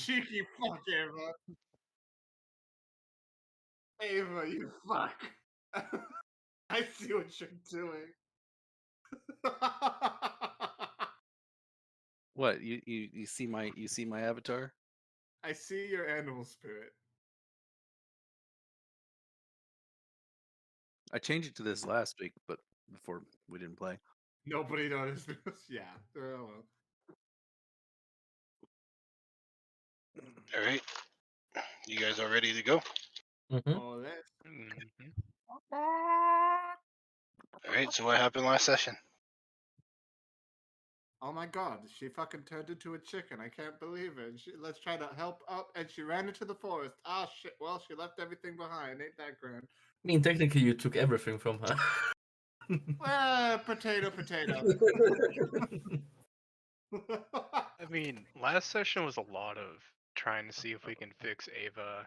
cheeky fuck, Ava. Ava, you fuck. I see what you're doing. What you see my avatar? I see your animal spirit. I changed it to this last week, but before we didn't play. Nobody noticed because yeah. Oh, well. All right. You guys all ready to go? Oh, that. Mm-hmm. All right. So what happened last session? Oh my god, she fucking turned into a chicken. I can't believe it. Let's try to help up, and she ran into the forest. Ah, shit. Well, she left everything behind. Ain't that grand? I mean, technically, you took everything from her. Potato, potato. I mean, last session was a lot of trying to see if we can fix Ava.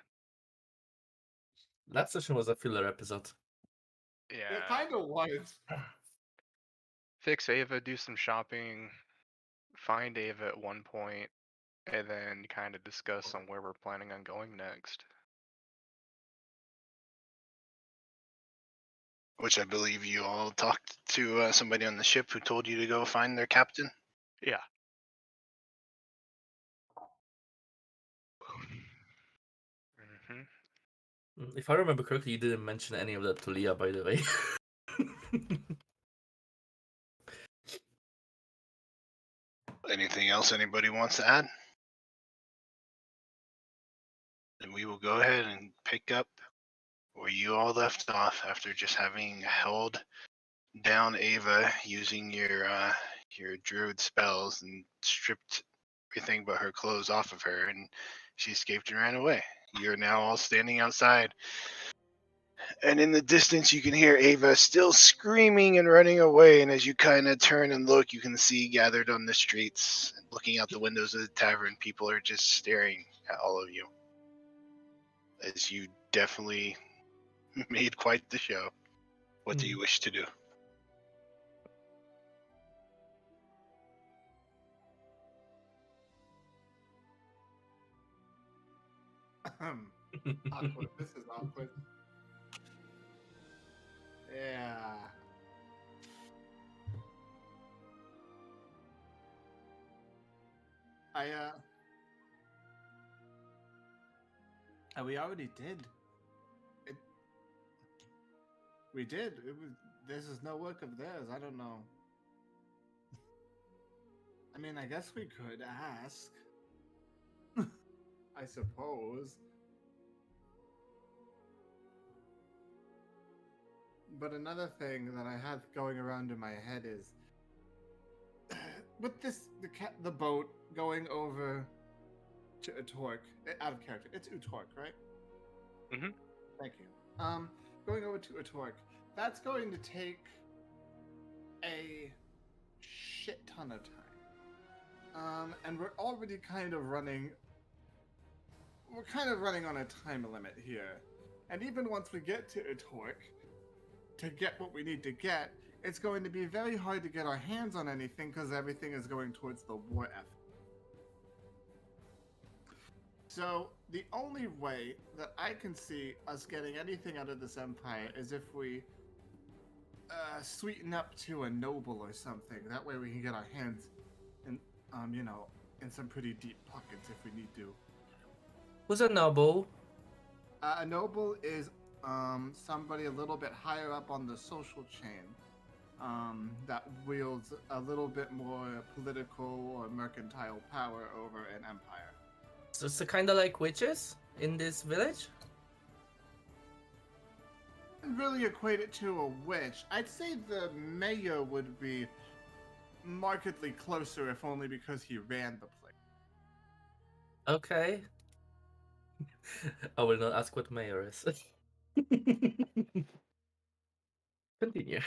That session was a filler episode. Yeah. It kind of was. Fix Ava, do some shopping, find Ava at one point, and then kind of discuss on where we're planning on going next. Which I believe you all talked to somebody on the ship who told you to go find their captain. Yeah. hmm If I remember correctly, you didn't mention any of that to Leah, by the way. Anything else anybody wants to add? Then we will go ahead and pick up where you all left off after just having held down Ava using your druid spells and stripped everything but her clothes off of her, and she escaped and ran away. You're now all standing outside, and in the distance you can hear Ava still screaming and running away, and as you kind of turn and look, you can see gathered on the streets, looking out the windows of the tavern, people are just staring at all of you, as you definitely made quite the show. What do you wish to do? Awkward. This is awkward. Yeah. We already did. We did. This is no work of theirs. I don't know. I mean, I guess we could ask. I suppose. But another thing that I have going around in my head is, with the boat going over to Utork, out of character. It's Utork, right? Mhm. Thank you. Going over to Utork, that's going to take a shit ton of time. And we're already kind of running. We're kind of running on a time limit here, and even once we get to Utork, to get what we need to get, it's going to be very hard to get our hands on anything because everything is going towards the war effort. So the only way that I can see us getting anything out of this empire is if we sweeten up to a noble or something. That way we can get our hands in, in some pretty deep pockets if we need to. Who's a noble? A noble is somebody a little bit higher up on the social chain that wields a little bit more political or mercantile power over an empire. So it's kind of like witches in this village? I wouldn't really equate it to a witch. I'd say the mayor would be markedly closer, if only because he ran the place. Okay. I will not ask what mayor is. Continue.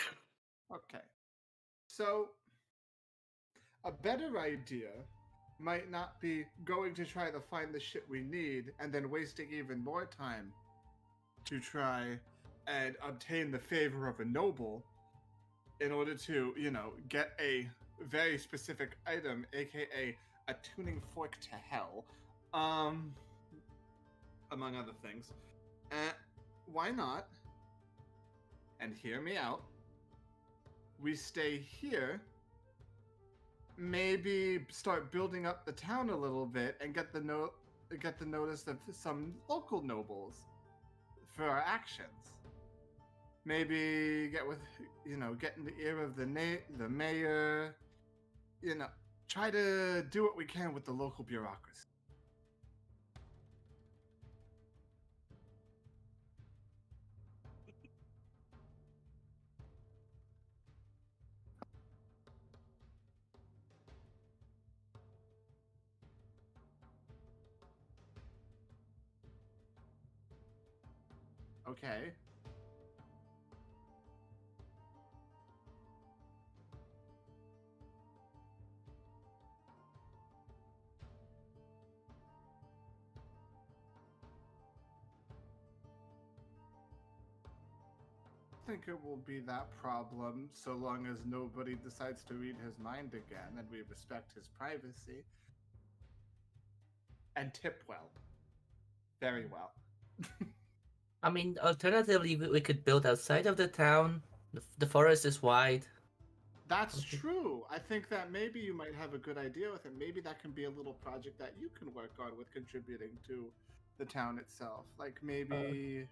Okay. So, a better idea might not be going to try to find the shit we need and then wasting even more time to try and obtain the favor of a noble in order to, get a very specific item, aka a tuning fork to hell. Among other things. Why not? And hear me out. We stay here. Maybe start building up the town a little bit and get the notice of some local nobles for our actions. Maybe get in the ear of the mayor. Try to do what we can with the local bureaucracy. Okay. I think it will be that problem so long as nobody decides to read his mind again and we respect his privacy. And tip well. Very well. I mean, alternatively, we could build outside of the town. The forest is wide. That's true. I think that maybe you might have a good idea with it. Maybe that can be a little project that you can work on with contributing to the town itself. Like maybe.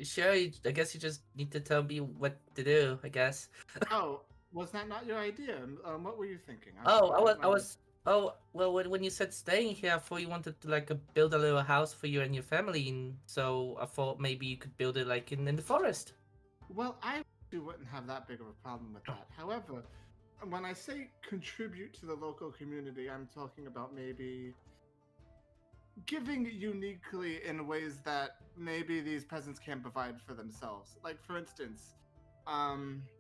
Sure, I guess you just need to tell me what to do, I guess. Oh, was that not your idea? What were you thinking? Oh, well, when you said staying here, I thought you wanted to build a little house for you and your family, and so I thought maybe you could build it in the forest. Well, I wouldn't have that big of a problem with that. However, when I say contribute to the local community, I'm talking about maybe giving uniquely in ways that maybe these peasants can't provide for themselves. Like, for instance,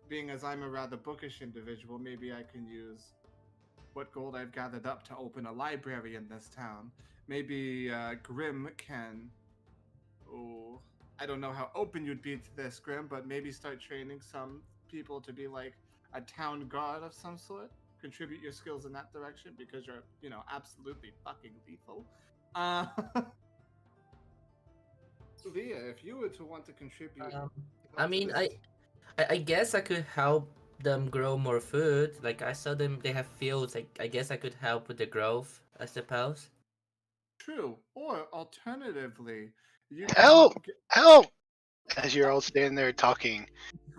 being as I'm a rather bookish individual, maybe I can use what gold I've gathered up to open a library in this town. Maybe Grim can... Oh, I don't know how open you'd be to this, Grim, but maybe start training some people to be like a town guard of some sort. Contribute your skills in that direction because you're, absolutely fucking lethal. Leah, if you were to want to contribute... I mean, I guess I could help them grow more food. Like, I saw they have fields. I guess I could help with the growth, I suppose. True. Or alternatively, you Help! Help! As you're all standing there talking,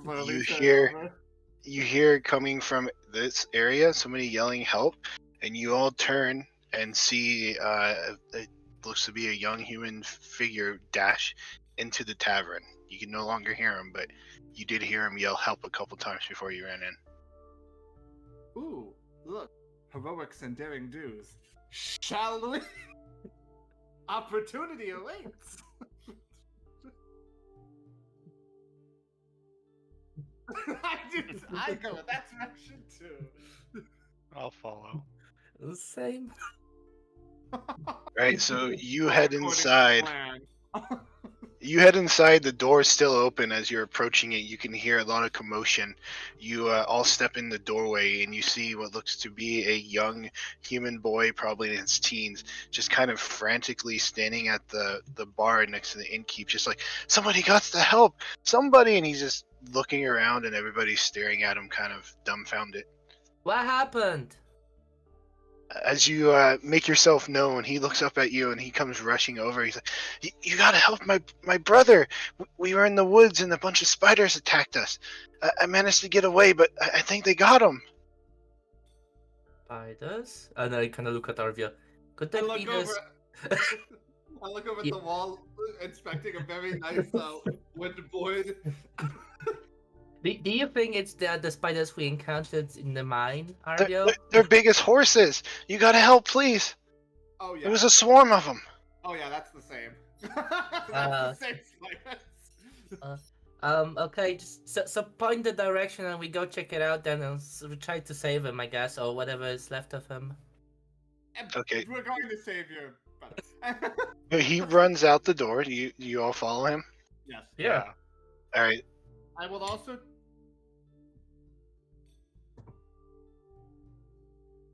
you hear coming from this area somebody yelling help, and you all turn and see it looks to be a young human figure dash into the tavern. You can no longer hear him, but you did hear him yell help a couple times before you ran in. Ooh, look. Heroics and daring do's. Shall we? Opportunity awaits. I go with that direction too. I'll follow. Same. Right, so you head inside. You head inside, the door's still open. As you're approaching it, you can hear a lot of commotion. You all step in the doorway, and you see what looks to be a young human boy, probably in his teens, just kind of frantically standing at the bar next to the innkeep, just like, somebody got to help! Somebody! And he's just looking around, and everybody's staring at him kind of dumbfounded. What happened? As you make yourself known, he looks up at you and he comes rushing over. He's like, you gotta help my brother. We were in the woods and a bunch of spiders attacked us. I managed to get away, but I think they got him. Spiders? And I kind of look at Arvia. Could that be this? I look over at the wall, inspecting a very nice wood board. Do you think it's the spiders we encountered in the mine, Arvio? They're big as horses. You gotta help, please. Oh yeah. There was a swarm of them. Oh yeah, that's the same. That's the same spiders. Okay, so point the direction and we go check it out then, and we try to save him, I guess, or whatever is left of him. Okay. We're going to save your brother. He runs out the door. You all follow him? Yes. Yeah. All right. I will also...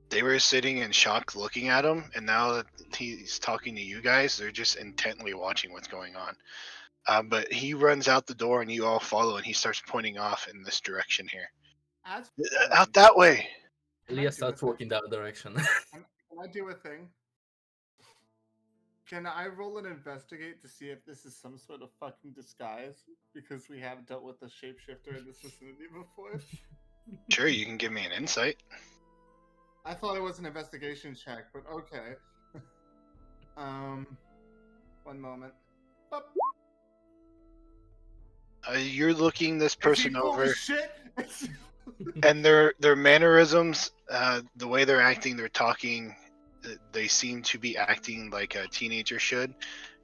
They were sitting in shock looking at him, and now that he's talking to you guys, they're just intently watching what's going on. But he runs out the door, and you all follow, and he starts pointing off in this direction here. As Out that way! Can I Leah do starts a thing? walking that direction. Can I do a thing? Can I roll and investigate to see if this is some sort of fucking disguise? Because we have dealt with a shapeshifter in this vicinity before. Sure, you can give me an insight. I thought it was an investigation check, but okay. One moment. Boop. You're looking this Is he person full over, of shit? and their mannerisms, the way they're acting, they're talking, they seem to be acting like a teenager should.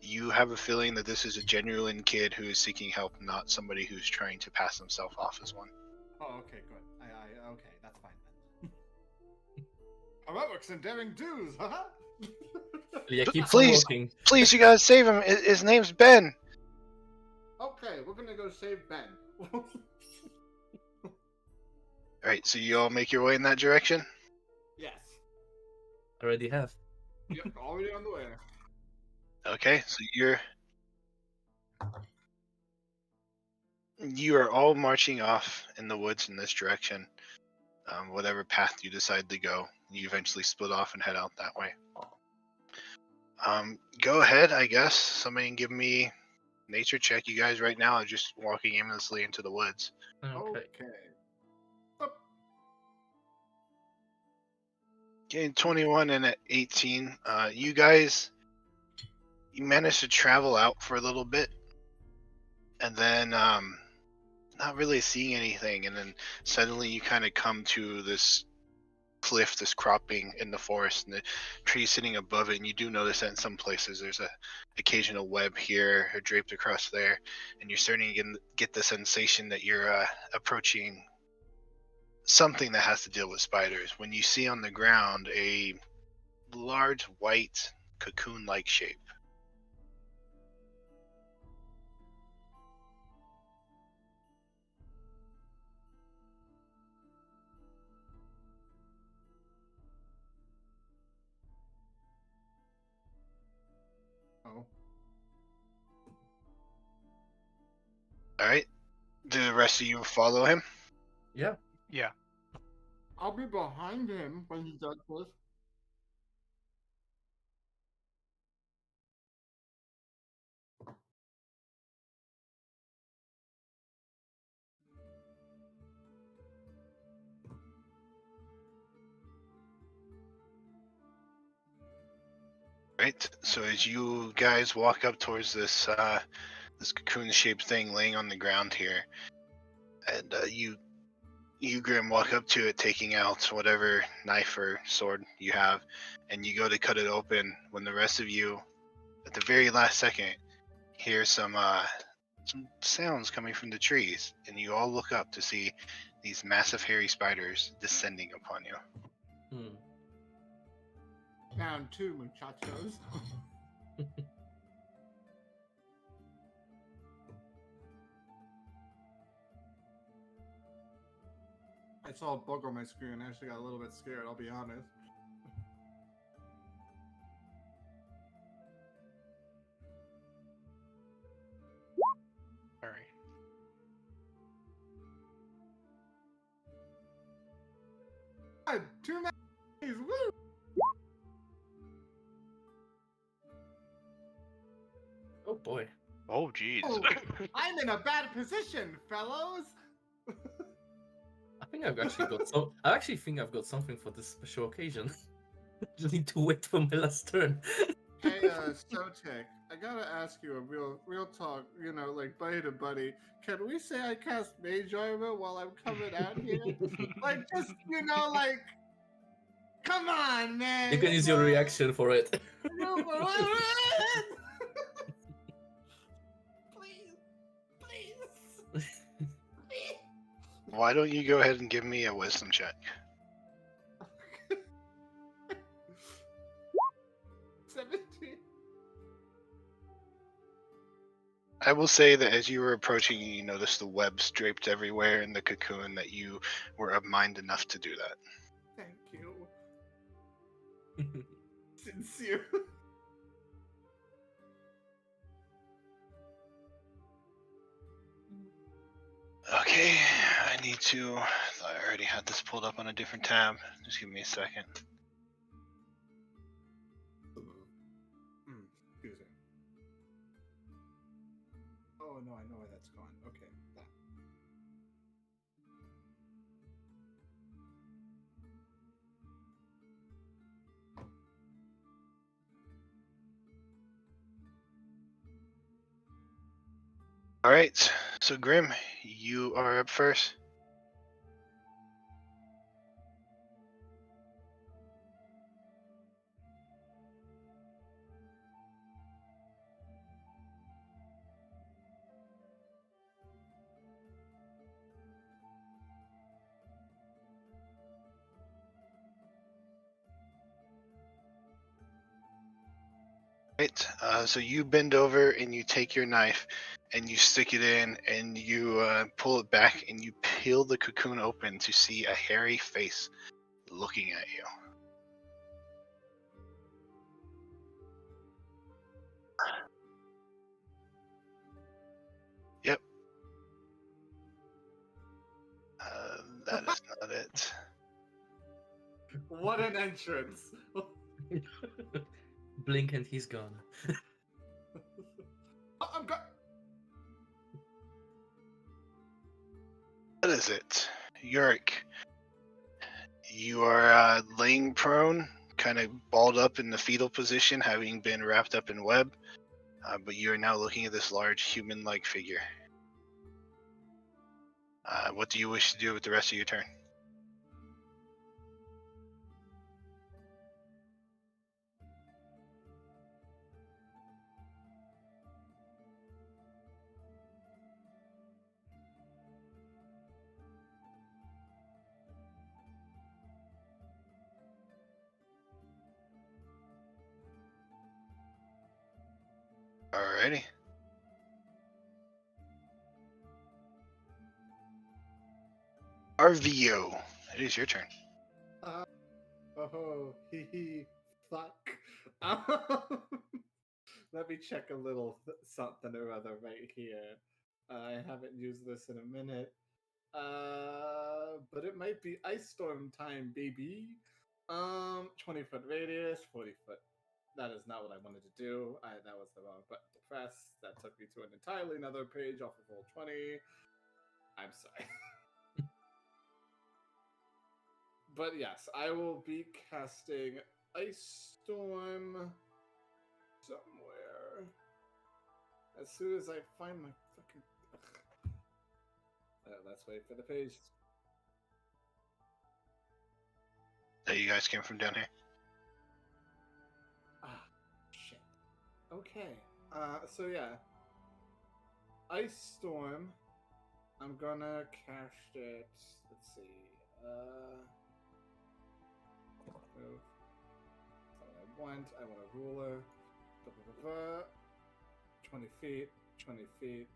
You have a feeling that this is a genuine kid who is seeking help, not somebody who's trying to pass himself off as one. Oh, okay, good. Okay, that's fine then. Heroics and daring do's, huh? Leah keeps on Please. walking. Please, you gotta save him. His name's Ben. Okay, we're gonna go save Ben. Alright, so you all make your way in that direction? Yes. Already have. Yep, already on the way. Okay, so you are all marching off in the woods in this direction. Whatever path you decide to go, you eventually split off and head out that way. Go ahead, I guess. Somebody can give me nature check. You guys right now are just walking aimlessly into the woods. Okay. Okay, 21 and at 18. You guys, you managed to travel out for a little bit, and then not really seeing anything, and then suddenly you kind of come to this cliff, this cropping in the forest, and the tree sitting above it, and you do notice that in some places there's a occasional web here or draped across there, and you're starting to get the sensation that you're approaching something that has to deal with spiders, when you see on the ground a large white cocoon-like shape. Oh. Alright, do the rest of you follow him? Yeah. Yeah. I'll be behind him when he does this. Right, so as you guys walk up towards this this cocoon-shaped thing laying on the ground here, and you Grim walk up to it, taking out whatever knife or sword you have, and you go to cut it open, when the rest of you, at the very last second, hear some sounds coming from the trees, and you all look up to see these massive hairy spiders descending upon you. Hmm. Round two, muchachos. I saw a bug on my screen and I actually got a little bit scared, I'll be honest. Alright. God, 2 days, woo! Oh boy. Oh, jeez. Oh, I'm in a bad position, fellows! I think I've actually got some. I actually think I've got something for this special occasion. Just need to wait for my last turn. Hey, Sotek, I gotta ask you a real talk, like buddy to buddy. Can we say I cast Mage Armor while I'm coming out here? Like, just, like, come on, man! You can use your reaction for it. Please. Why don't you go ahead and give me a wisdom check? 17. I will say that as you were approaching, you noticed the webs draped everywhere in the cocoon, that you were of mind enough to do that. Thank you. distance you. Okay, I need to. I thought I already had this pulled up on a different tab. Just give me a second. Excuse me. Oh no, I know where that's gone. Okay. That. All right, so Grim, you are up first. Right, so you bend over and you take your knife and you stick it in and you pull it back and you peel the cocoon open to see a hairy face looking at you. Yep. That is not it. What an entrance! Blink and he's gone. I'm go- What is it? Yorick, you are laying prone, kind of balled up in the fetal position, having been wrapped up in web, but you are now looking at this large human-like figure. What do you wish to do with the rest of your turn? Alrighty. RVO, it is your turn. Oh, hee, fuck. Let me check a little something or other right here. I haven't used this in a minute. But it might be ice storm time, baby. 20-foot radius, 40-foot. That is not what I wanted to do. That was the wrong button to press. That took me to an entirely another page off of roll 20. I'm sorry. But yes, I will be casting Ice Storm somewhere as soon as I find my fucking. Let's wait for the page. That you guys came from down here. Ah, shit. Okay. So yeah, Ice Storm. I'm gonna cast it. Let's see. Move. That's what I want a ruler. 20 feet, 20 feet,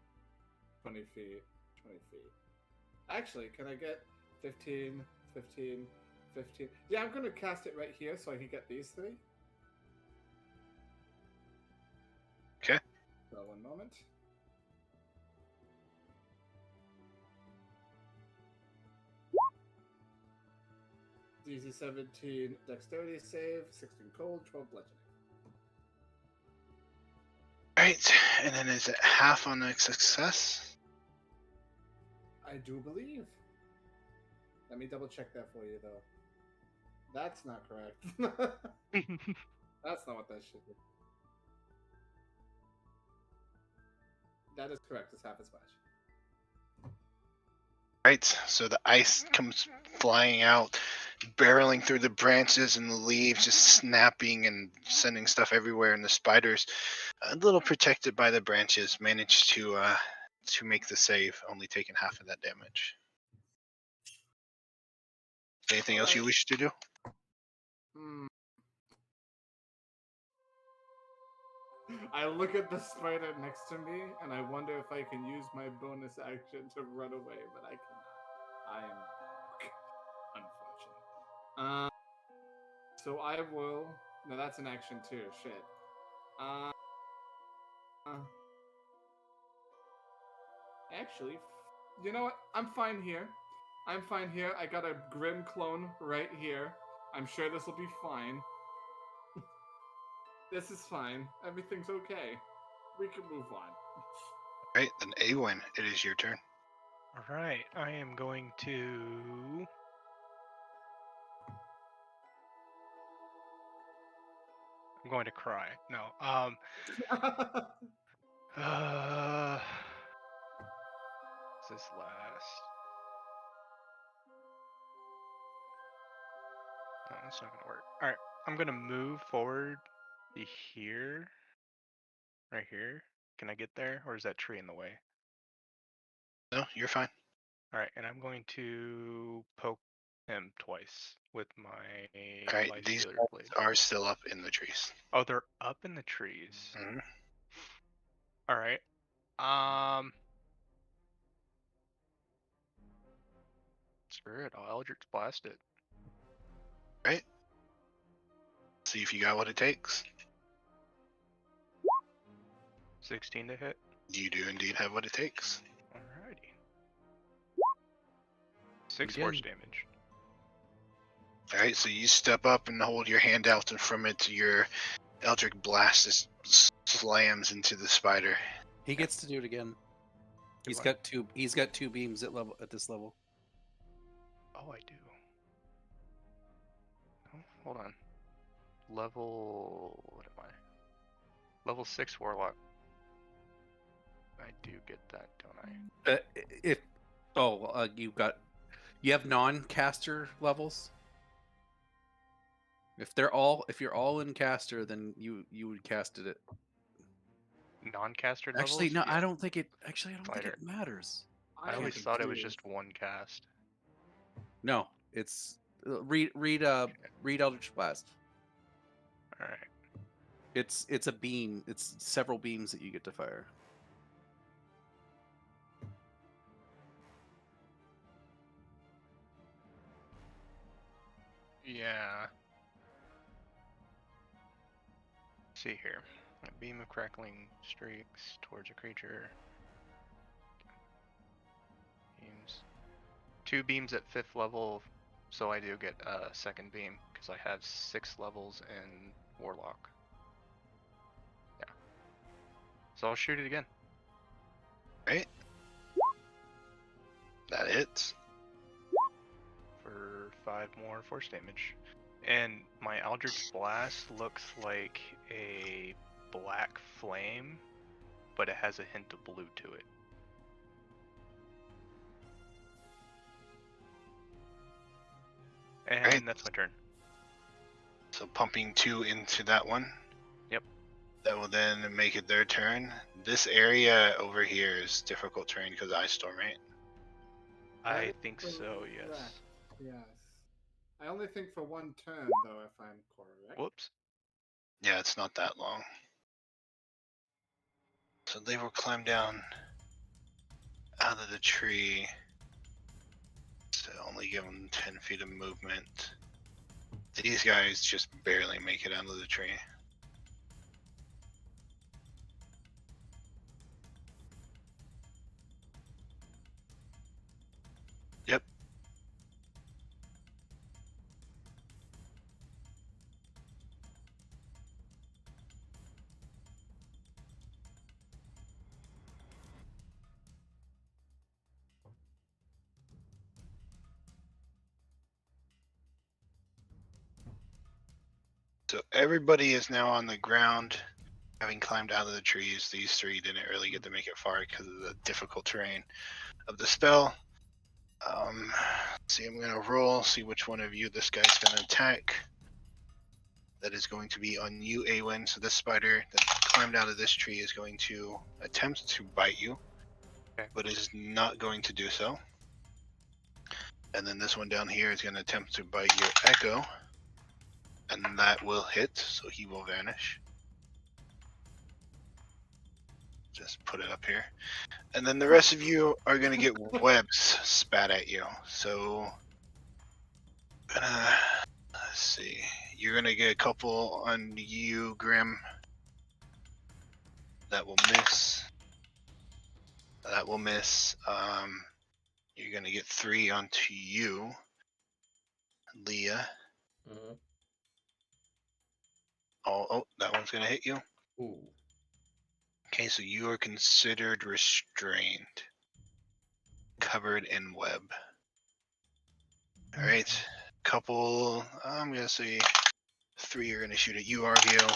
20 feet, 20 feet. Actually, can I get 15, 15, 15? Yeah, I'm gonna cast it right here so I can get these three. Okay. So, one moment. DC 17 dexterity save, 16 cold, 12 bludgeoning. Alright, and then is it half on a success? I do believe. Let me double check that for you, though. That's not correct. That's not what that should be. That is correct. It's half a splash. Right, so the ice comes flying out, barreling through the branches and the leaves, just snapping and sending stuff everywhere. And the spiders, a little protected by the branches, managed to make the save, only taking half of that damage. Anything else you wish to do? I look at the spider next to me, and I wonder if I can use my bonus action to run away, but I cannot. I am unfortunate. So I will No, that's an action too. Shit. Actually, you know what? I'm fine here. I'm fine here. I got a Grim clone right here. I'm sure this will be fine. This is fine. Everything's okay. We can move on. Right, then Awen, it is your turn. All right, I am going to. I'm going to cry. No. What's this last? No, that's not gonna work. All right, I'm gonna move forward to here, right here. Can I get there, or is that tree in the way? No, you're fine. All right, and I'm going to poke him twice with my All right, life these stealer blade. are still up in the trees. Oh, they're up in the trees. Mhm. All right. Screw it. I'll Eldritch Blast it. Right. See if you got what it takes. 16 to hit. You do indeed have what it takes. Alrighty. 6 Again. force damage. All right, so you step up and hold your hand out, and from it, your Eldritch Blast just slams into the spider. He gets to do it again. He's I? got two. He's got 2 beams at this level. Oh, I do. Oh, hold on. Level. What am I? Level 6 Warlock. I do get that, don't I? You have non-caster levels. If you're all in caster, then you would cast it. Non-caster Actually, levels? no, Yeah. I don't think it. Actually, I don't think Fighter. it matters. I am always thought it was confused. just 1 cast. No, it's read Eldritch Blast. Alright. It's a beam. It's several beams that you get to fire. Yeah. Let's see here. A beam of crackling streaks towards a creature. Beams. 2 beams at 5th level, so I do get a second beam because I have 6 levels in Warlock. Yeah. So I'll shoot it again. Right. That hits. For 5 more force damage. And my Eldritch Blast looks like a black flame, but it has a hint of blue to it. And Right. that's my turn. So pumping 2 into that one. Yep. That will then make it their turn. This area over here is difficult terrain because Ice Storm, right? I That think is so, yes. correct. Yes. I only think for 1 turn, though, if I'm correct. Whoops. Yeah, it's not that long. So they will climb down out of the tree. So only give them 10 feet of movement. These guys just barely make it out of the tree. Yep. So everybody is now on the ground, having climbed out of the trees. These 3 didn't really get to make it far because of the difficult terrain of the spell. See, I'm gonna roll, see which one of you this guy's gonna attack. That is going to be on you, Awen. So this spider that climbed out of this tree is going to attempt to bite you, Okay. but is not going to do so. And then this one down here is going to attempt to bite your Echo, and that will hit, so he will vanish. Just put it up here. And then the rest of you are going to get webs spat at you. So, let's see. you're gonna get a couple on you, Grim. That will miss. That will miss. You're gonna get 3 onto you, Leah. Mhm. Oh, that one's gonna hit you. Ooh. Okay, so you are considered restrained, covered in web. All right, couple. I'm gonna say 3 are gonna shoot at you, RVO.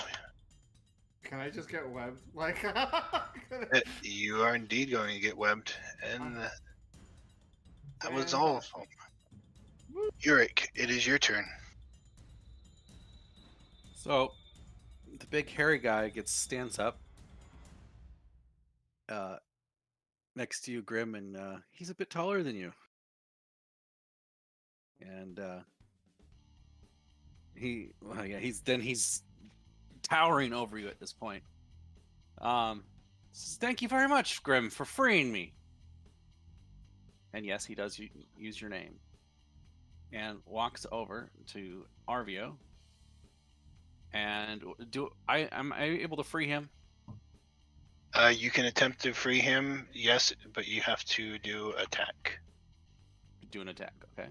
Can I just get webbed? Like, You are indeed going to get webbed, and that was all of fantastic. them. Yurik, it is your turn. So, the big hairy guy stands up next to you, Grim, and he's a bit taller than you. And he's towering over you at this point. Says, thank you very much, Grim, for freeing me. And yes, he does use your name. And walks over to Arvio. And am I able to free him? You can attempt to free him, yes, but you have to do attack. Do an attack, okay.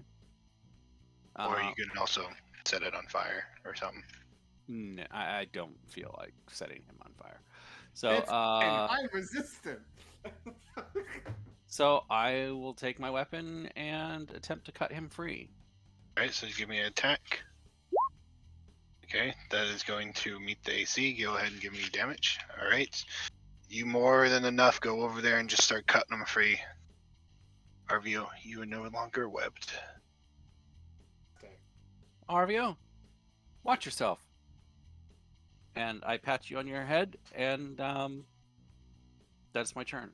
Or you can also set it on fire or something. No, I don't feel like setting him on fire. So It's fine, I'm resistant. so I will take my weapon and attempt to cut him free. Alright, so give me an attack. Okay, that is going to meet the AC. Go ahead and give me damage. Alright. You more than enough. Go over there and just start cutting them free. RVO, you are no longer webbed. Arvio, watch yourself. And I pat you on your head, and that's my turn.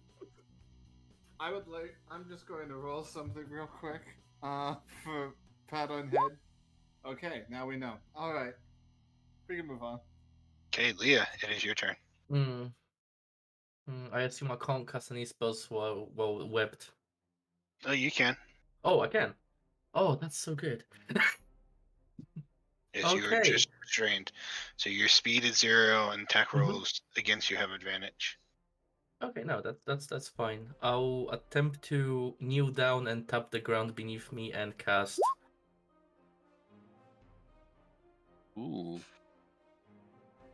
I'm just going to roll something real quick. For pat on head. Okay, now we know. Alright. We can move on. Okay, Leah, it is your turn. I assume I can't cast any spells while webbed. Oh, you can. Oh, I can. Oh, that's so good. Yes, you are Okay. just restrained. So your speed is 0 and attack Mhm. rolls against you have advantage. Okay, no, that's fine. I'll attempt to kneel down and tap the ground beneath me and cast. Ooh.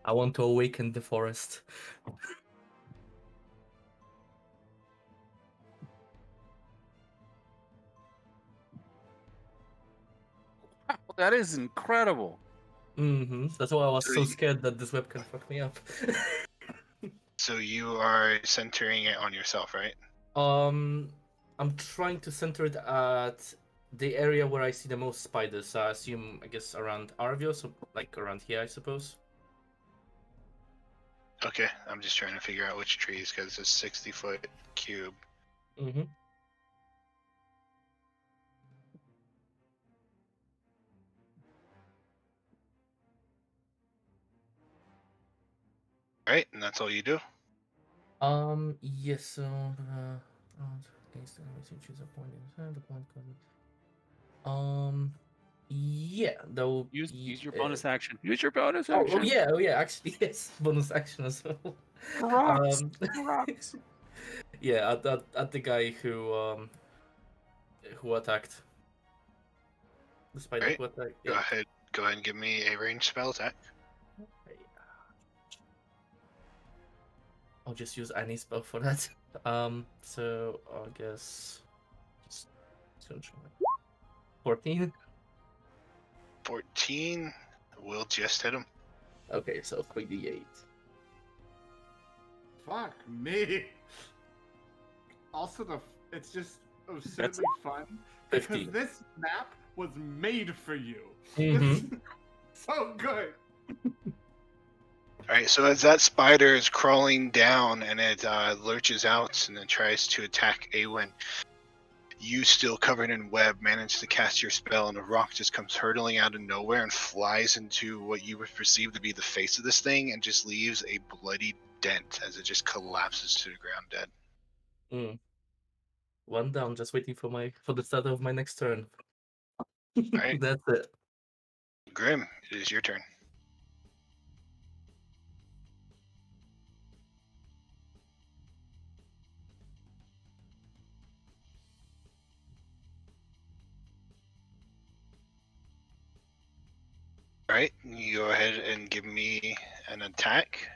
I want to awaken the forest. That is incredible. That's why I was so Three. scared that this web can fuck me up. So you are centering it on yourself, right? I'm trying to center it at the area where I see the most spiders. So I guess around Arvio, so like around here, I suppose. Okay, I'm just trying to figure out which trees because it's a 60-foot cube. Mm-hmm. Right, and that's all you do? Yes. So, choose a point inside the point. Yeah, though. Use your bonus action. Use your bonus action. Oh yeah. Actually, yes, bonus action as well. Rocks. Rocks. Yeah, at the guy who attacked. The spider Right. who attacked. Go Yeah. ahead and give me a ranged spell attack. I'll just use any spell for that. So I guess just 14. 14 will just hit him. Okay, so 3d8. Fuck me. Also, it's just absurdly fun because 15. this map was made for you. Mhm. So good. Alright, so as that spider is crawling down and it lurches out and then tries to attack Awen, you, still covered in web, manage to cast your spell, and a rock just comes hurtling out of nowhere and flies into what you would perceive to be the face of this thing and just leaves a bloody dent as it just collapses to the ground dead. One down, just waiting for the start of my next turn. Alright. That's it. Grim, it is your turn. Alright, you go ahead and give me an attack.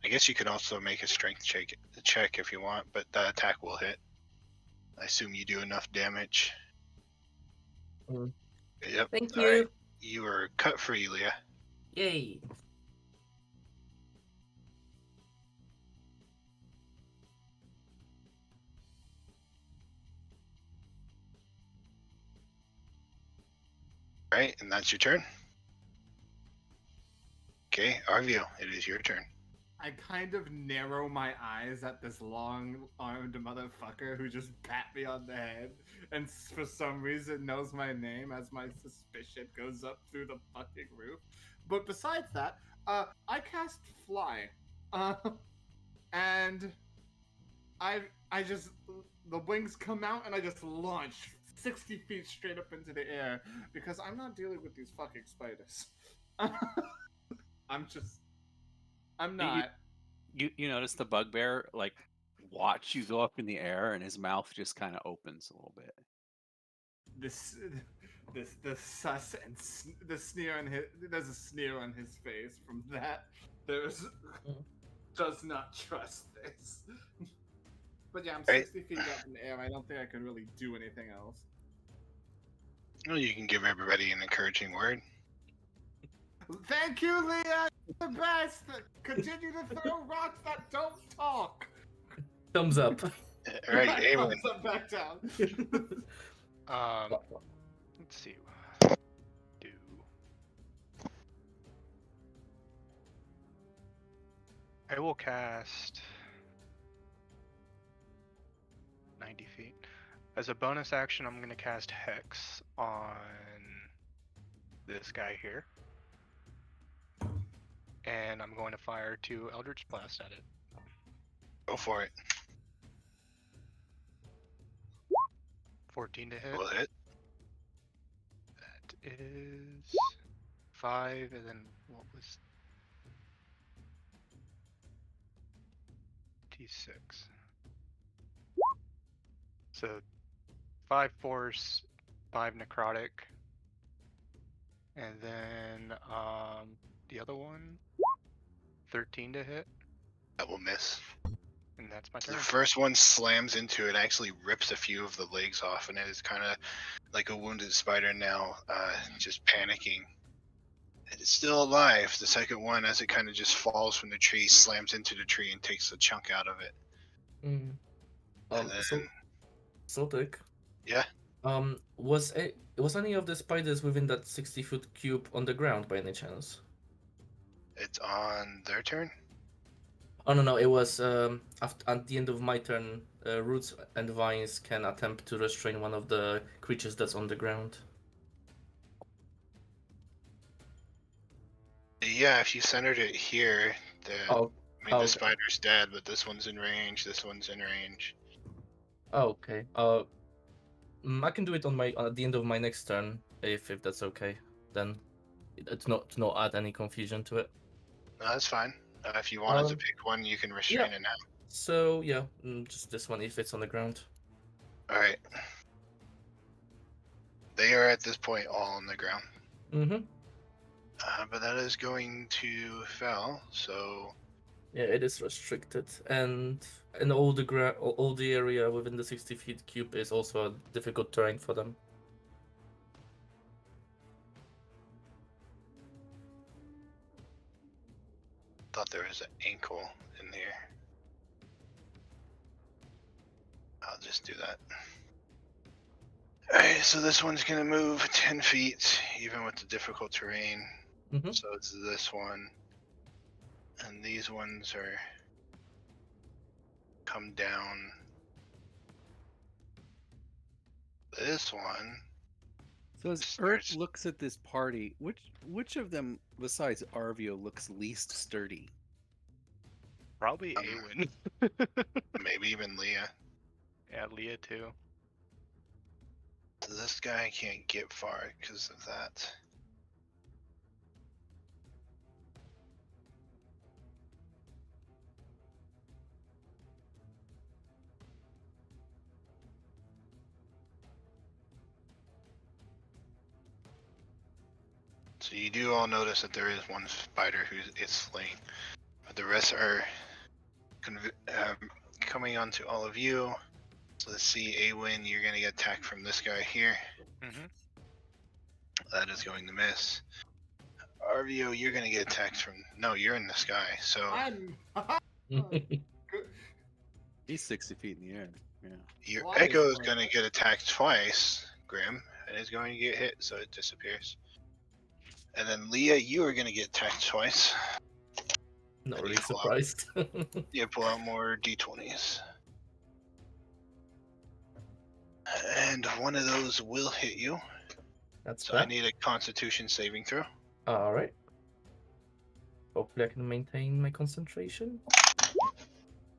I guess you can also make a strength check if you want, but the attack will hit. I assume you do enough damage. Mm. Yep. Thank All right. you. You are cut free, Leah. Yay. Alright, and that's your turn. Okay, Arvio, it is your turn. I kind of narrow my eyes at this long-armed motherfucker who just pat me on the head and for some reason knows my name as my suspicion goes up through the fucking roof. But besides that, I cast Fly. And I just, the wings come out and I just launch 60 feet straight up into the air because I'm not dealing with these fucking spiders. I'm not. You notice the bugbear like watch you go up in the air, and his mouth just kind of opens a little bit. The sus and the sneer on his, there's a sneer on his face from that. There's does not trust this. But yeah, I'm 60 feet up in the air. I don't think I can really do anything else. Well, you can give everybody an encouraging word. Thank you, Leah. You're the best. Continue to throw rocks that don't talk. Thumbs up. Alright, Back Awen. thumbs up, back down. Let's see. Do I will cast 90 feet. As a bonus action, I'm going to cast Hex on this guy here. And I'm going to fire 2 Eldritch Blast at it. Go for it. 14 to hit. Will hit. That is 5, and then what was D6? So 5 force, 5 necrotic, and then the other one 13 to hit, That will miss. and that's my The turn. first one slams into it, actually rips a few of the legs off, and it is kind of like a wounded spider now, just panicking. It is still alive. The second one, as it kind of just falls from the tree, slams into the tree and takes a chunk out of it. Mm. And then, Zoltek. Yeah? Was any of the spiders within that 60-foot cube on the ground by any chance? It's on their turn. Oh no, it was at the end of my turn. Roots and vines can attempt to restrain one of the creatures that's on the ground. Yeah, if you centered it here, the Okay. spider's dead, but this one's in range, this one's in range. Okay. I can do it at the end of my next turn if that's okay. Then it's not to not add any confusion to it. No, that's fine. If you wanted to pick one, you can restrain it now. So yeah, just this one if it's on the ground. Alright. They are at this point all on the ground. Mm-hmm. But that is going to fail, so... Yeah, it is restricted, and all the area within the 60 feet cube is also a difficult terrain for them. Thought there was an ankle in there. I'll just do that. Alright, so this one's gonna move 10 feet, even with the difficult terrain. Mm-hmm. So it's this one. And these ones are come down. This one. So as Earth looks at this party, which of them besides Arvio looks least sturdy? Probably Awen. Maybe even Leah. Yeah, Leah too. So this guy can't get far because of that. So you do all notice that there is one spider who is slain, but the rest are coming onto all of you. So let's see, Awen, you're gonna get attacked from this guy here. Mm-hmm. That is going to miss. Arvio, you're gonna get attacked from. No, you're in the sky. So I'm. He's 60 feet in the air. Yeah. your Why Echo is is gonna get attacked twice, Grim, and is going to get hit, so it disappears. And then Leah, you are gonna get attacked twice. Not And really you pull out- surprised. You pull out more d20s. And one of those will hit you. That's So I bad. need a Constitution saving throw. Alright. Hopefully I can maintain my concentration.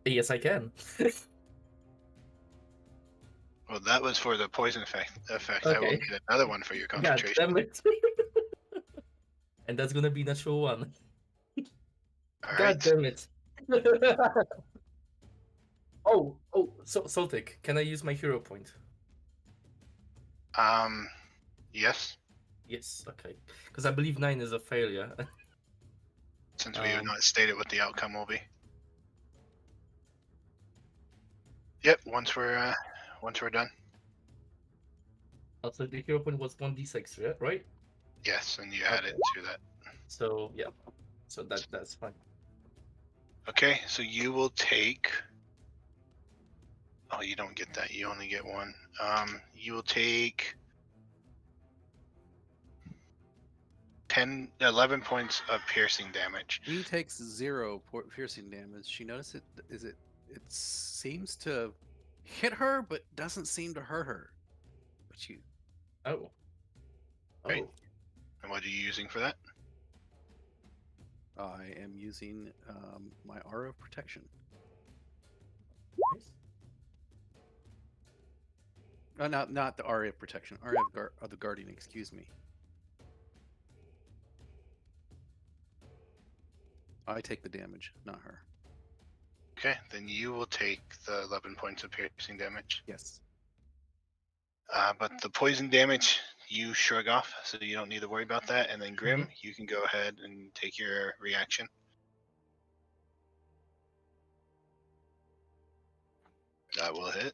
Yes, I can. Well, that was for the poison effect. I will Okay. need another one for your God concentration. damn it. And that's gonna be natural one. All God right. damn it. oh, so Soltic, can I use my hero point? Yes. Yes, okay. Because I believe 9 is a failure. Since we have not stated what the outcome will be. Yep. Once we're done. Also, the hero point was 1d6, yeah, right? Yes, and you add it to that. So yeah. So that's fine. Okay. So you will take. Oh, you don't get that. You only get one. You will take 11 points of piercing damage. He takes 0 piercing damage. She noticed it. It seems to hit her, but doesn't seem to hurt her. But you. Oh. Right. And what are you using for that? I am using my aura of protection. Nice. Not the aura of protection. Aura of the guardian. Excuse me. I take the damage, not her. Okay, then you will take the 11 points of piercing damage. Yes. But the poison damage, you shrug off, so you don't need to worry about that. And then Grim, you can go ahead and take your reaction. That will hit.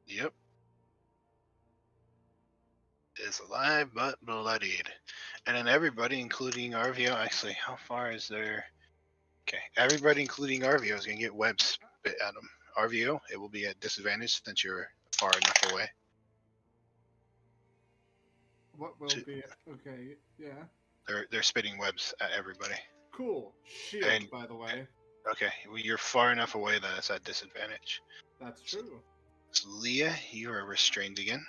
Yep. Is alive but bloodied. And then everybody, including Arvio, actually, how far is there? Okay, everybody, including Arvio, is going to get web spit at them. Arvio, it will be at disadvantage since you're far enough away. What will be? Okay, yeah. They're spitting webs at everybody. Cool. Shield, And- by the way. Okay, well, you're far enough away that it's at disadvantage. That's true. So Leah, you are restrained again.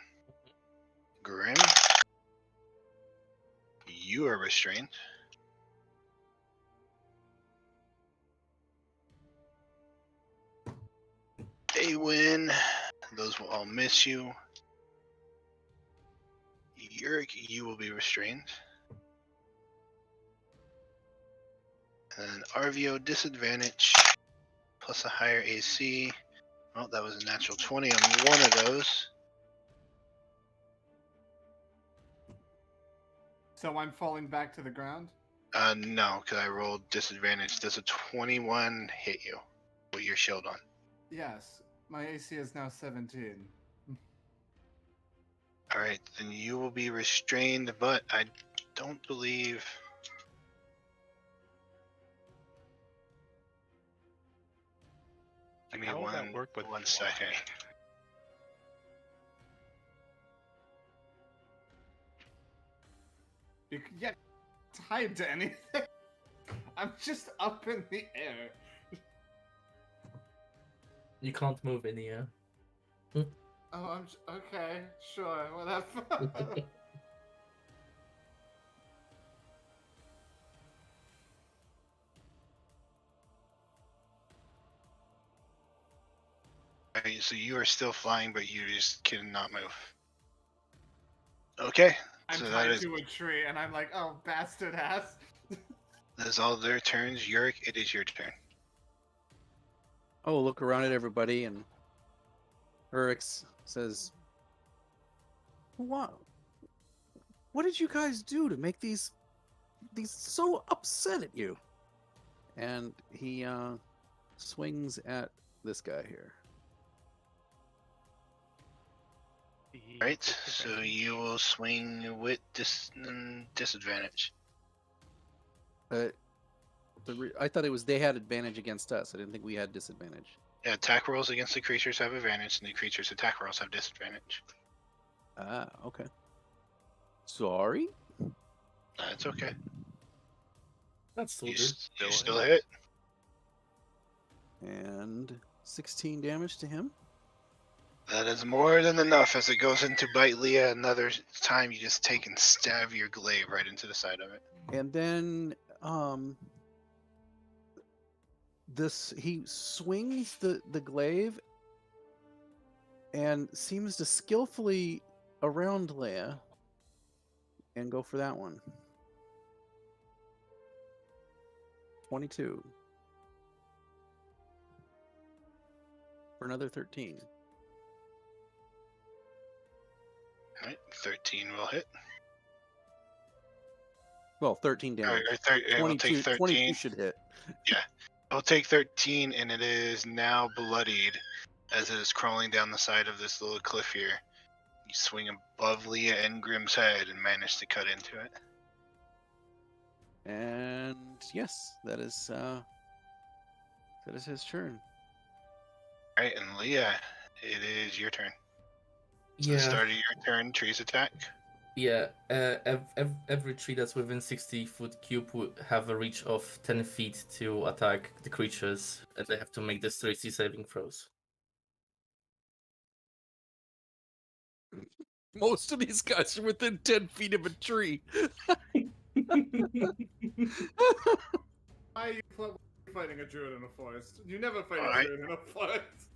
Grim, you are restrained. Awen, those will all miss you. Yurik, you will be restrained. And Arvio, disadvantage, plus a higher AC. Well, that was a natural 20 on one of those. So I'm falling back to the ground? No, because I rolled disadvantage. Does a 21 hit you with your shield on? Yes. My AC is now 17. Alright, then you will be restrained, but I don't believe... Give me How will that work with one fly? second. You can get tied to anything. I'm just up in the air. You can't move in the air. Oh, okay, sure, whatever. Alright, so you are still flying, but you just cannot move. Okay, I'm so that tied is, to a tree, and I'm like, oh, bastard ass. that is all their turns. Yurik, it is your turn. Oh, look around at everybody, and Urix says, What did you guys do to make these so upset at you? And he swings at this guy here. Right, so you will swing with disadvantage. I thought it was they had advantage against us. I didn't think we had disadvantage. Yeah, attack rolls against the creatures have advantage, and the creatures' attack rolls have disadvantage. Ah, okay. Sorry. That's okay. That's so You, good. you still hit. And 16 damage to him. That is more than enough as it goes into bite Leah. Another time you just take and stab your glaive right into the side of it. And then he swings the glaive and seems to skillfully around Leia and go for that one. 22 for another 13. All right, 13 will hit. Well, 13 damage. It will take 13. 22 should hit. It'll take 13, and it is now bloodied as it is crawling down the side of this little cliff here. You swing above Leah and Grimm's head and manage to cut into it. And yes, that is his turn. All right, and Leah, it is your turn. So Yeah. the start of your turn, trees attack. Yeah, every tree that's within 60-foot cube would have a reach of 10 feet to attack the creatures, and they have to make dexterity saving throws. Most of these guys are within 10 feet of a tree. Why are you fighting a druid in a forest? You never fight Alright. a druid in a forest.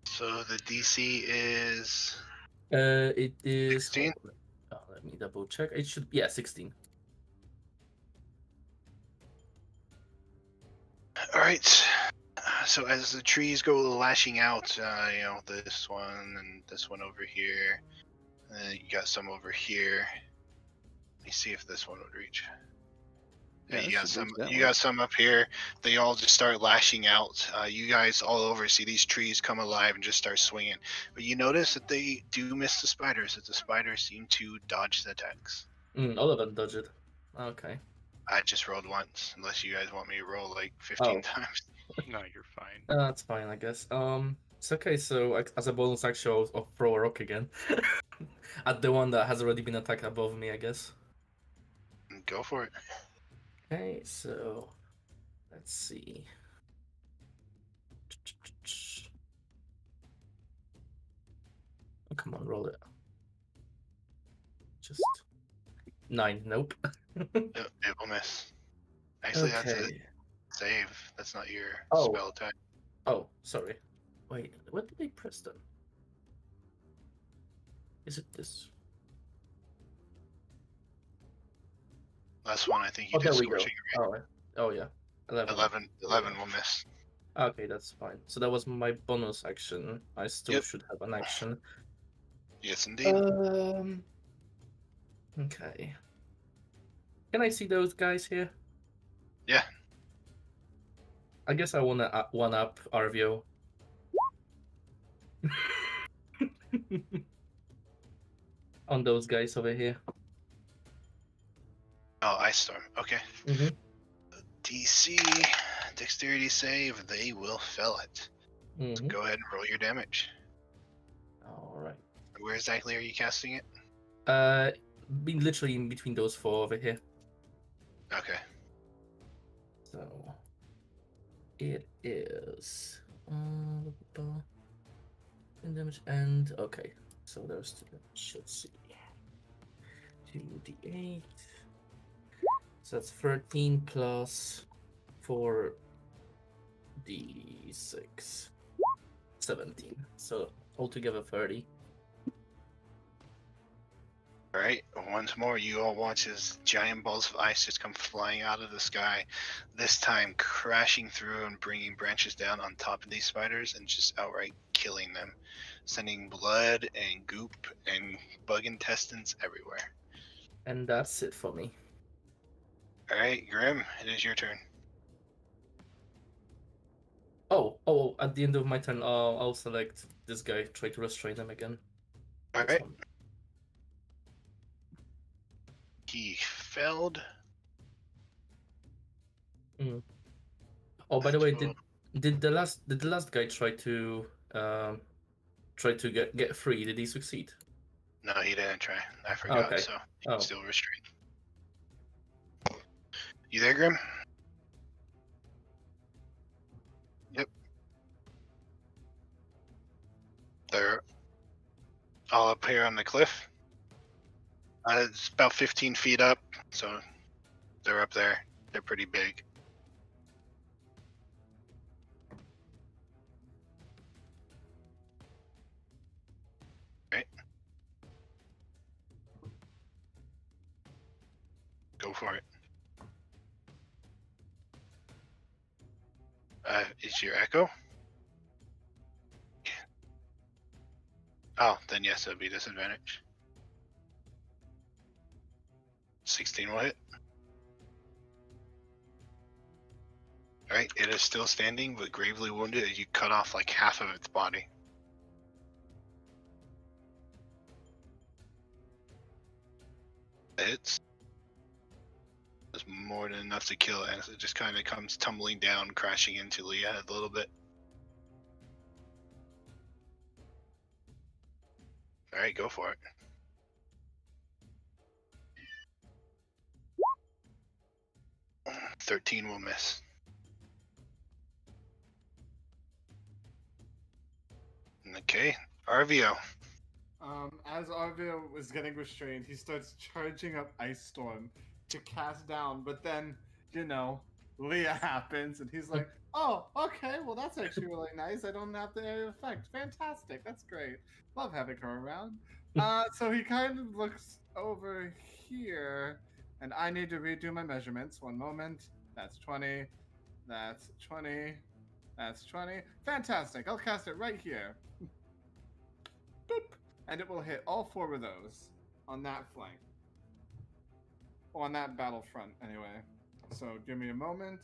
So the DC is It is 16? Oh, let me double check. It should 16. all right. So as the trees go lashing out, this one and this one over here, you got some over here. Let me see if this one would reach. Yeah, you got some. You got some up here. They all just start lashing out. You guys all over see these trees come alive and just start swinging. But you notice that they do miss the spiders. That the spiders seem to dodge the attacks. All of them dodge it. Okay. I just rolled once. Unless you guys want me to roll like 15 times. No, you're fine. That's fine, I guess. It's okay. So as a bonus action, I'll throw a rock again at the one that has already been attacked above me, I guess. Go for it. Okay, so let's see. Oh, come on, roll it. Just 9. Nope. It will miss. Actually, that's a Okay. save. That's not your Oh. spell attack. Oh, sorry. Wait, what did they press then? Is it this? Last one, I think you Oh, did there we go. scorching. Oh yeah. 11. 11 will miss. Okay, that's fine. So that was my bonus action. I still Yep. should have an action. Yes, indeed. Okay. Can I see those guys here? Yeah. I guess I wanna one up Arvio. On those guys over here. Oh, Ice Storm. Okay. Mhm. DC, dexterity save, they will fail it. Mhm. Go ahead and roll your damage. All right. Where exactly are you casting it? Been literally in between those 4 over here. Okay. So it is damage and okay. So there's 2 damage. Let's see. 2d8. So that's 13 plus 4d6. 17. So altogether 30. Alright, once more, you all watch as giant balls of ice just come flying out of the sky, this time crashing through and bringing branches down on top of these spiders and just outright killing them, sending blood and goop and bug intestines everywhere. And that's it for me. All right, Grim, it is your turn. Oh, at the end of my turn, I'll select this guy, try to restrain him again. All This right, one. he failed. Oh, by the That's way, all. did the last guy try to get free? Did he succeed? No, he didn't try. I forgot, Okay. so Oh. he's still restrained. You there, Grim? Yep. They're all up here on the cliff. It's about 15 feet up, so they're up there. They're pretty big. Right. Go for it. Is your echo? Oh, then yes, it'll be disadvantage. 16 will hit. Alright, it is still standing, but gravely wounded as you cut off like half of its body. It's more than enough to kill it as it just kind of comes tumbling down, crashing into Leah a little bit. Alright, go for it. "13 will miss. Okay, Arvio. As Arvio was getting restrained, he starts charging up Ice Storm to cast down, but then, Leah happens, and he's like, oh, okay, well, that's actually really nice. I don't have the area effect. Fantastic. That's great. Love having her around. So he kind of looks over here, and I need to redo my measurements. One moment. That's 20. That's 20. That's 20. Fantastic. I'll cast it right here. Boop. And it will hit all 4 of those on that flank. Well, on that battlefront, anyway. So give me a moment.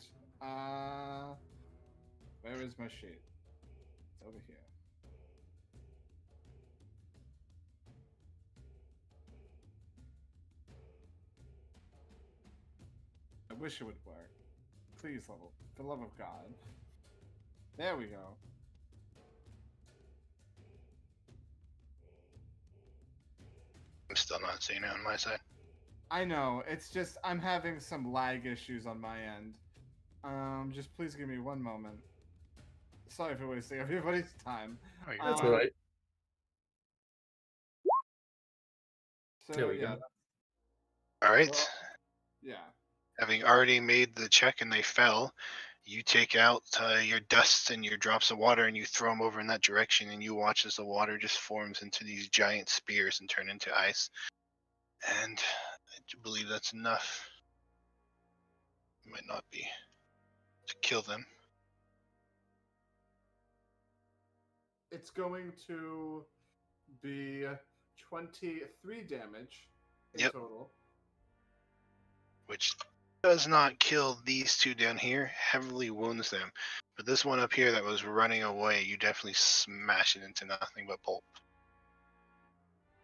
Where is my sheet? It's over here. I wish it would work. Please, for the love of God. There we go. I'm still not seeing it on my side. I know, it's just I'm having some lag issues on my end. Just please give me one moment. Sorry for wasting everybody's time. Oh, you're That's fine. alright. So There we yeah, go. Alright. So, yeah. Having already made the check and they fell, you take out your dusts and your drops of water and you throw them over in that direction, and you watch as the water just forms into these giant spears and turn into ice. And I do believe that's enough. Might not be. To kill them. It's going to be 23 damage in Yep. total. Which does not kill these 2 down here, heavily wounds them. But this one up here that was running away, you definitely smash it into nothing but pulp.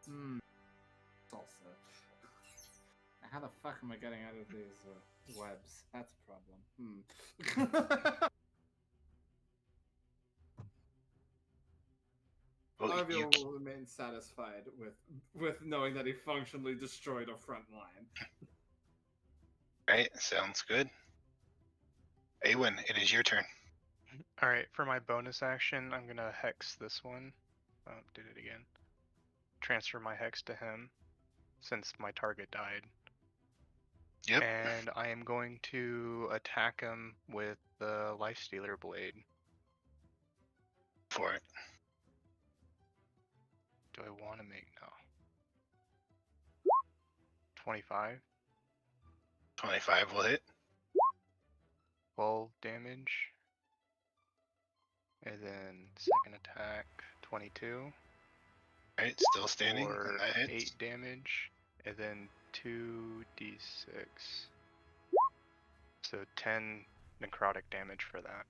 Salsa. How the fuck am I getting out of these webs? That's a problem. Well, you, Arvio will remain satisfied with knowing that he functionally destroyed a front line. right, sounds good. Awen, it is your turn. Alright, for my bonus action, I'm gonna hex this one. Oh, did it again. Transfer my hex to him, since my target died. Yep. And I am going to attack him with the Lifestealer Blade. For it. Do I want to make no? 25. 25 will hit. 12 damage. And then second attack, 22 Alright, still standing, for and that 8 hits. damage. And then 2d6. So 10 necrotic damage for that.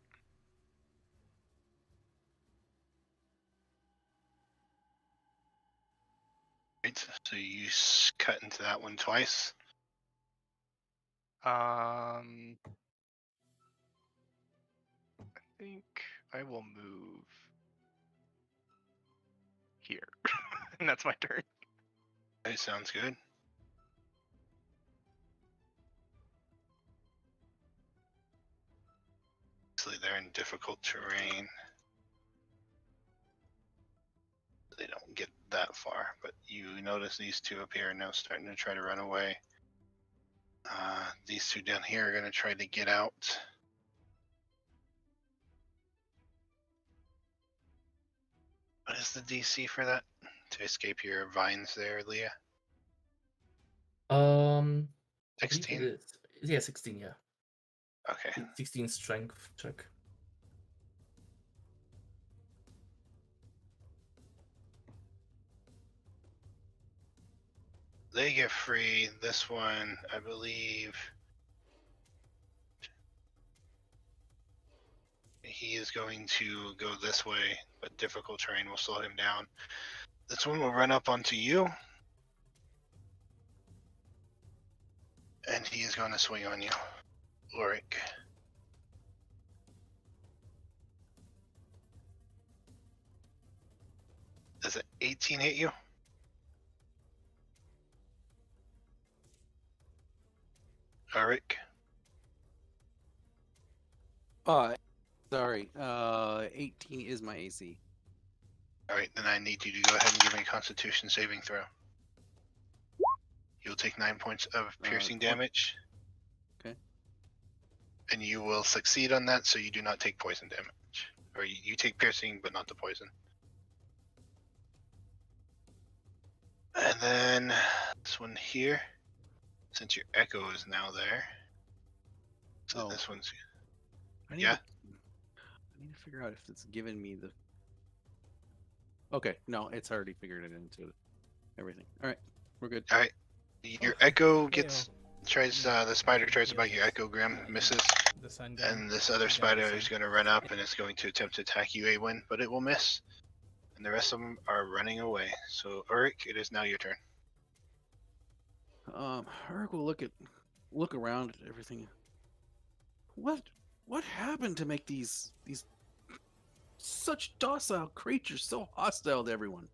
Right, so you cut into that one twice. I think I will move here. And that's my turn. That sounds good. Actually, they're in difficult terrain. They don't get that far, but you notice these two up here are now starting to try to run away. These two down here are going to try to get out. What is the DC for that? To escape your vines there, Leah? I believe it 16? is. Yeah, 16. Yeah, Okay. 16 strength check. They get free. This one, I believe, he is going to go this way, but difficult terrain will slow him down. This one will run up onto you. And he is going to swing on you, Ulrich. Does an 18 hit you? Ulrich? Sorry. 18 is my AC. Alright, then I need you to go ahead and give me a Constitution saving throw. You'll take 9 points of piercing damage. Okay. And you will succeed on that, so you do not take poison damage. Or you take piercing, but not the poison. And then this one here, since your echo is now there. So this one's... I need Yeah? I need to figure out if it's given me the... Okay, no, it's already figured it into everything. Alright, we're good. Alright. Your echo gets... Tries, the spider tries to bite your echo, Grim, misses. The sun god. And this other spider is going to run up and is going to attempt to attack you, Awen, but it will miss. And the rest of them are running away. So, Ulrich, it is now your turn. Urg will look around at everything. What happened to make these such docile creatures so hostile to everyone?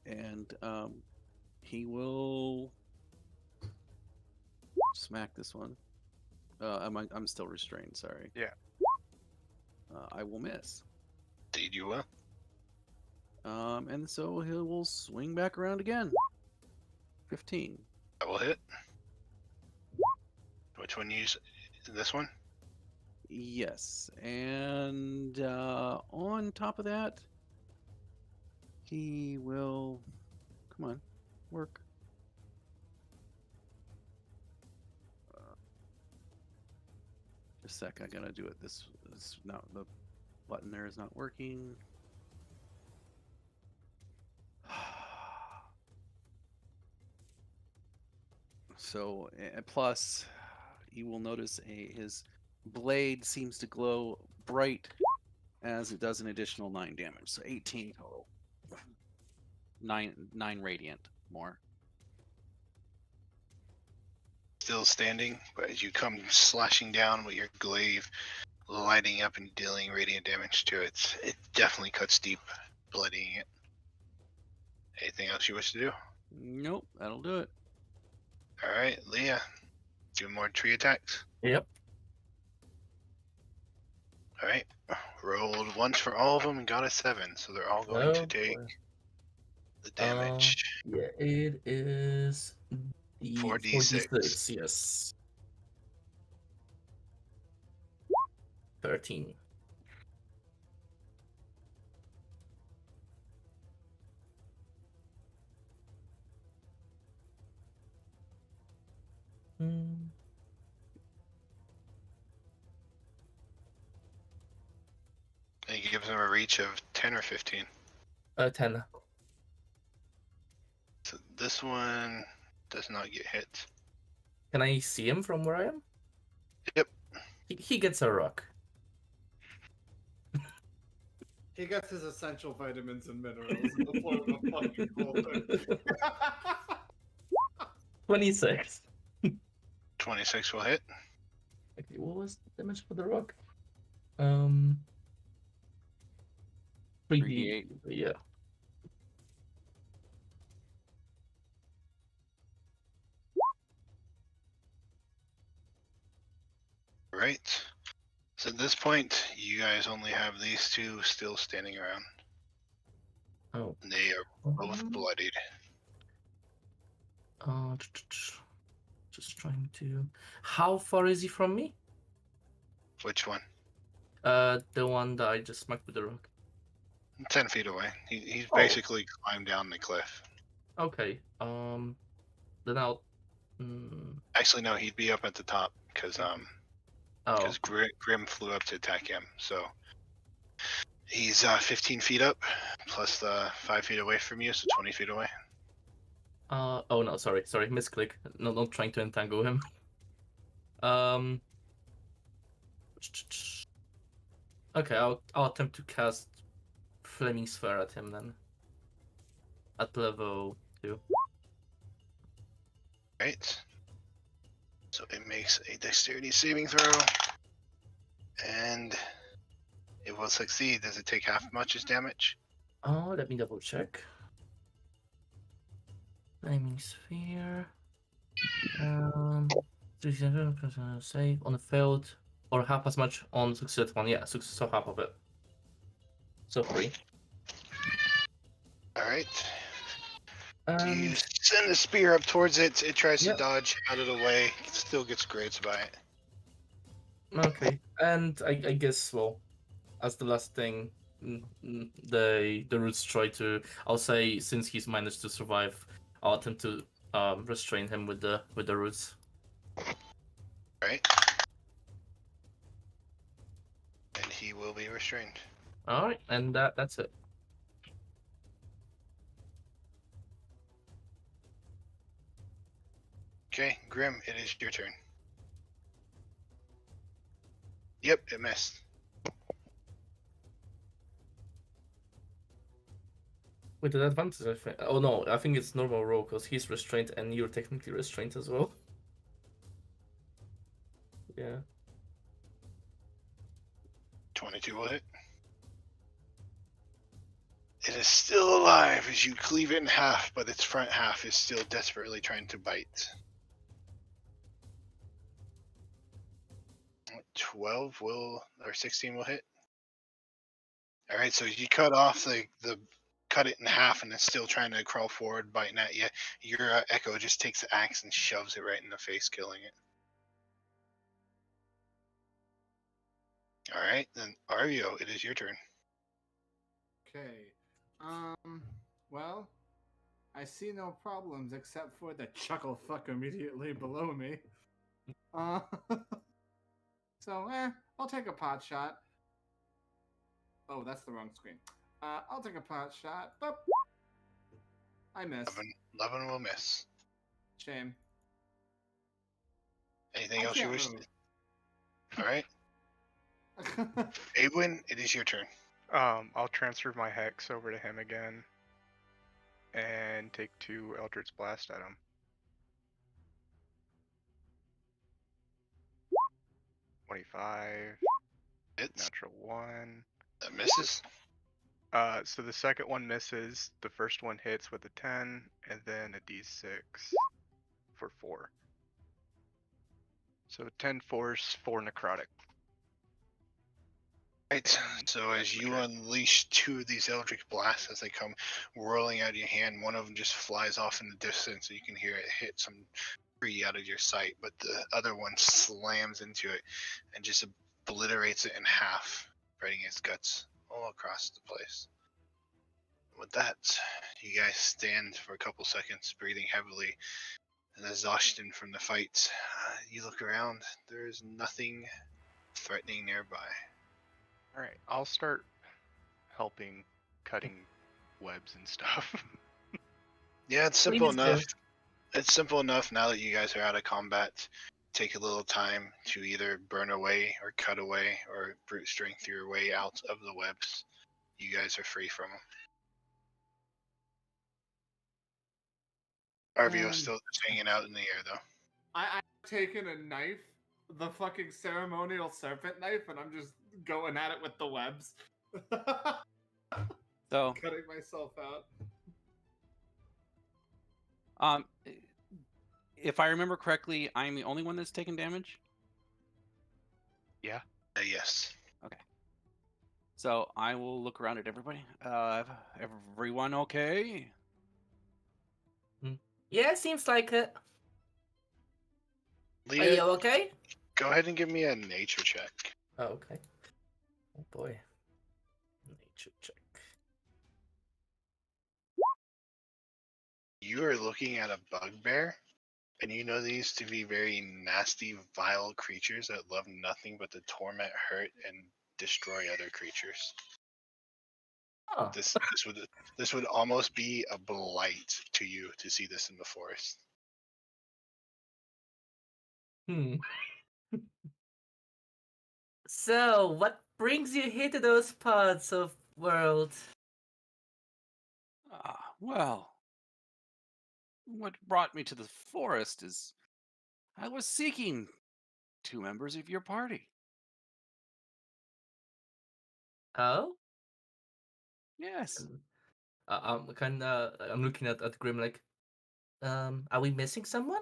And he will smack this one. I'm still restrained. Sorry. Yeah. I will miss. Indeed, you will. And so he will swing back around again. 15. That will hit. Which one use? This one? Yes, and on top of that, he will. Come on, work. Just a sec, I gotta do it. This is not the button. There is not working. So, plus, you will notice his blade seems to glow bright as it does an additional 9 damage. So 18 total. 9 radiant more. Still standing, but as you come slashing down with your glaive lighting up and dealing radiant damage to it, it definitely cuts deep, bloodying it. Anything else you wish to do? Nope, that'll do it. Alright, Leah. Do more tree attacks. Yep. Alright. Rolled once for all of them and got a 7, so they're all going to take the damage. Yeah, it is the 4d6. Yes. 13. gives him a reach of 10 or 15. 10. So this one does not get hit. Can I see him from where I am? Yep. He gets a rock. He gets his essential vitamins and minerals in the form of a fucking golden. 26. 26 will hit. Okay, what was the damage for the rock? 3d8. Yeah. Right. So at this point, you guys only have these two still standing around. Oh. They are both bloodied. Just trying to. How far is he from me? Which one? The one that I just smacked with the rock. 10 feet away. He's Oh. basically climbed down the cliff. Okay. Then I'll. Actually, no, he'd be up at the top because Oh. Grim flew up to attack him. So he's 15 feet up, plus the 5 feet away from you, so 20 feet away. Oh no, sorry, misclick. No, not trying to entangle him. Okay, I'll attempt to cast Flaming Sphere at him then. At level 2. Right. So it makes a dexterity saving throw. And it will succeed. Does it take half much as damage? Oh, let me double check. Flaming Sphere. Save on the failed, or half as much on success one. Yeah, so half of it. So 3. Alright. You And send the spear up towards it. It tries Yep. to dodge out of the way. Still gets grazed by it. okay, and I guess, well, as the last thing, the roots try to. I'll say, since he's managed to survive, I'll attempt to restrain him with the roots. Right? And he will be restrained. All right, and that's it. Okay, Grim, it is your turn. Yep, it missed. With an advantage, I think. Oh no, I think it's normal roll because he's restrained and you're technically restrained as well. Yeah. 22 will hit. It is still alive as you cleave it in half, but its front half is still desperately trying to bite. 12 will, or 16 will hit. All right, so you cut off cut it in half, and it's still trying to crawl forward, biting at you. Your Echo just takes the axe and shoves it right in the face, killing it. All right, then Arvio, it is your turn. Okay. Well, I see no problems except for the chuckle fuck immediately below me. So, I'll take a pot shot. Oh, that's the wrong screen. I'll take a pot shot. Boop. I miss. 11 will miss. Shame. Anything I else you can't wish? move. All right, Awen, it is your turn. I'll transfer my hex over to him again, and take 2 Eldritch Blast at him. 25. It's Natural 1. that misses. So the second one misses. The first one hits with a 10, and then a d6 for 4. So 10 force, 4 necrotic. Right. So as you unleash 2 of these eldritch blasts as they come whirling out of your hand, one of them just flies off in the distance, so you can hear it hit some tree out of your sight, but the other one slams into it and just obliterates it in half, spreading its guts all across the place. With that, you guys stand for a couple seconds, breathing heavily and exhaustion from the fight. You look around, there is nothing threatening nearby. Alright, I'll start helping cutting webs and stuff. Yeah, it's simple Please do. enough. It's simple enough now that you guys are out of combat. Take a little time to either burn away or cut away or brute strength your way out of the webs. You guys are free from them. RVO's still just hanging out in the air though. I've taken a knife, the fucking ceremonial serpent knife, and I'm just going at it with the webs. So, Cutting myself out. if I remember correctly, I'm the only one that's taken damage. Yes. So I will look around at everybody. Everyone okay? Yeah, seems like it. Are you Leah, okay? go ahead and give me a nature check. Oh, okay. Oh boy. Nature check. You are looking at a bugbear, and you know these to be very nasty, vile creatures that love nothing but to torment, hurt, and destroy other creatures. Oh. This would almost be a blight to you to see this in the forest. So, what brings you here to those parts of world? Well, what brought me to the forest is I was seeking 2 members of your party. Oh? Yes. I'm looking at Grim like, are we missing someone?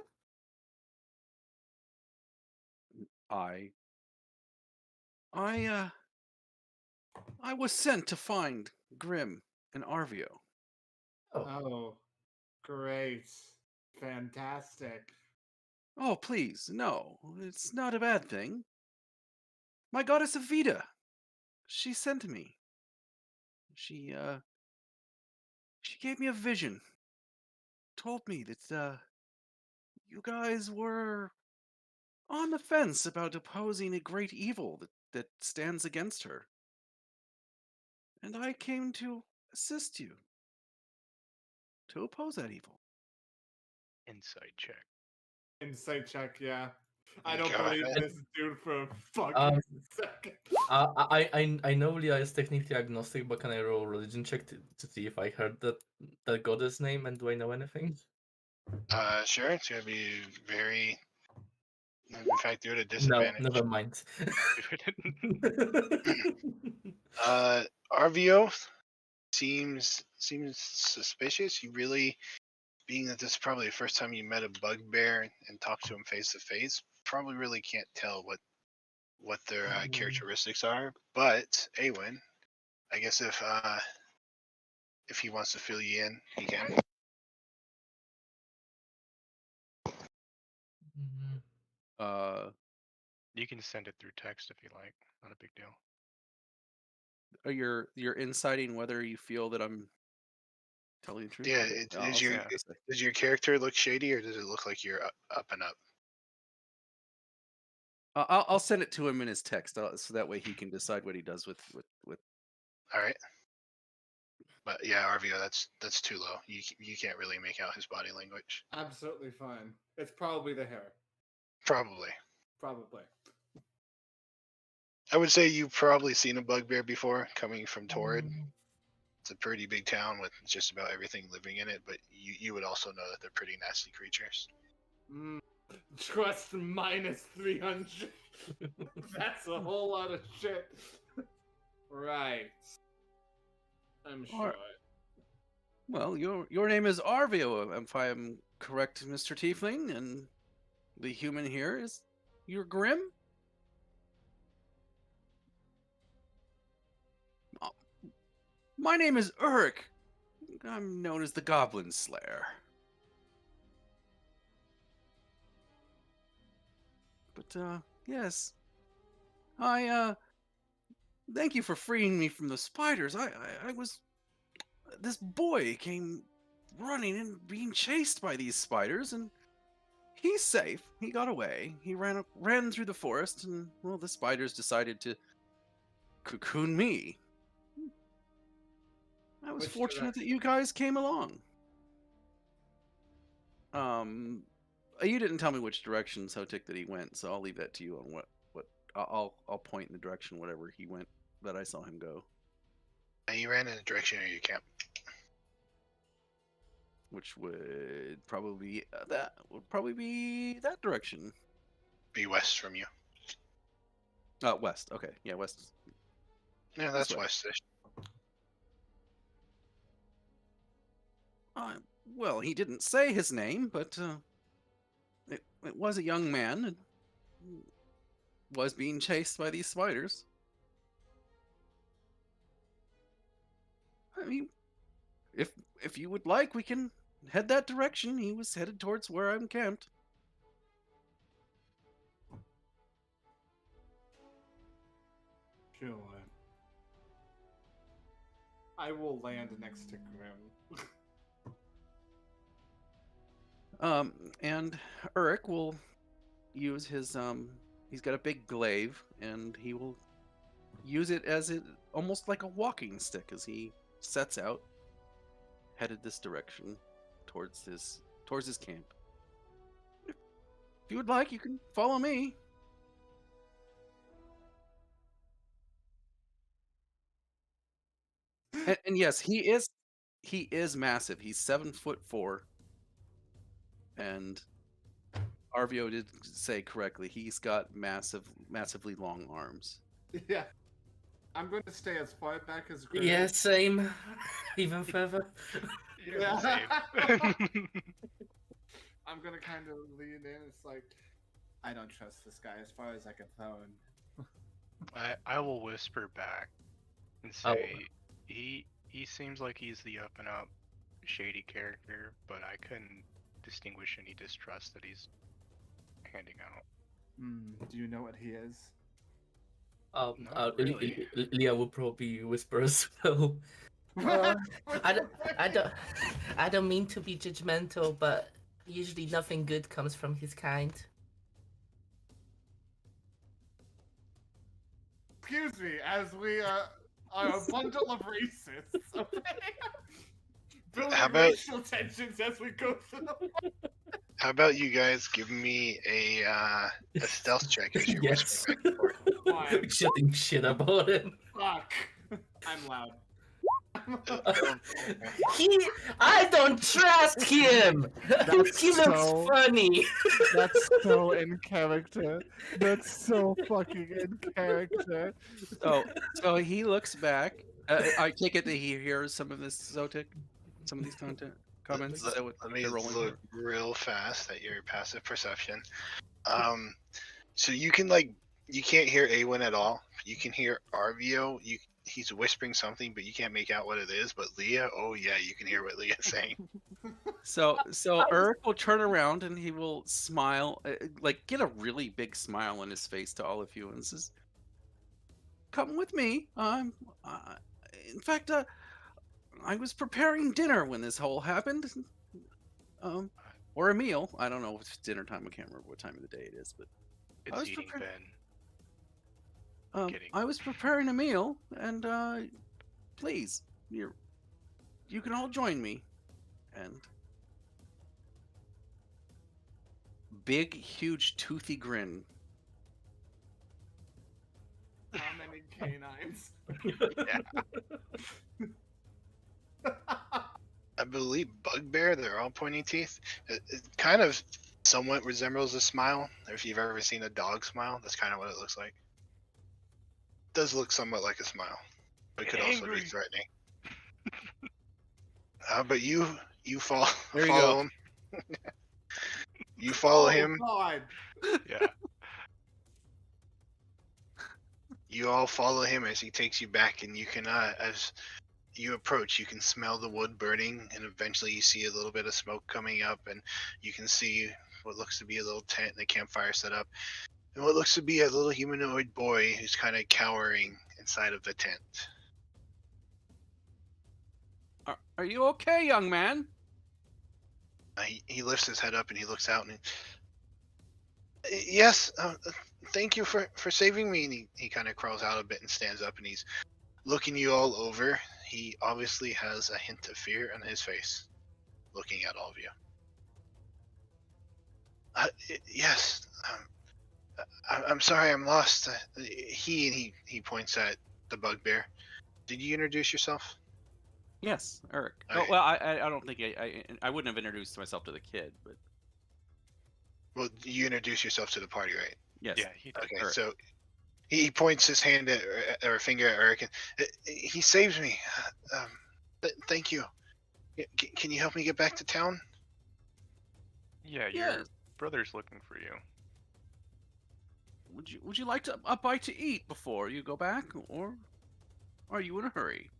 I was sent to find Grim and Arvio. Oh, great. Fantastic. Oh, please, no. It's not a bad thing. My goddess Evita. She sent me. She gave me a vision. Told me that you guys were on the fence about opposing a great evil that stands against her. And I came to assist you to oppose that evil. Insight check. Insight check, yeah. I don't Go believe ahead. this dude for a fucking Um, second. I know Leah is technically agnostic, but can I roll a religion check to see if I heard that goddess name and do I know anything? Sure, it's gonna be very. In fact, do it at No, disadvantage. never mind. RVO seems suspicious. You really, being that this is probably the first time you met a bugbear and talked to him face to face, probably really can't tell what their characteristics are. But Awen, I guess if he wants to fill you in, he can. You can send it through text if you like. Not a big deal. You're inciting whether you feel that I'm telling the truth. Yeah, Okay. I'll is send your it this way. does your character look shady, or does it look like you're up and up? I'll send it to him in his text, so that way he can decide what he does with. All right. But yeah, RVO, that's too low. You can't really make out his body language. Absolutely fine. It's probably the hair. Probably. Probably. I would say you've probably seen a bugbear before coming from Torrid. It's a pretty big town with just about everything living in it, but you would also know that they're pretty nasty creatures. Trust minus 300. That's a whole lot of shit. Right. I'm sure. Well, your name is Arvio, if I am correct, Mr. Tiefling, and the human here is you're Grim? My name is Urk. I'm known as the Goblin Slayer. But, yes. Thank you for freeing me from the spiders. I was... This boy came running and being chased by these spiders, and he's safe. He got away. He ran through the forest, and, well, the spiders decided to cocoon me. I was Which fortunate that direction? you guys came along. You didn't tell me which direction Sotik that he went, so I'll leave that to you on what I'll point in the direction whatever he went that I saw him go, You ran in the direction of your camp. which would probably be that direction. Be west from you. West. Okay, yeah, west. Yeah, This that's way. west-ish. Well, he didn't say his name, but it was a young man and was being chased by these spiders. I mean, if you would like, we can head that direction. He was headed towards where I'm camped. Sure. I will land next to Grim. And Uruk will use his he's got a big glaive, and he will use it as almost like a walking stick as he sets out, headed this direction towards his camp. If you would like, you can follow me. And yes, he is massive. He's 7'4", and Arvio did say correctly. He's got massively long arms. Yeah. I'm going to stay as far back as Grim. Yeah, same. Even further. Yeah. Same. I'm gonna kind of lean in. It's like, I don't trust this guy as far as I can throw him. I will whisper back and Oh. say he seems like he's the up and up shady character, but I couldn't distinguish any distrust that he's handing out. Do you know what he is? Not really. Leah will probably whisper as well. I don't mean to be judgmental, but usually nothing good comes from his kind. Excuse me, as we are a bundle of racists. Okay? Building How about- racial tensions as we go through. How about you guys give me a stealth check as you're Yes. whispering back and forth? Fine. Shitting shit about him. Fuck. I'm loud. I don't trust him. That's He looks so- funny. That's so in character. That's so fucking in character. So he looks back. I take it that he hears some of this Zotic, some of these comments. Is that what Let me they're rolling look for? real fast at your passive perception. So you can't hear Awen at all. You can hear Arvio. He's whispering something, but you can't make out what it is. But Leah, oh yeah, you can hear what Leah's saying. So Uruk will turn around and he will smile, like get a really big smile on his face to all of you, and says, "Come with me. In fact, I was preparing dinner when this whole happened. Or a meal. I don't know if it's dinner time. I can't remember what time of the day it is, but It's was eating prepared- Ben. Kidding. I was preparing a meal, and please, you can all join me." And big, huge, toothy grin. How many canines? I believe Bugbear. They're all pointing teeth. It kind of somewhat resembles a smile. If you've ever seen a dog smile, that's kind of what it looks like. Does look somewhat like a smile, but it could also be Angry. threatening. But you follow There you follow go. him. You follow him. Oh, God. Yeah. You all follow him as he takes you back, and you can, as you approach, you can smell the wood burning, and eventually you see a little bit of smoke coming up, and you can see what looks to be a little tent and a campfire set up, and what looks to be a little humanoid boy who's kind of cowering inside of the tent. Are you okay, young man? He lifts his head up and he looks out, and yes, thank you for saving me. And he kind of crawls out a bit and stands up, and he's looking you all over. he obviously has a hint of fear in his face, looking at all of you. Yes. I'm sorry, I'm lost. He points at the bugbear. Did you introduce yourself? Yes, Eric. Okay. Oh, well, I don't think I wouldn't have introduced myself to the kid, but Well, you introduced yourself to the party, right? yes. Yeah, he did. Okay, Eric. so he points his hand at, or finger at Eric, and he saves me. Thank you. Can you help me get back to town? Yeah, your Yes. brother's looking for you. Would you like a bite to eat before you go back, or are you in a hurry?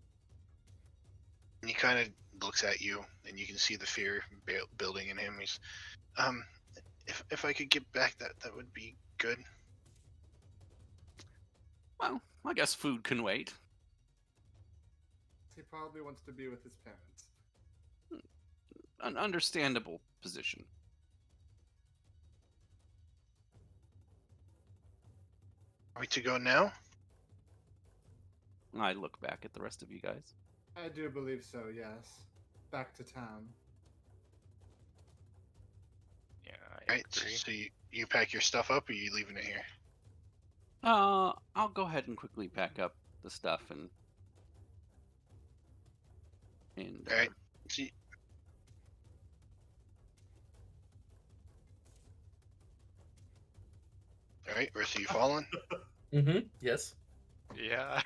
And he kind of looks at you, and you can see the fear building in him. He's, if I could get back, that would be good. Well, I guess food can wait. He probably wants to be with his parents. An understandable position. Are we to go now? I look back at the rest of you guys. I do believe so, yes. Back to town. Yeah, I Right. agree. So you pack your stuff up, or are you leaving it here? I'll go ahead and quickly pack up the stuff and All right. So all right, Earth, are you following? Yes. Yeah.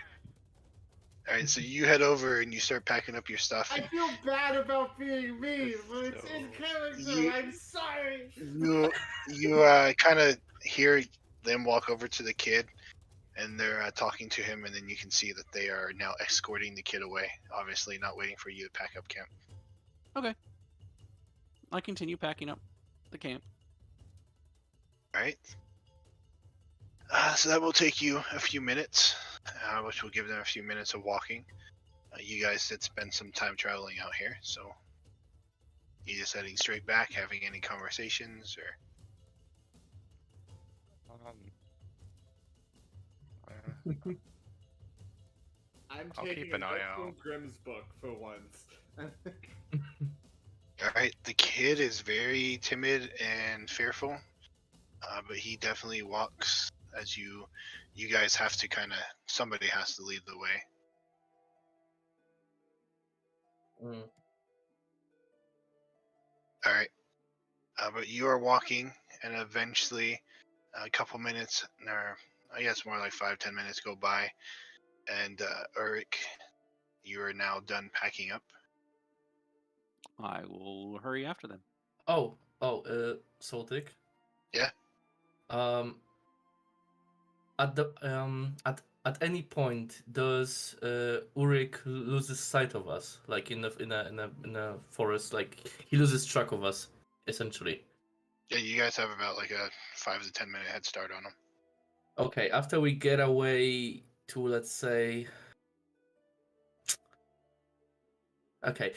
All right, so you head over and you start packing up your stuff. I feel bad about being mean, but it's in So- character. You- I'm sorry. You kind of hear them walk over to the kid, and they're talking to him, and then you can see that they are now escorting the kid away. Obviously, not waiting for you to pack up camp. I continue packing up the camp. All right. So that will take you a few minutes, which will give them a few minutes of walking. You guys did spend some time traveling out here, so you just heading straight back, having any conversations, or I'm I'll taking keep a an eye note from out. Grimm's book for once. all right. The kid is very timid and fearful, but he definitely walks as you guys have to somebody has to lead the way. Mm. All right. But you are walking, and eventually, a couple minutes, or I guess more like 5-10 minutes go by, and Ulrich, you are now done packing up. I will hurry after them. Soltic. Yeah. At any point does Ulrich loses sight of us, like in a forest, like he loses track of us, essentially. Yeah, you guys have about like a 5 to 10 minute head start on him. Okay, after we get away to, let's say, okay,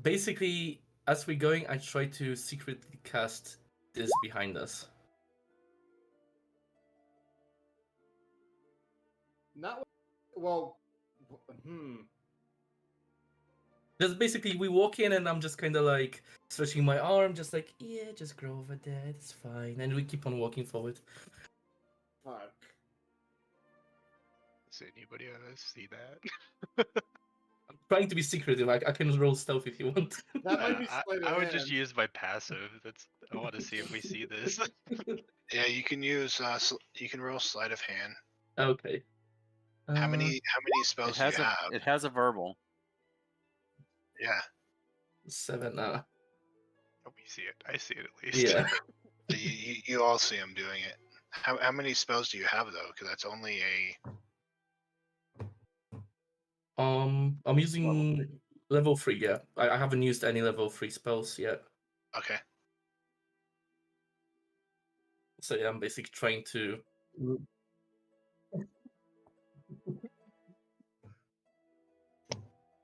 basically as we're going, I try to secretly cast this behind us. Not well. Just basically, we walk in and I'm just kind of like stretching my arm, just like, yeah, just grow over there, it's fine. And we keep on walking forward. Fuck. Does anybody else see that? I'm trying to be secretive. I can roll stealth if you want. That might be I sleight of would just hand. use my passive. I want to see if we see this. Yeah, you can use you can roll sleight of hand. Okay. How many spells do you have? It has a verbal. Yeah. 7. Oh, we see it. I see it at least. Yeah. So you all see him doing it. How many spells do you have though? Because that's only a. I'm using level 3. Yeah, I haven't used any level 3 spells yet. Okay. So yeah, I'm basically trying to.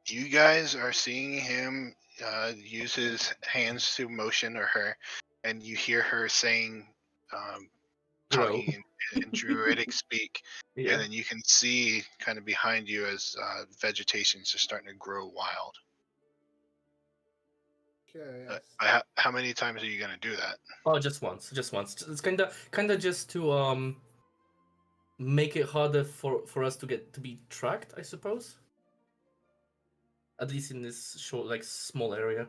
You guys are seeing him use his hands to motion or her, and you hear her saying, Grow. talking in druidic speak, Yeah. and then you can see kind of behind you as vegetation is just starting to grow wild. Curious. How many times are you gonna do that? Oh, just once. It's kind of just to make it harder for us to be tracked, I suppose. At least in this short, like small area.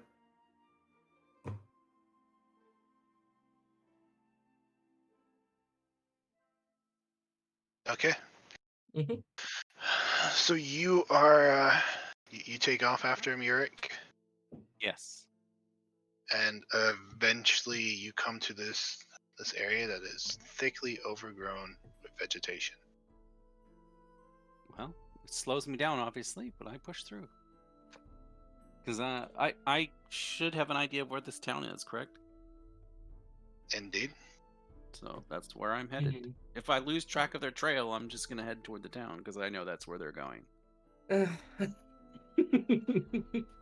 Okay. Mhm. So you are you take off after Murik, Yes. and eventually you come to this area that is thickly overgrown with vegetation. Well, it slows me down, obviously, but I push through. Because I should have an idea of where this town is, correct? Indeed. So that's where I'm headed. Mhm. If I lose track of their trail, I'm just going to head toward the town because I know that's where they're going.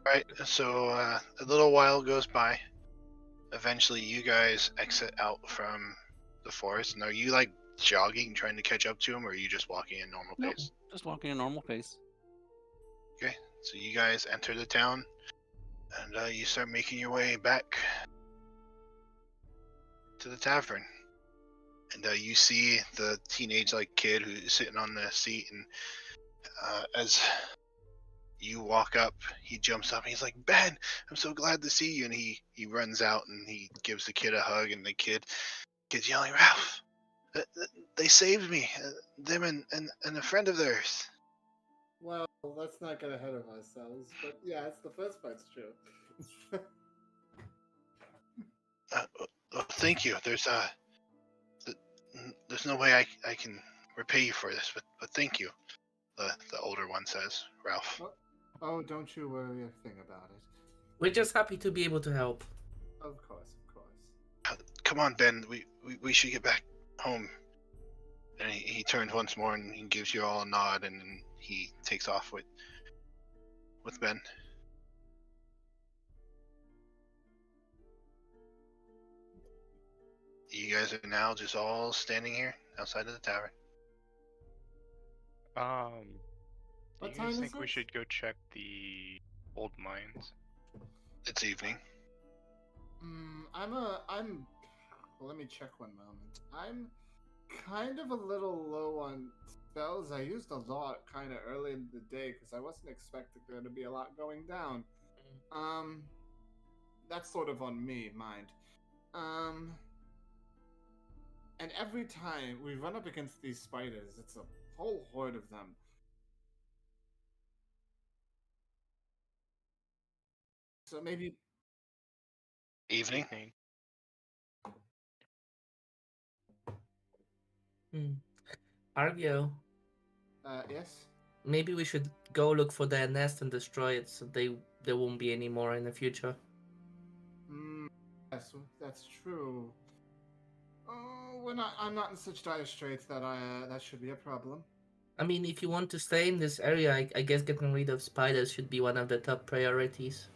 Right. So a little while goes by. Eventually, you guys exit out from the forest. And are you like jogging, trying to catch up to them, or are you just walking at normal Nope. pace? Just walking at a normal pace. Okay. So you guys enter the town, and you start making your way back to the tavern. And you see the teenage kid who's sitting on the seat, and as you walk up, he jumps up and he's like, "Ben, I'm so glad to see you." And he runs out and he gives the kid a hug, and the kid's yelling, "Ralph, they saved me, them and a friend of theirs." Well, let's not get ahead of ourselves, but yeah, it's the first part's true. Thank you. There's no way I can repay you for this, but thank you. The older one says, Ralph. Oh, don't you worry a thing about it. We're just happy to be able to help. Of course, of course. Come on, Ben. We should get back home. And he turns once more and he gives you all a nod, and then he takes off with Ben. You guys are now just all standing here outside of the tavern. Do What you time guys is think we it? should go check the old mines? It's evening. Well, let me check one moment. I'm kind of a little low on spells. I used a lot kind of early in the day because I wasn't expecting there to be a lot going down. That's sort of on me, mind. And every time we run up against these spiders, it's a whole horde of them. So maybe Evening? Argio, yes? maybe we should go look for their nest and destroy it so there won't be any more in the future. Yes, that's true. Oh, I'm not in such dire straits that that should be a problem. I mean, if you want to stay in this area, I guess getting rid of spiders should be one of the top priorities.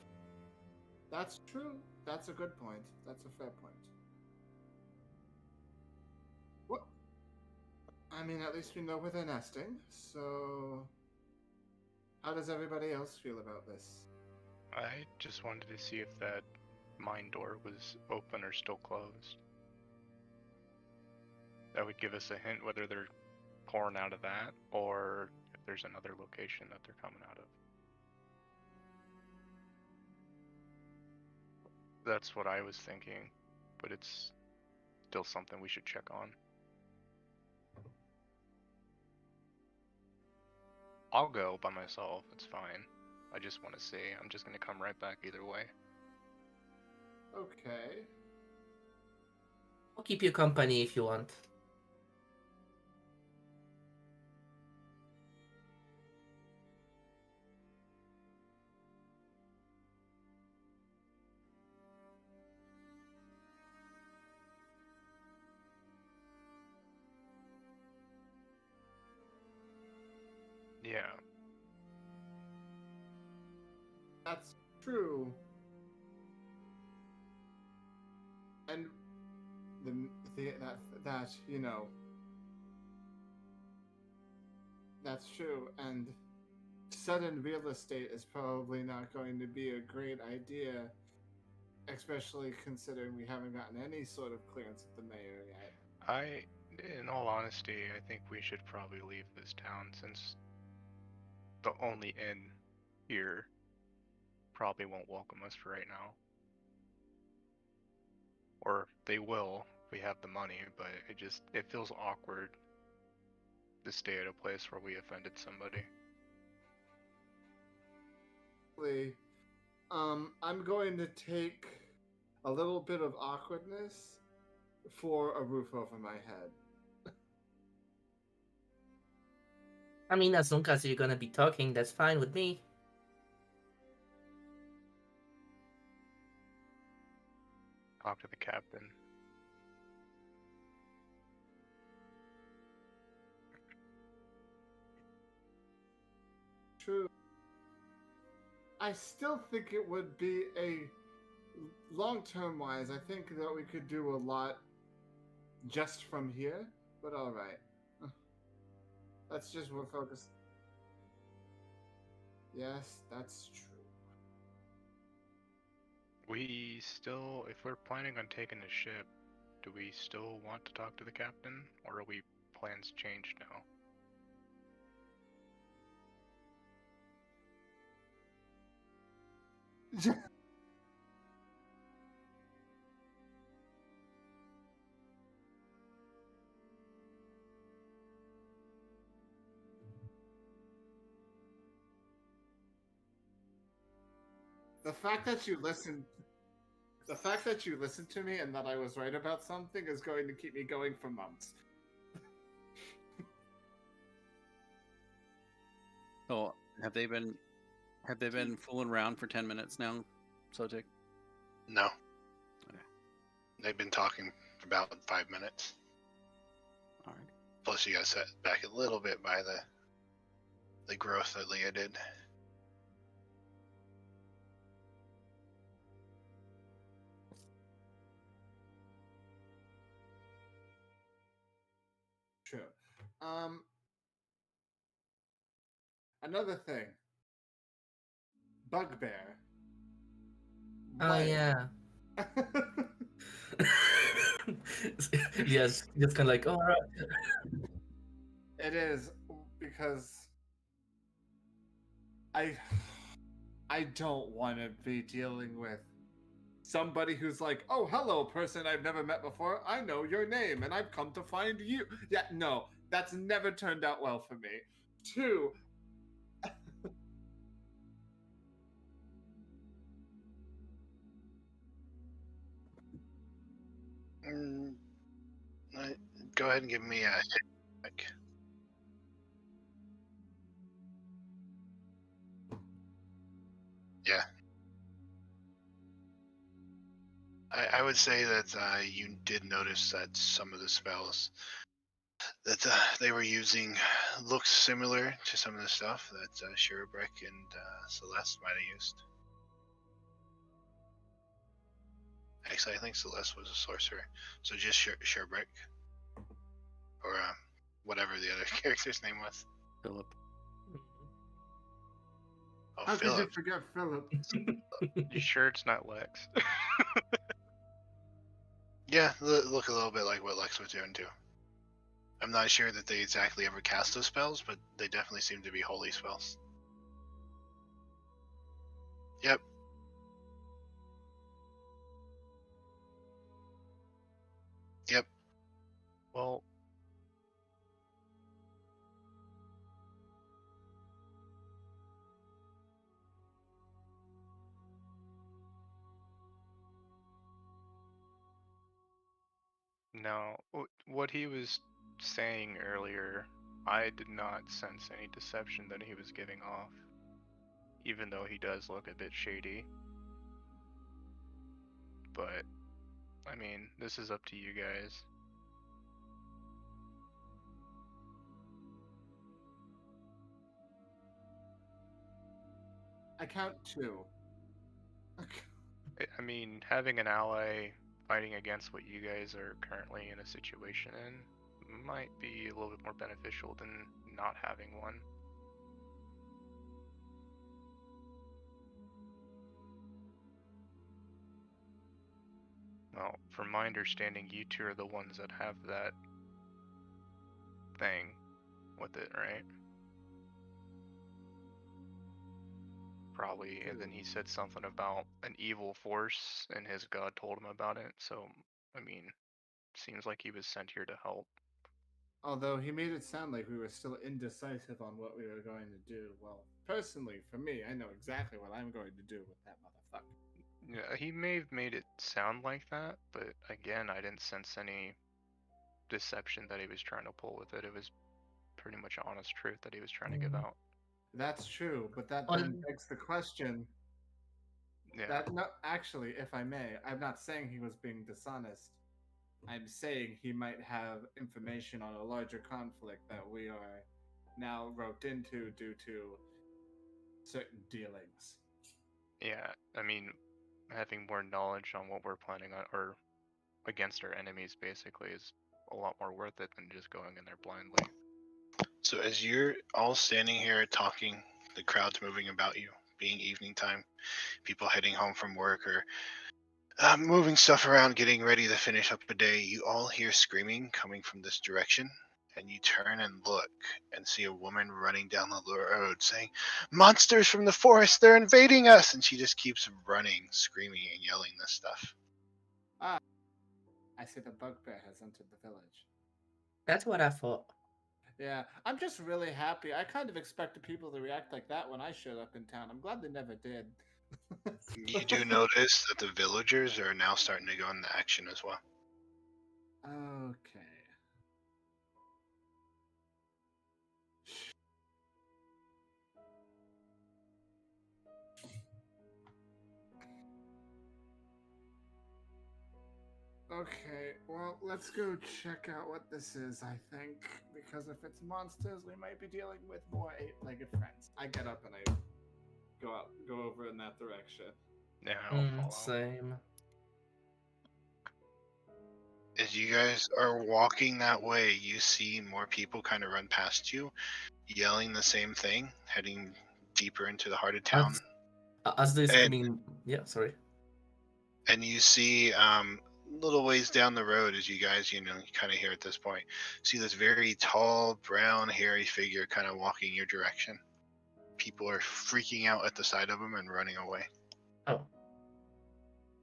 That's true. That's a good point. That's a fair point. What? I mean, at least we know where they're nesting, so... How does everybody else feel about this? I just wanted to see if that mine door was open or still closed. That would give us a hint whether they're pouring out of that or if there's another location that they're coming out of. That's what I was thinking, but it's still something we should check on. I'll go by myself, it's fine. I just want to see. I'm just going to come right back either way. Okay. I'll keep you company if you want. Yeah. That's true. And that that's true, and sudden real estate is probably not going to be a great idea, especially considering we haven't gotten any sort of clearance at the mayor yet. In all honesty, I think we should probably leave this town since the only inn here probably won't welcome us for right now. Or they will if we have the money, but it feels awkward to stay at a place where we offended somebody. I'm going to take a little bit of awkwardness for a roof over my head. I mean, as long as you're gonna be talking, that's fine with me. Talk to the captain. True. I still think it would be a long-term wise. I think that we could do a lot just from here, but all right. That's just we're focused. Yes, that's true. We still, if we're planning on taking a ship, do we still want to talk to the captain, or are we plans changed now? The fact that you listened to me and that I was right about something is going to keep me going for months. So have they been fooling around for 10 minutes now, Sotik? No. Okay. They've been talking for about 5 minutes. All right. Plus, you got set back a little bit by the growth that Leah did. True. Another thing. Bugbear. Oh yeah. Yes, just kind of like, all right. It is because I don't want to be dealing with somebody who's like, "Oh, hello, person I've never met before. I know your name, and I've come to find you." Yeah, no, that's never turned out well for me. Two. Go ahead and give me a hit check. Yeah. I would say that you did notice that some of the spells that they were using looked similar to some of the stuff that Shirabrick and Celeste might have used. Actually, I think Celeste was a sorcerer, so just Shirabrick, or whatever the other character's name was. Philip. Oh, How could you Philip. forget Philip? You sure it's not Lex? Yeah, look a little bit like what Lex was doing too. I'm not sure that they exactly ever cast those spells, but they definitely seem to be holy spells. Yep. Yep. Well, no, what he was saying earlier, I did not sense any deception that he was giving off, even though he does look a bit shady. But, I mean, this is up to you guys. I count two. I mean, having an ally fighting against what you guys are currently in a situation in might be a little bit more beneficial than not having one. Well, from my understanding, you two are the ones that have that thing with it, right? Probably, and then he said something about an evil force, and his god told him about it, so, I mean, seems like he was sent here to help. Although he made it sound like we were still indecisive on what we were going to do. Well, personally, for me, I know exactly what I'm going to do with that motherfucker. Yeah, he may have made it sound like that, but again, I didn't sense any deception that he was trying to pull with it. It was pretty much honest truth that he was trying to give out. That's true, but that Well- then begs the question. Yeah. That no, actually, if I may, I'm not saying he was being dishonest. I'm saying he might have information on a larger conflict that we are now roped into due to certain dealings. Yeah, I mean, having more knowledge on what we're planning on, or against our enemies, basically, is a lot more worth it than just going in there blindly. So as you're all standing here talking, the crowd's moving about you, being evening time, people heading home from work or moving stuff around, getting ready to finish up a day, you all hear screaming coming from this direction, and you turn and look and see a woman running down the road saying, "Monsters from the forest, they're invading us!" And she just keeps running, screaming and yelling this stuff. I see the bugbear has entered the village. That's what I thought. Yeah, I'm just really happy. I kind of expected people to react like that when I showed up in town. I'm glad they never did. You do notice that the villagers are now starting to go into action as well. Okay. Okay, well, let's go check out what this is, I think. Because if it's monsters, we might be dealing with more eight-legged friends. I get up and I go over in that direction. Yeah, I'll follow. Same. As you guys are walking that way, you see more people kind of run past you, yelling the same thing, heading deeper into the heart of town. As they And- screaming, yeah, sorry. And you see little ways down the road, as you guys, you kind of hear at this point, see this very tall, brown, hairy figure kind of walking your direction. People are freaking out at the sight of him and running away. Oh,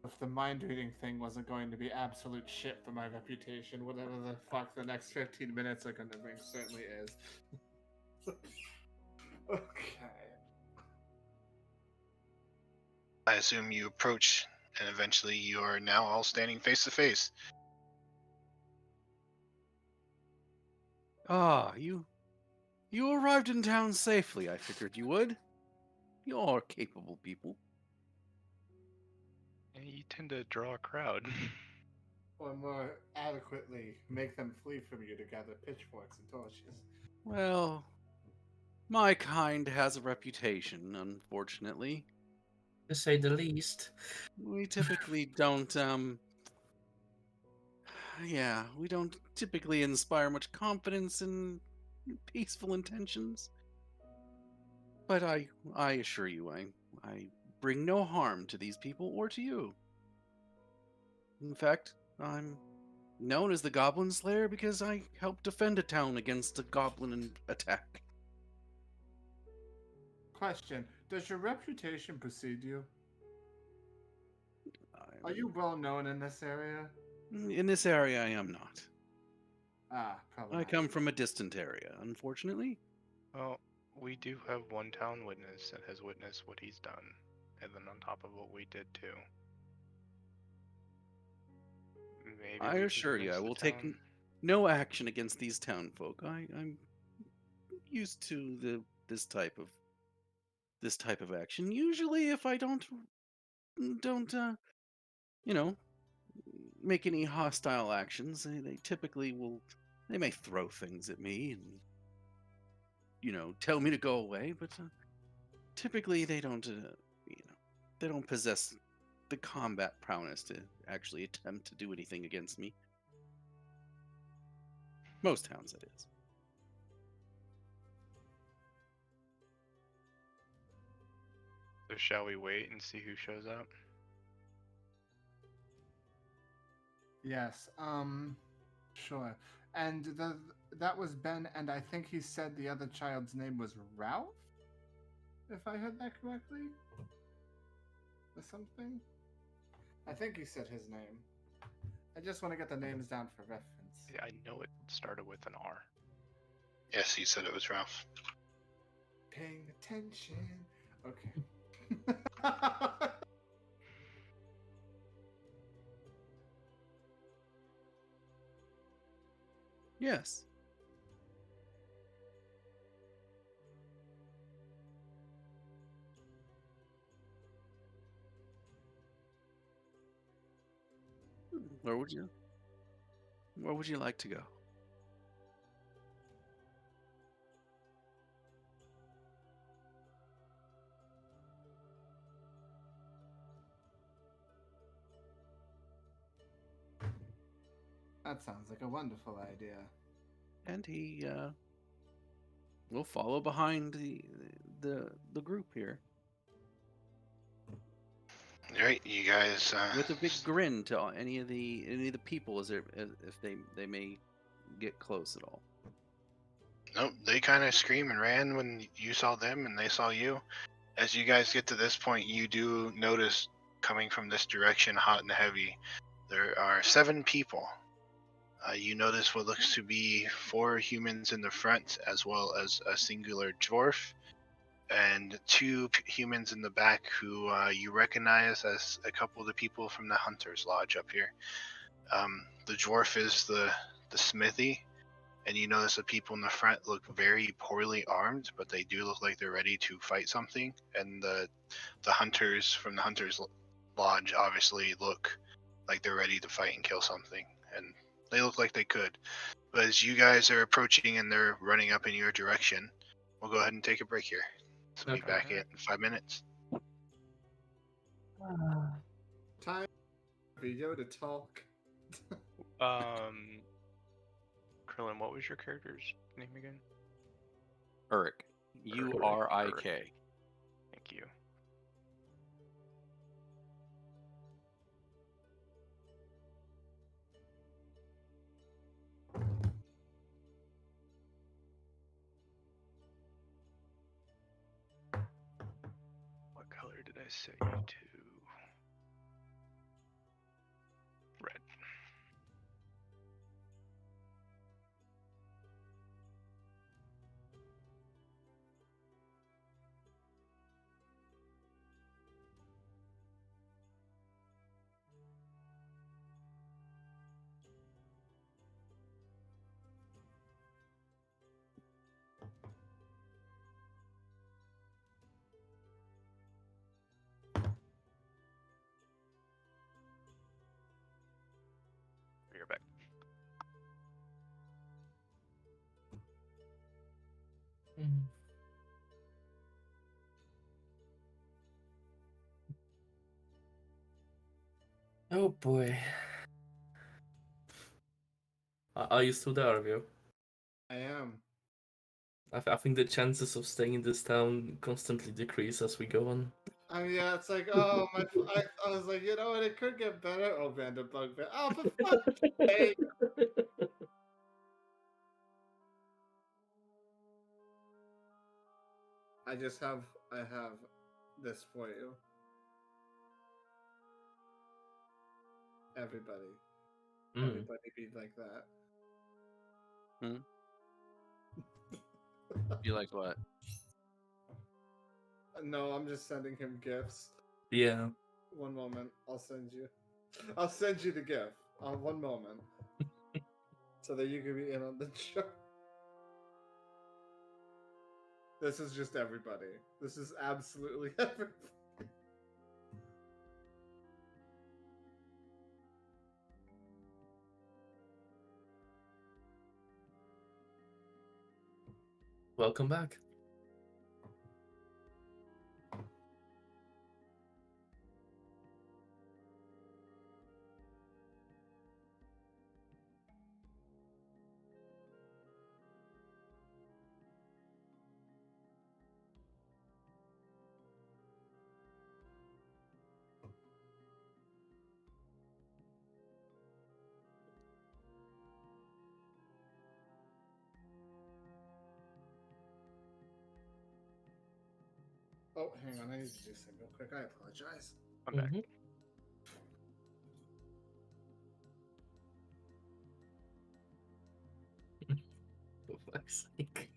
If the mind reading thing wasn't going to be absolute shit for my reputation, whatever the fuck the next 15 minutes are going to bring certainly is. Okay. I assume you approach, and eventually you are now all standing face to face. Ah, you arrived in town safely. I figured you would. You're capable people. Yeah, you tend to draw a crowd. Or more adequately, make them flee from you to gather pitchforks and torches. Well, my kind has a reputation, unfortunately. to say the least. We typically don't, yeah, we don't typically inspire much confidence in peaceful intentions. But I assure you, I bring no harm to these people or to you. In fact, I'm known as the Goblin Slayer because I helped defend a town against a goblin attack. Question: does your reputation precede you? Are I'm- you well known in this area? In this area, I am not. Probably. I not. come from a distant area, unfortunately. Well, we do have one town witness that has witnessed what he's done, and then on top of what we did too. Maybe I we can assure you, convince I the will take town- no action against these town folk. I'm used to this type of action. Usually, if I don't you know make any hostile actions, they typically will. They may throw things at me and tell me to go away, but typically they don't they don't possess the combat prowess to actually attempt to do anything against me. Most towns, that is. So shall we wait and see who shows up? Yes. Sure. And that was Ben, and I think he said the other child's name was Ralph. If I heard that correctly, or something. I think he said his name. I just want to get the names down for reference. Yeah, I know it started with an R. Yes, he said it was Ralph. Paying attention. Okay. Yes. Where would you like to go? That sounds like a wonderful idea. And he will follow behind the group here All right, you guys. with a big grin to any of the people as if they may get close at all. Nope, they kind of screamed and ran when you saw them and they saw you. As you guys get to this point, you do notice coming from this direction, hot and heavy, there are 7 people. You notice what looks to be 4 humans in the front, as well as a singular dwarf, and 2 humans in the back who you recognize as a couple of the people from the Hunter's Lodge up here. The dwarf is the smithy, and you notice the people in the front look very poorly armed, but they do look like they're ready to fight something. And the hunters from the Hunter's Lodge obviously look like they're ready to fight and kill something, and they look like they could. But as you guys are approaching and they're running up in your direction, we'll go ahead and take a break here. So we'll be Okay. back in 5 minutes. Time for Yo to talk. Krillin, what was your character's name again? Urik. Urik. Thank you. What color did I set you to? Red. You're back. Oh boy. Are you still there, are you? I am. I think the chances of staying in this town constantly decrease as we go on. I mean, yeah, it's like, oh my! I was like, you know what? It could get better. Oh, Vanderbug. Oh, for fuck's sake! I have this for you. Everybody. Everybody be like that. You like what? No, I'm just sending him gifts. Yeah. One moment, I'll send you the gift. One moment, so that you can be in on the joke. This is just everybody. This is absolutely everybody. Welcome back. Oh, hang on. I need to do something real quick. I apologize. I'm back. For fuck's sake.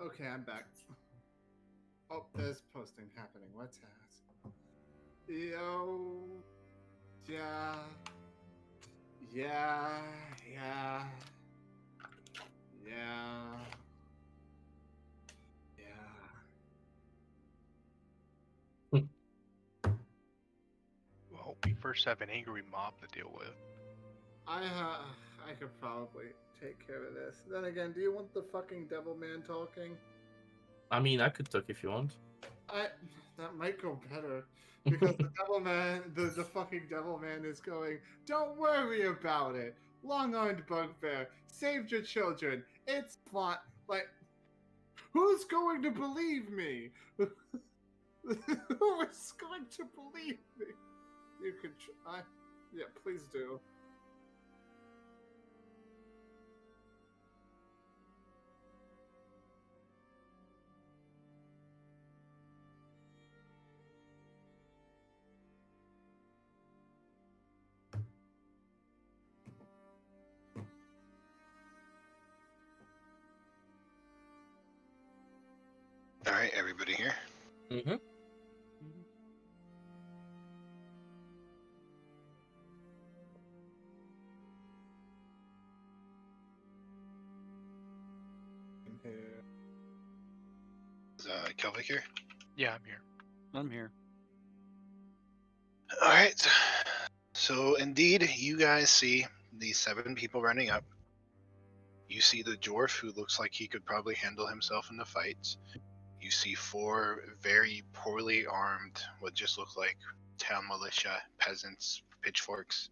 Okay, I'm back. Oh, there's posting happening. What's that? Yo. Yeah. Yeah. Yeah. Yeah. Yeah. Well, we first have an angry mob to deal with. I could probably take care of this. Then again, do you want the fucking devil man talking? I mean, I could talk if you want. That might go better because the devil man, the fucking devil man is going. Don't worry about it. Long-armed bugbear saved your children. It's plot. Like, who's going to believe me? Who is going to believe me? You can try. Yeah, please do. All right, everybody here. Mm-hmm. Is Kelvic here? Yeah, I'm here. I'm here. All right. So indeed, you guys see these 7 people running up. You see the dwarf who looks like he could probably handle himself in the fights. You see 4 very poorly armed, what just look like town militia, peasants, pitchforks.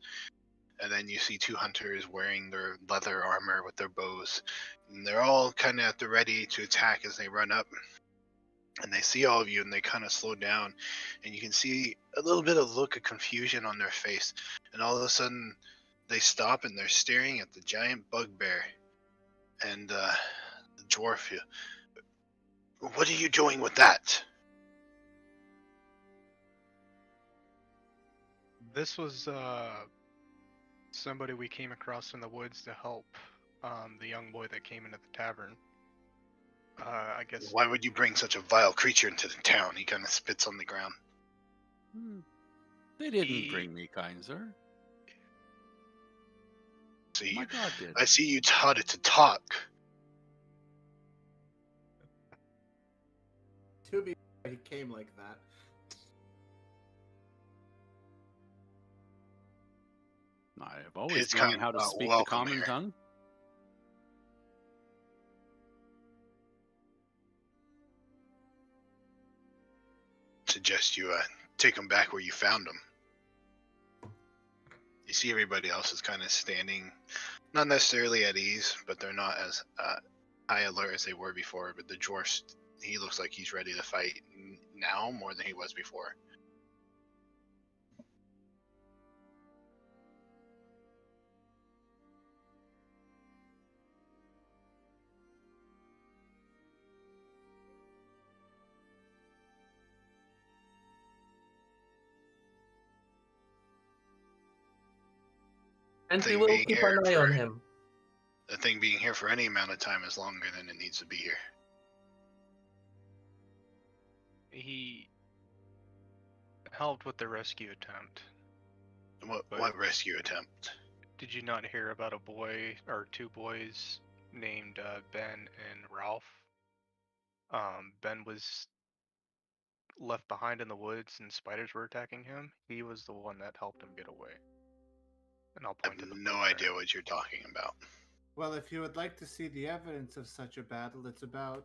And then you see 2 hunters wearing their leather armor with their bows. And they're all kind of at the ready to attack as they run up. And they see all of you and they kind of slow down. And you can see a little bit of look of confusion on their face. And all of a sudden, they stop and they're staring at the giant bugbear. And the dwarf, what are you doing with that? This was somebody we came across in the woods to help the young boy that came into the tavern. I guess. Why would you bring such a vile creature into the town? He kind of spits on the ground. They didn't He- bring me, kind sir. See, My God did. I see you taught it to talk. To be fair, he came like that. I have always It's known kind how to of speak the welcome common here. tongue. Suggest you take him back where you found him. You see everybody else is kind of standing, not necessarily at ease, but they're not as high alert as they were before. But the dwarf, he looks like he's ready to fight now more than he was before. And we Thing will being keep here an eye on for- him. The thing being here for any amount of time is longer than it needs to be here. He helped with the rescue attempt. What rescue attempt? Did you not hear about a boy or two boys named Ben and Ralph? Ben was left behind in the woods and spiders were attacking him. He was the one that helped him get away. And I'll I point have to the no footprint. idea what you're talking about. Well, if you would like to see the evidence of such a battle, it's about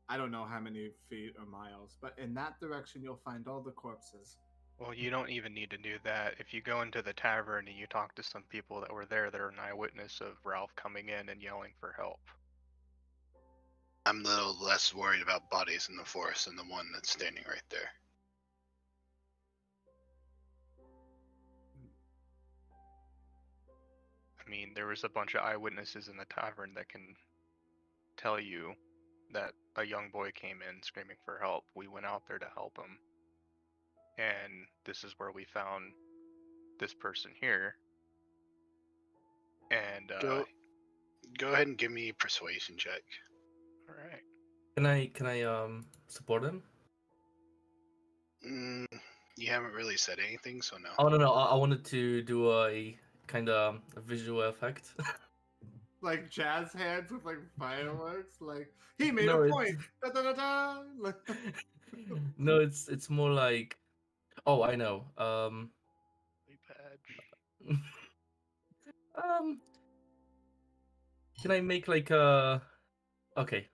I don't know how many feet or miles, but in that direction you'll find all the corpses. Well, you don't even need to do that. If you go into the tavern and you talk to some people that were there that are an eyewitness of Ralph coming in and yelling for help. I'm a little less worried about bodies in the forest than the one that's standing right there. I mean, there was a bunch of eyewitnesses in the tavern that can tell you that a young boy came in screaming for help. We went out there to help him. And this is where we found this person here. And Go ahead and give me a persuasion check. all right. Can I support him? You haven't really said anything, so no. Oh no, I wanted to do a kind of a visual effect. Like jazz hands with like fireworks. Like he made No, a it's- point. Da, da, da, da. Like, No, it's more like, oh, I know. Badge. Um, can I make like a? Okay,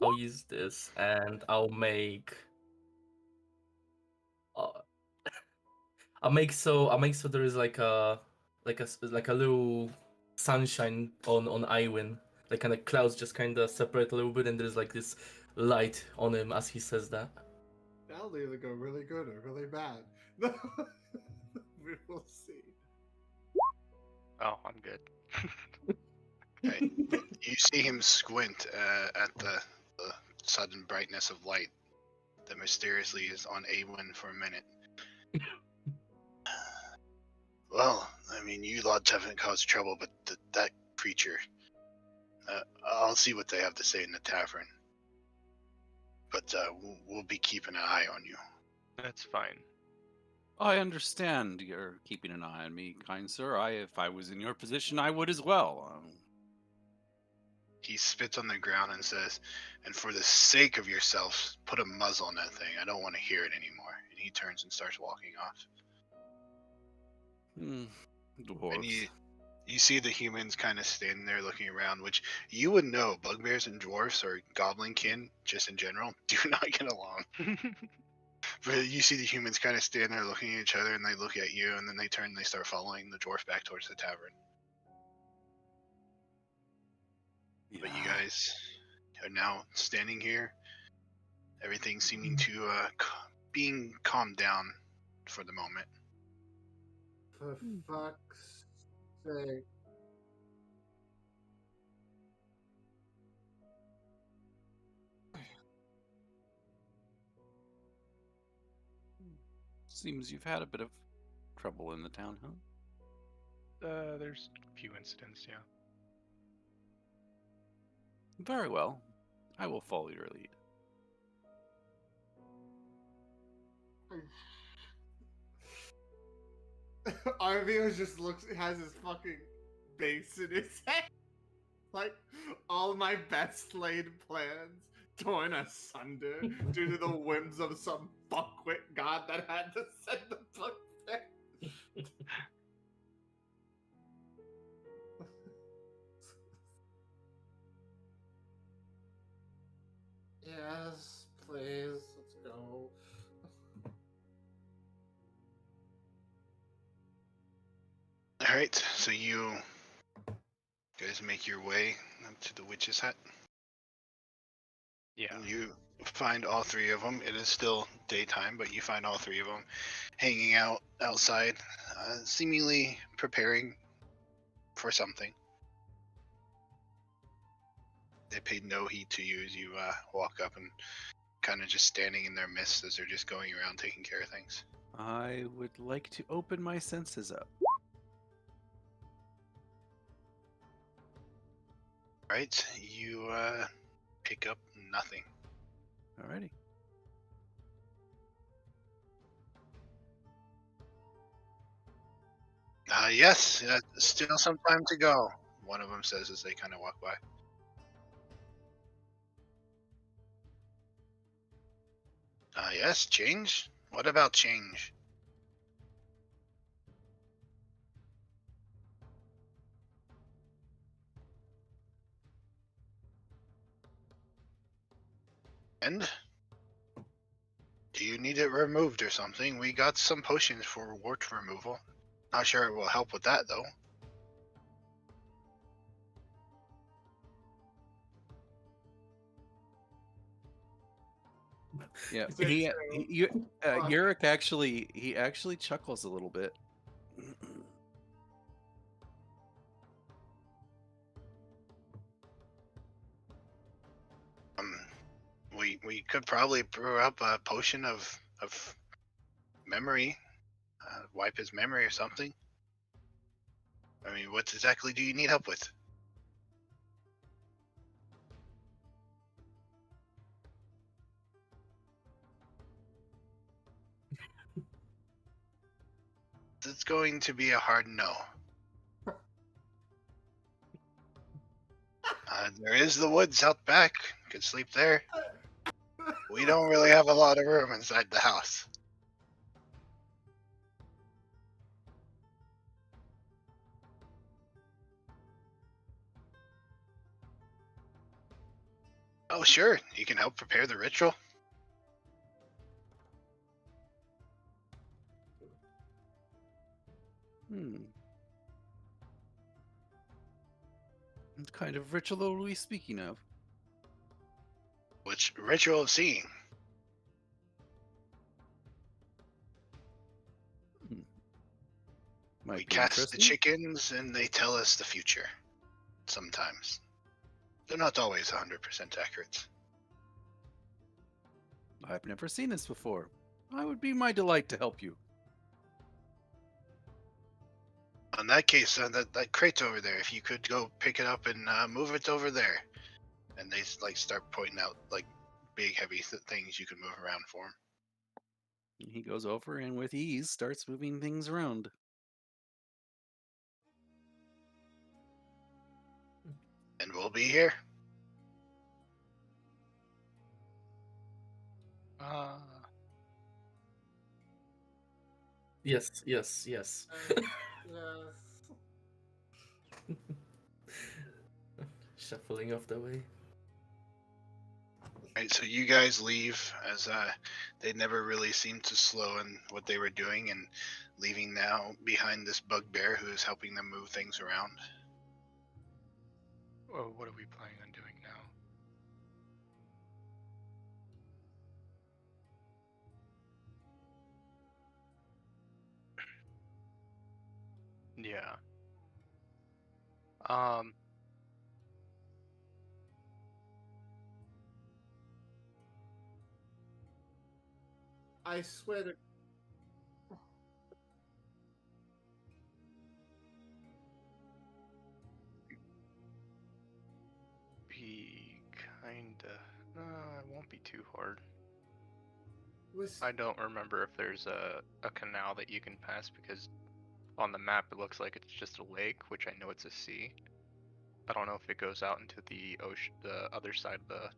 I'll use this, and I'll make. Uh, I'll make so there is like a little sunshine on Iwin. Like kind of clouds just kind of separate a little bit, and there's like this light on him as he says that. that'll either go really good or really bad. We will see. Oh, I'm good. Okay. You see him squint at the sudden brightness of light that mysteriously is on Awen for a minute. Well, I mean, you lots haven't caused trouble, but that creature. I'll see what they have to say in the tavern. But we'll be keeping an eye on you. That's fine. I understand you're keeping an eye on me, kind sir. If I was in your position, I would as well. He spits on the ground and says, "And for the sake of yourselves, put a muzzle on that thing. I don't want to hear it anymore." And he turns and starts walking off. Dwarves. And you see the humans kind of standing there looking around, which you would know bugbears and dwarfs or goblin kin, just in general, do not get along. But you see the humans kind of stand there looking at each other, and they look at you, and then they turn and they start following the dwarf back towards the tavern. But you guys are now standing here, everything seeming to being calmed down for the moment. For fuck's sake. Seems you've had a bit of trouble in the town, huh? There's a few incidents, yeah. Very well. I will follow your lead. Arvio just has his fucking base in his head. Like, all my best laid plans torn asunder due to the whims of some fuckwit god that had to send the book there. Yes, please, let's go. All right, so you guys make your way up to the witch's hut. Yeah. And you find all three of them. It is still daytime, but you find all three of them hanging out outside, seemingly preparing for something. They paid no heed to you as you walk up and kind of just standing in their midst as they're just going around taking care of things. I would like to open my senses up. Right? You pick up nothing. Alrighty. Yes, still some time to go, one of them says as they kind of walk by. Yes, change? What about change? And? Do you need it removed or something? We got some potions for wart removal. Not sure it will help with that, though. Yeah, Is it true? Fuck. Yurik actually chuckles a little bit. We could probably brew up a potion of memory, wipe his memory or something. I mean, what exactly do you need help with? It's going to be a hard no. There is the woods out back. Could sleep there. We don't really have a lot of room inside the house. Oh, sure. You can help prepare the ritual. What kind of ritual are we speaking of? Which ritual of seeing? Might We be cast the interesting. chickens and they tell us the future. Sometimes. They're not always 100% accurate. I've never seen this before. I would be my delight to help you. In that case, that crate over there, if you could go pick it up and move it over there. And they like start pointing out like big heavy things you can move around for him. He goes over and with ease starts moving things around. And we'll be here. Yes. Yes. Shuffling off the way. Right, so you guys leave as they never really seemed to slow in what they were doing and leaving now behind this bugbear who is helping them move things around. Oh, what are we planning on doing now? Yeah. I swear to. Be kinda. It won't be too hard. Was I don't remember if there's a canal that you can pass because on the map it looks like it's just a lake, which I know it's a sea. I don't know if it goes out into the ocean, the other side of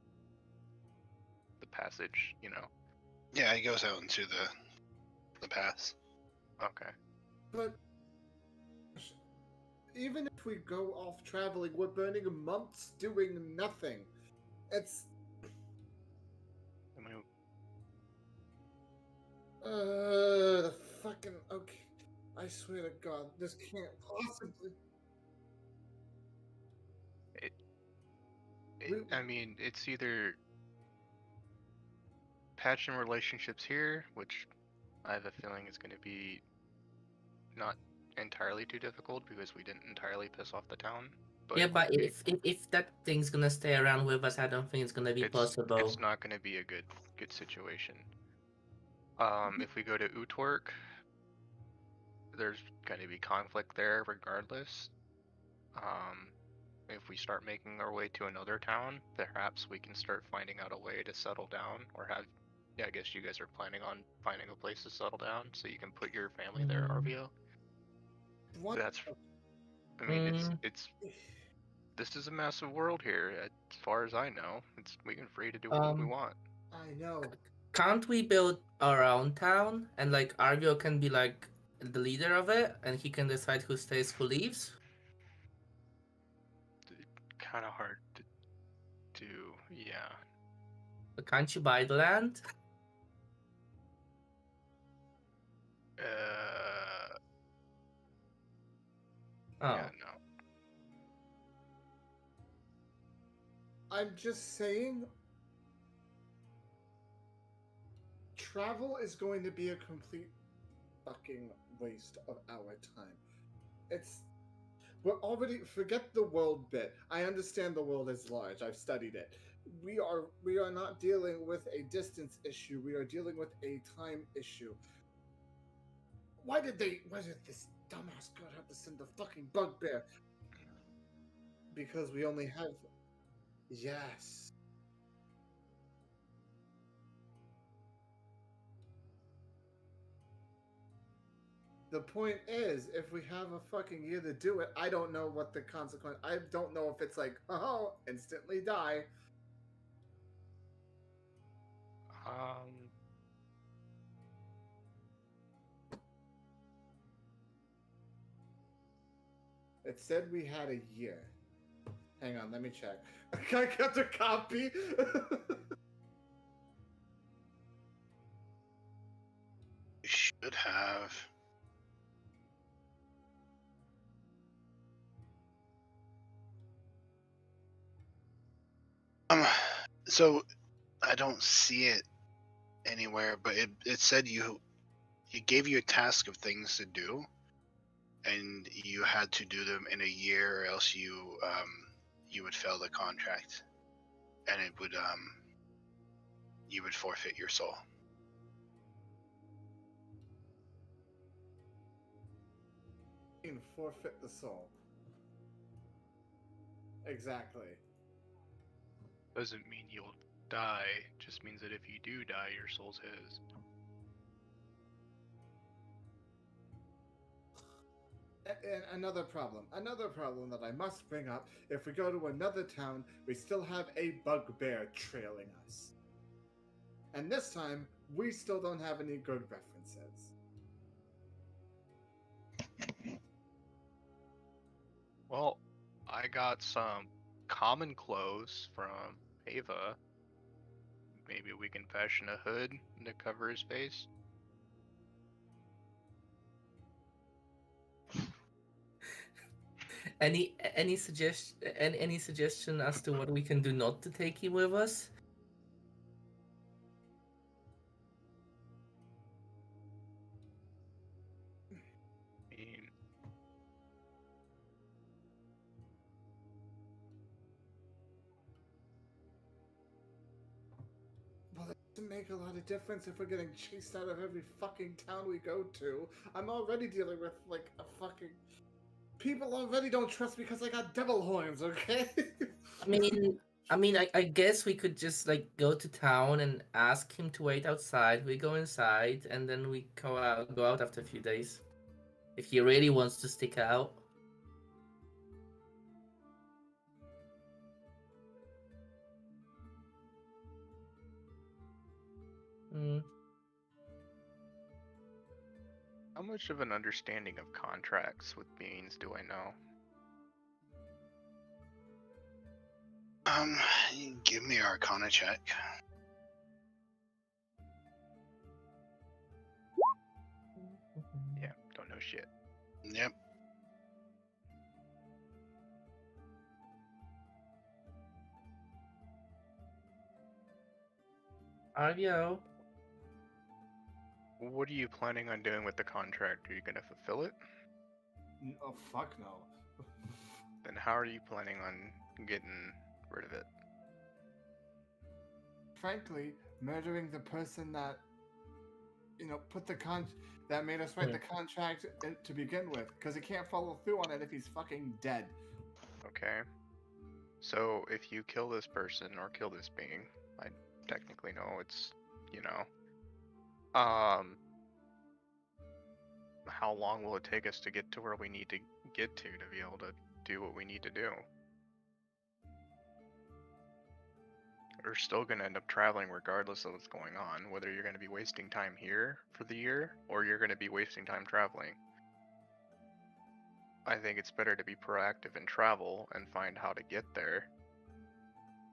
the passage. You know. Yeah, he goes out into the pass. Okay. but even if we go off traveling, we're burning months doing nothing. It's I mean, the fucking okay. I swear to God, this can't possibly. I mean, it's either patching relationships here, which I have a feeling is going to be not entirely too difficult because we didn't entirely piss off the town. But Yeah, it but might be. if that thing's gonna stay around with us, I don't think it's gonna be possible. It's not going to be a good situation. If we go to Utwork, there's going to be conflict there regardless. If we start making our way to another town, perhaps we can start finding out a way to settle down, or have. Yeah, I guess you guys are planning on finding a place to settle down, so you can put your family there, RVO. What? That's. I mean, Mm. it's. This is a massive world here. As far as I know, we can free to do what we want. I know. Can't we build our own town and like Argo can be like the leader of it, and he can decide who stays, who leaves? Kind of hard to do. Yeah. But can't you buy the land? Oh. Yeah, no. I'm just saying, travel is going to be a complete fucking waste of our time. We're already, forget the world bit. I understand the world is large. I've studied it. We are not dealing with a distance issue. We are dealing with a time issue. Why did this dumbass god have to send the fucking bugbear? Because we only have... Yes. The point is, if we have a fucking year to do it, I don't know what the consequence... I don't know if it's like, oh, instantly die. It said we had a year. Hang on, let me check. I got the copy. You should have. So I don't see it anywhere, but it said it gave you a task of things to do, and you had to do them in a year, or else you would fail the contract, and it would you would forfeit your soul. You can forfeit the soul. Exactly. Doesn't mean you'll die, just means that if you do die, your soul's his. And another problem that I must bring up, if we go to another town, we still have a bugbear trailing us. And this time, we still don't have any good references. Well, I got some common clothes from Ava. Maybe we can fashion a hood to cover his face. Any suggestion as to what we can do not to take him with us? I mean, Well, it doesn't make a lot of difference if we're getting chased out of every fucking town we go to. I'm already dealing with, like, a fucking... People already don't trust me because I got devil horns, okay? I guess we could just like go to town and ask him to wait outside. We go inside and then we go out after a few days. If he really wants to stick out. how much of an understanding of contracts with beings do I know? Give me Arcana check. Yeah, don't know shit. Yep. Ario. What are you planning on doing with the contract? Are you gonna fulfill it? Oh fuck no. Then how are you planning on getting rid of it? Frankly, murdering the person that put that made us write the contract to begin with, because he can't follow through on it if he's fucking dead. Okay. So if you kill this person or kill this being, I technically know it's, how long will it take us to get to where we need to get to be able to do what we need to do? We're still going to end up traveling regardless of what's going on, whether you're going to be wasting time here for the year or you're going to be wasting time traveling. I think it's better to be proactive and travel and find how to get there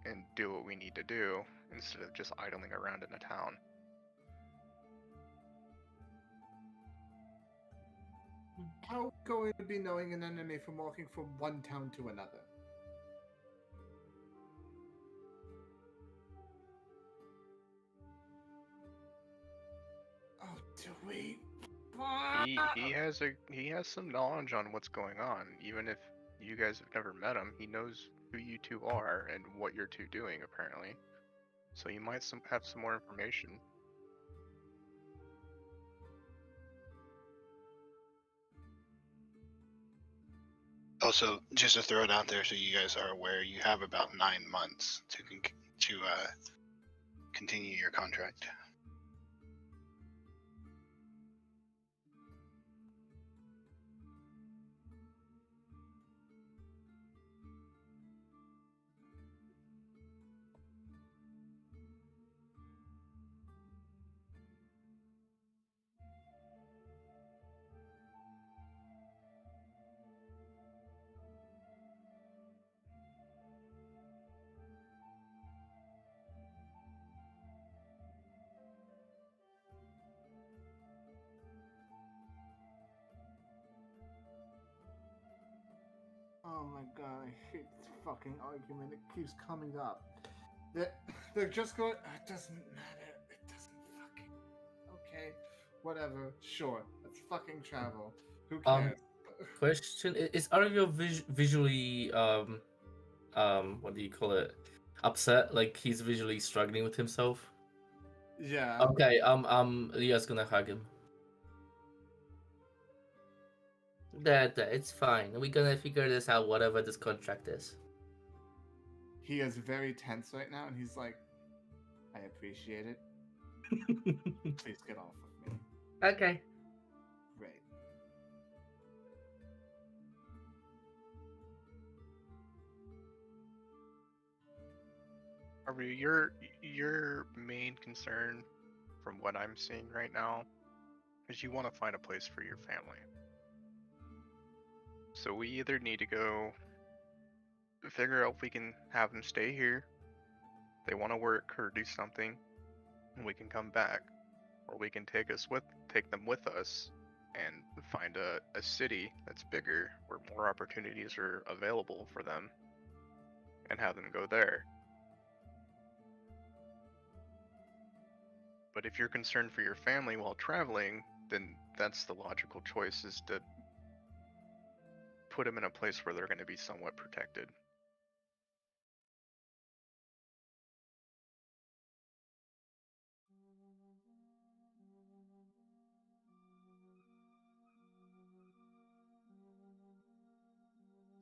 and do what we need to do instead of just idling around in a town. How are we going to be knowing an enemy from walking from one town to another? Oh, do we? He has some knowledge on what's going on. Even if you guys have never met him, he knows who you two are and what you're two doing apparently. So you might have some more information. Also, just to throw it out there so you guys are aware, you have about 9 months to continue your contract. Oh my god, I hate this fucking argument. It keeps coming up. They're just going. It doesn't matter. It doesn't fucking. Okay, whatever. Sure, let's fucking travel. Who cares? Question: Is Ario visually what do you call it? Upset? Like he's visually struggling with himself? Yeah. Okay. Leah's gonna hug him. Dad, it's fine. We're gonna figure this out, whatever this contract is. He is very tense right now, and he's like, "I appreciate it. Please get off of me." Okay. Right. Your main concern, from what I'm seeing right now, is you want to find a place for your family. So we either need to go figure out if we can have them stay here, they want to work or do something, and we can come back, or we can take them with us and find a city that's bigger where more opportunities are available for them and have them go there. But if you're concerned for your family while traveling, then that's the logical choice, is to put them in a place where they're going to be somewhat protected.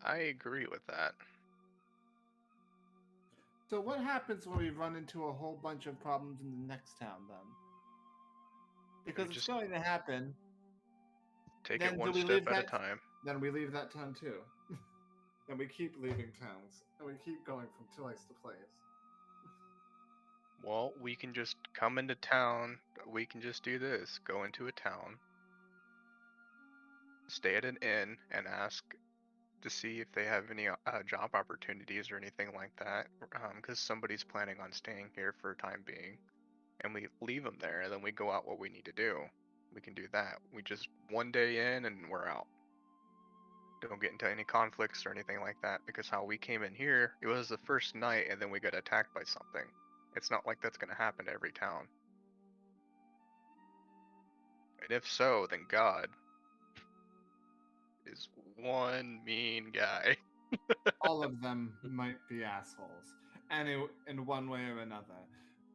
I agree with that. So what happens when we run into a whole bunch of problems in the next town, then? Because it's just going to happen. take Then it do one we step leave at a that- time. Then we leave that town too. And we keep leaving towns, and we keep going from place to place. Well, we can just come into town. We can just do this. Go into a town, stay at an inn, and ask to see if they have any job opportunities or anything like that. Because somebody's planning on staying here for a time being, and we leave them there, and then we go out what we need to do. we can do that. We just 1 day in and we're out. Don't get into any conflicts or anything like that, because how we came in here, it was the first night and then we got attacked by something. It's not like that's gonna happen to every town. And if so, then God is one mean guy. All of them might be assholes, in one way or another.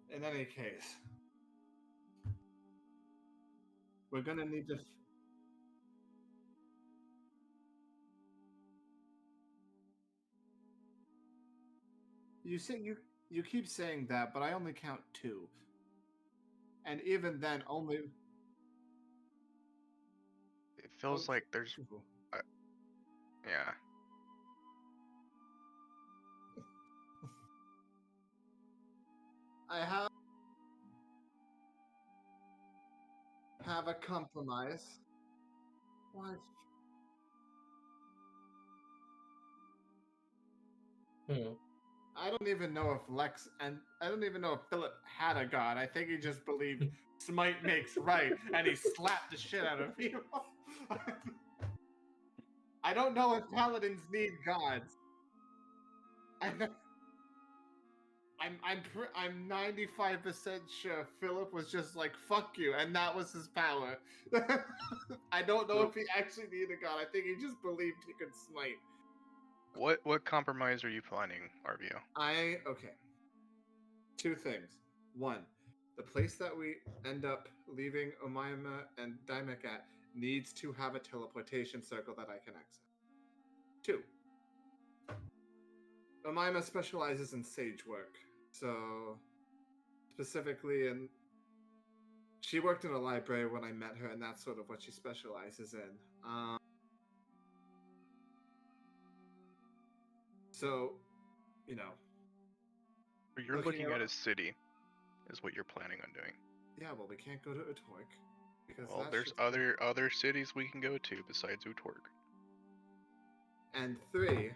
In any case, we're gonna need to. You say you keep saying that, but I only count 2, and even then, only. It feels like there's, yeah. I have a compromise. What? Hmm. I don't even know if I don't even know if Philip had a god. I think he just believed smite makes right, and he slapped the shit out of people. I don't know if paladins need gods. I'm 95% sure Philip was just like fuck you, and that was his power. I don't know if he actually needed a god. I think he just believed he could smite. What compromise are you planning, RBO? Okay. 2 things. 1, the place that we end up leaving Omaima and Daimek at needs to have a teleportation circle that I can access. 2, Omaima specializes in sage work, so specifically in. She worked in a library when I met her, and that's sort of what she specializes in. So, you know. But you're looking at a city, is what you're planning on doing. Yeah, well, we can't go to Utork because Well, there's other cities we can go to besides Utork. And 3,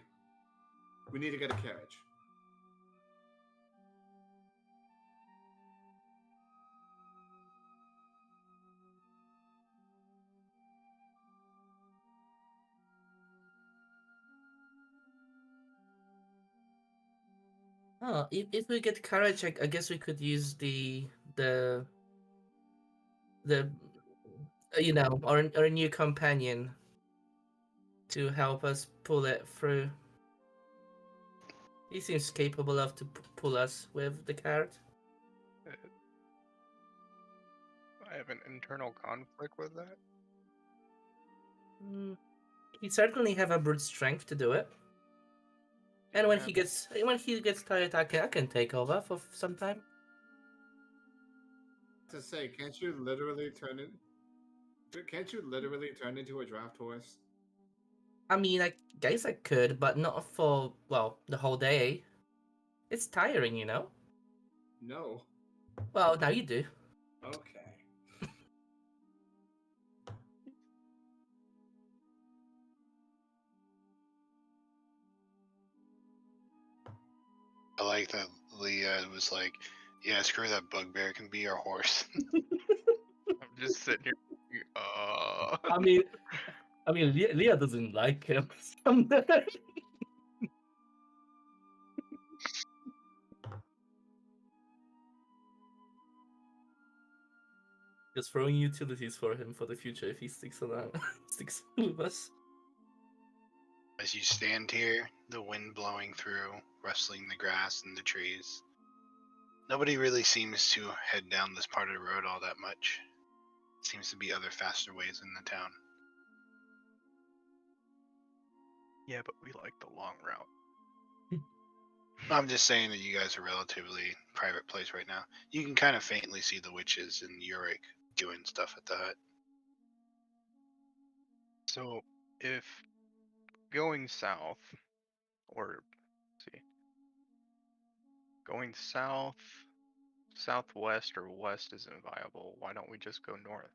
we need to get a carriage. Oh, if we get courage, I guess we could use the our new companion to help us pull it through. He seems capable of to pull us with the cart. I have an internal conflict with that. He certainly have a brute strength to do it. And when he gets tired, I can take over for some time. To say, can't you literally turn into a draft horse? I mean, I guess I could, but not for the whole day. It's tiring, you know. No. Well, now you do. Okay. I like that Leah was like, yeah, screw that bugbear, can be our horse. I'm just sitting here. I mean, Leah doesn't like him. Just throwing utilities for him for the future if he sticks around, sticks with us. As you stand here, the wind blowing through, rustling the grass and the trees. Nobody really seems to head down this part of the road all that much. Seems to be other faster ways in the town. Yeah, but we like the long route. I'm just saying that you guys are relatively private place right now. You can kind of faintly see the witches and Uric doing stuff at the hut. So, if going south, or going south, southwest, or west isn't viable, why don't we just go north?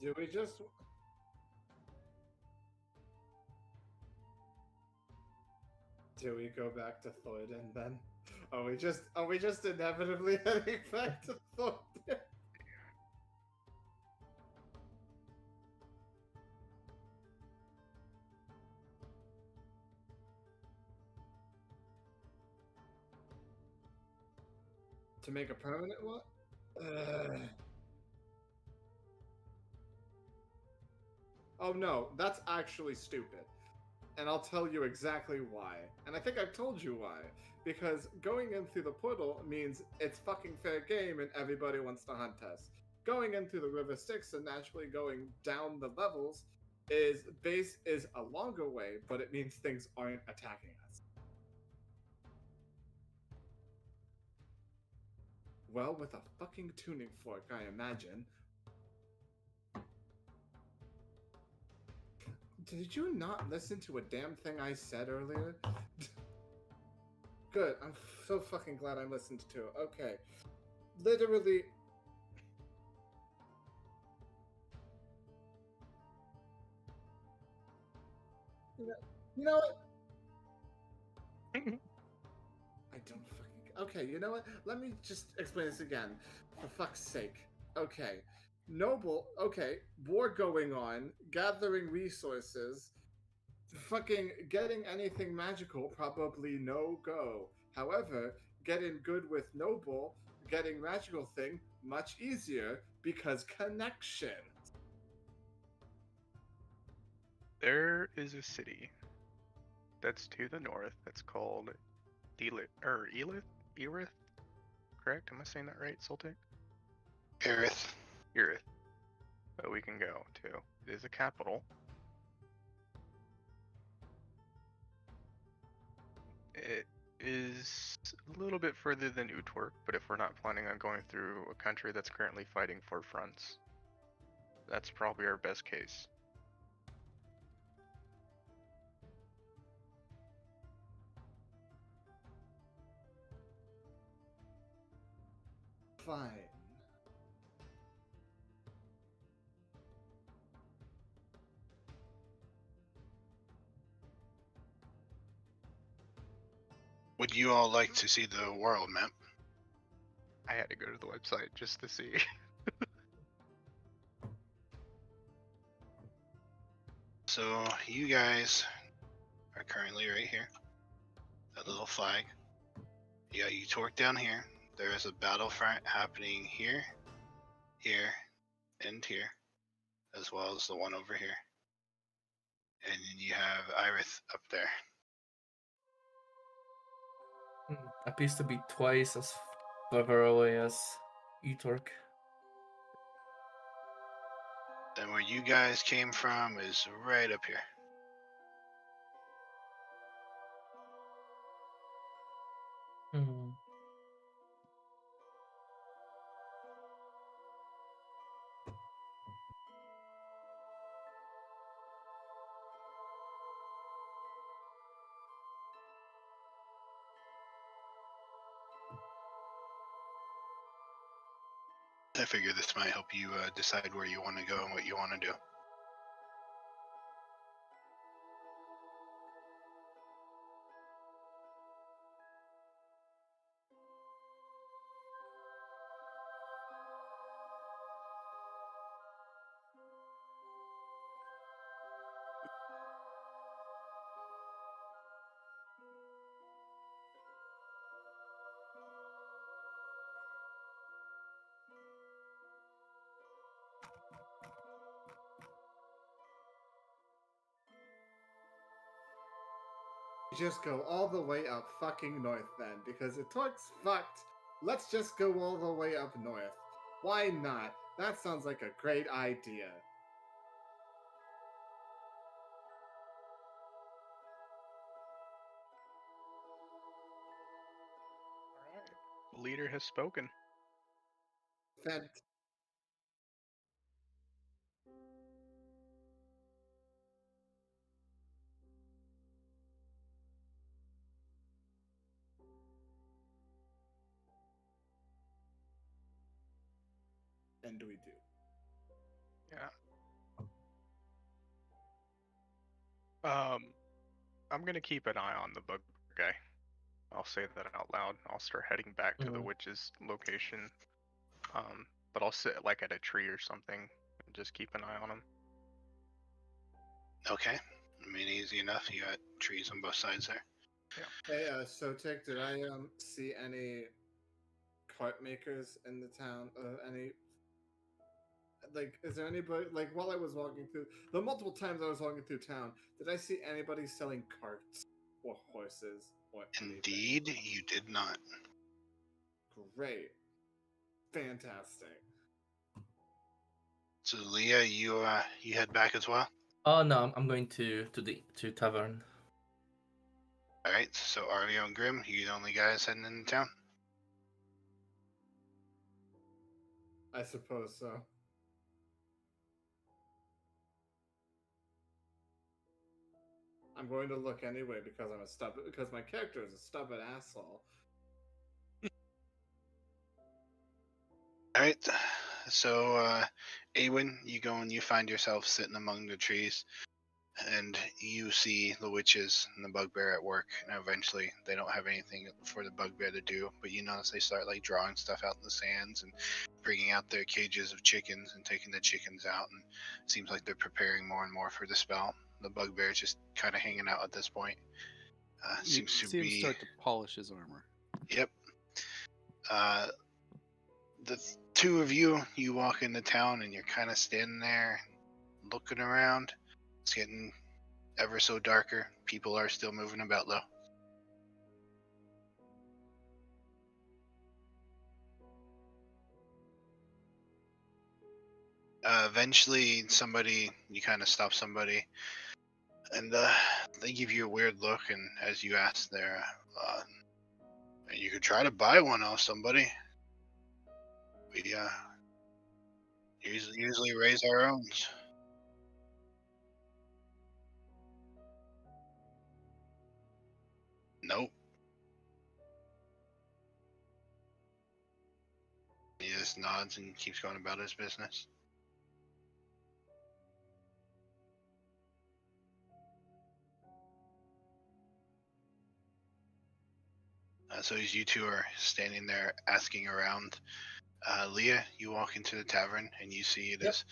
Do we just? Do we go back to Thoiden then? Are we just inevitably heading back to Thoiden? To make a permanent one? Oh no, that's actually stupid. And I'll tell you exactly why. And I think I've told you why. Because going in through the portal means it's fucking fair game and everybody wants to hunt us. Going in through the River Styx and naturally going down the levels is a longer way, but it means things aren't attacking us. Well, with a fucking tuning fork, I imagine. Did you not listen to a damn thing I said earlier? Good. I'm so fucking glad I listened to it. Okay. Literally. You know what? I don't fucking. Okay, you know what? Let me just explain this again. For fuck's sake. Okay. Noble. Okay. War going on. Gathering resources. Fucking getting anything magical, probably no go. However, getting good with Noble, getting magical thing, much easier because connection. There is a city that's to the north that's called Elith? Correct? Am I saying that right, Sultan? Aerith. Erith. That we can go to. It is a capital. It is a little bit further than Utrecht, but if we're not planning on going through a country that's currently fighting for fronts, that's probably our best case. Fine. Would you all like to see the world map? I had to go to the website just to see. So you guys are currently right here. That little flag. You got Utrecht down here. There is a battlefront happening here, here, and here, as well as the one over here. And then you have Iris up there. Appears to be twice as far away as Utrecht. Then where you guys came from is right up here. Hmm. I figure this might help you decide where you want to go and what you want to do. Just go all the way up fucking north then, because Utrecht's fucked. Let's just go all the way up north. Why not? That sounds like a great idea. Alright. The leader has spoken. Fant- and we do. Yeah. I'm gonna keep an eye on the bug Okay. I'll say that out loud. I'll start heading back to the Mhm. witch's location. But I'll sit like at a tree or something and just keep an eye on him. Okay. I mean, easy enough. You got trees on both sides there. Hey, Sotek, did I see any cart makers in the town? Any like, is there anybody like while I was walking through the multiple times I was walking through town? Did I see anybody selling carts or horses or anything? Indeed, you did not. Great, fantastic. So, Leah, you head back as well. Oh no, I'm going to the tavern. All right. So, Arvio and Grim, you the only guys heading into town. I suppose so. I'm going to look anyway because I'm a stubborn. Because my character is a stubborn asshole. All right. So, Awen, you go and you find yourself sitting among the trees, and you see the witches and the bugbear at work. And eventually, they don't have anything for the bugbear to do, but you notice they start like drawing stuff out in the sands and bringing out their cages of chickens and taking the chickens out. And it seems like they're preparing more and more for the spell. The bugbear is just kind of hanging out at this point. You Seems to see him be. start to polish his armor. Yep. The two of you walk into town and you're kind of standing there looking around. It's getting ever so darker. People are still moving about though. Eventually, you kind of stop somebody, and they give you a weird look. And as you ask there, you could try to buy one off somebody. We usually raise our own. Nope. He just nods and keeps going about his business. So as you two are standing there asking around, Leah, you walk into the tavern and you see it is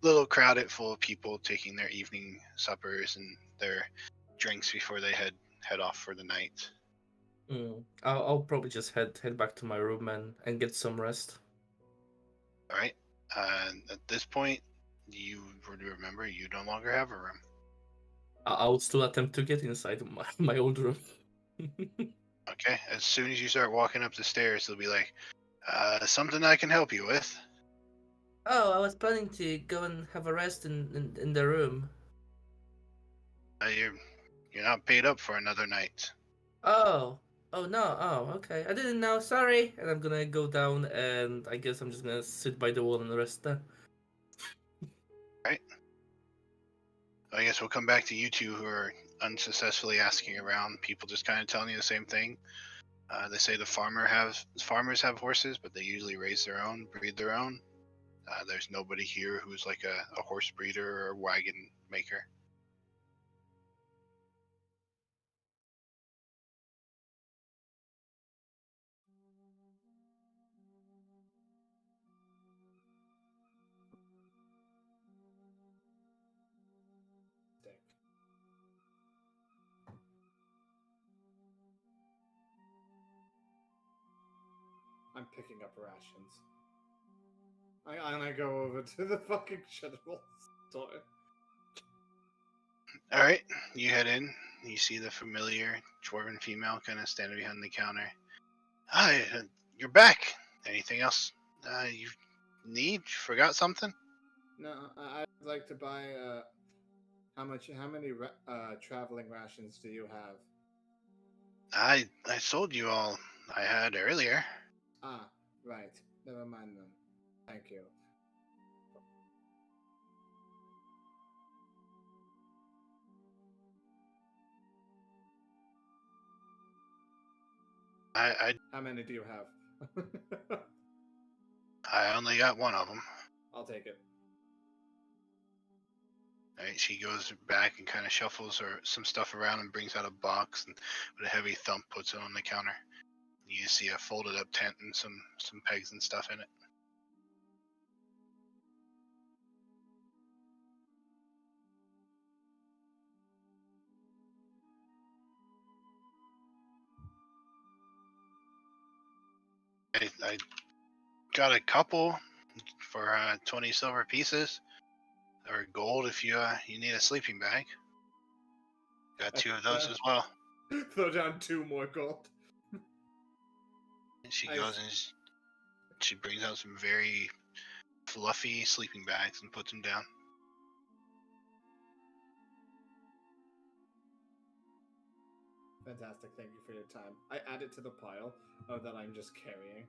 a little crowded, full of people taking their evening suppers and their drinks before they head off for the night. I'll probably just head back to my room and get some rest. All right. At this point, you remember you no longer have a room. I'll still attempt to get inside my old room. Okay. As soon as you start walking up the stairs, they'll be like, something I can help you with. Oh, I was planning to go and have a rest in the room. You're not paid up for another night. Oh, oh no, oh okay. I didn't know. Sorry. And I'm gonna go down, and I guess I'm just gonna sit by the wall and rest there. Right. I guess we'll come back to you two who are unsuccessfully asking around. People just kind of telling you the same thing. They say farmers have horses, but they usually raise their own, breed their own. There's nobody here who's like a horse breeder or wagon maker. I'm picking up rations. I go over to the fucking general store. All right, you head in. You see the familiar dwarven female kind of standing behind the counter. Hi, you're back. Anything else you need? Forgot something? No, I'd like to buy. How many traveling rations do you have? I sold you all I had earlier. Ah, right. Never mind then. Thank you. How many do you have? I only got one of them. I'll take it. Right, she goes back and kind of shuffles some stuff around and brings out a box and with a heavy thump puts it on the counter. You see a folded up tent and some pegs and stuff in it. I got a couple for 20 silver pieces, or gold if you need a sleeping bag. Got 2 of those as well. Throw down 2 more gold. And she I goes see. and she brings out some very fluffy sleeping bags and puts them down. Fantastic, thank you for your time. I add it to the pile that I'm just carrying.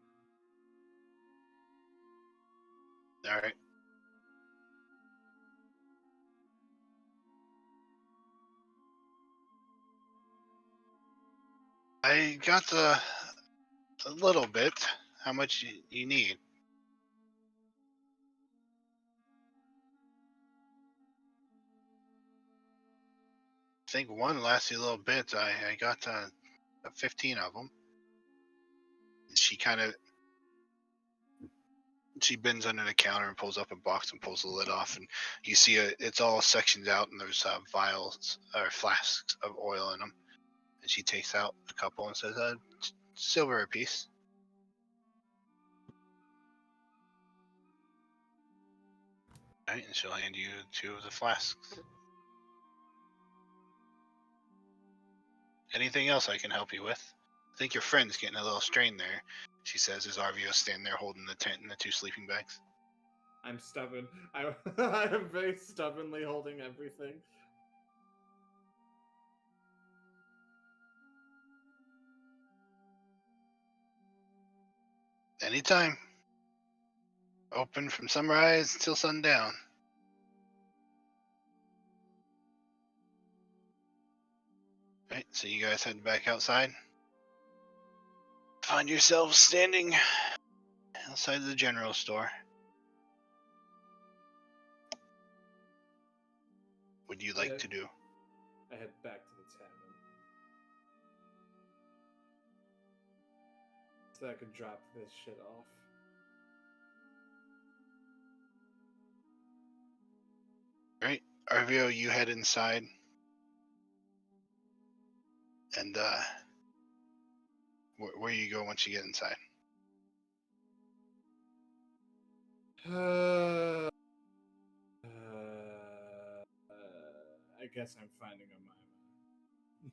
All right. I got a little bit. How much you need? I think one lasts you a little bit. I got 15 of them. She bends under the counter and pulls up a box and pulls the lid off, and you see it's all sectioned out, and there's vials or flasks of oil in them. And she takes out a couple and says, "Silver a piece." Right, and she'll hand you 2 of the flasks. Anything else I can help you with? I think your friend's getting a little strained there, she says as Arvio's standing there holding the tent and the 2 sleeping bags. I'm stubborn. I am very stubbornly holding everything. Anytime. Open from sunrise till sundown. Right, so you guys head back outside. Find yourselves standing outside the general store. What would you like to do? I head back to the tavern. So I can drop this shit off. Right, Arvio, you head inside. And where you go once you get inside? I guess I'm finding a mime.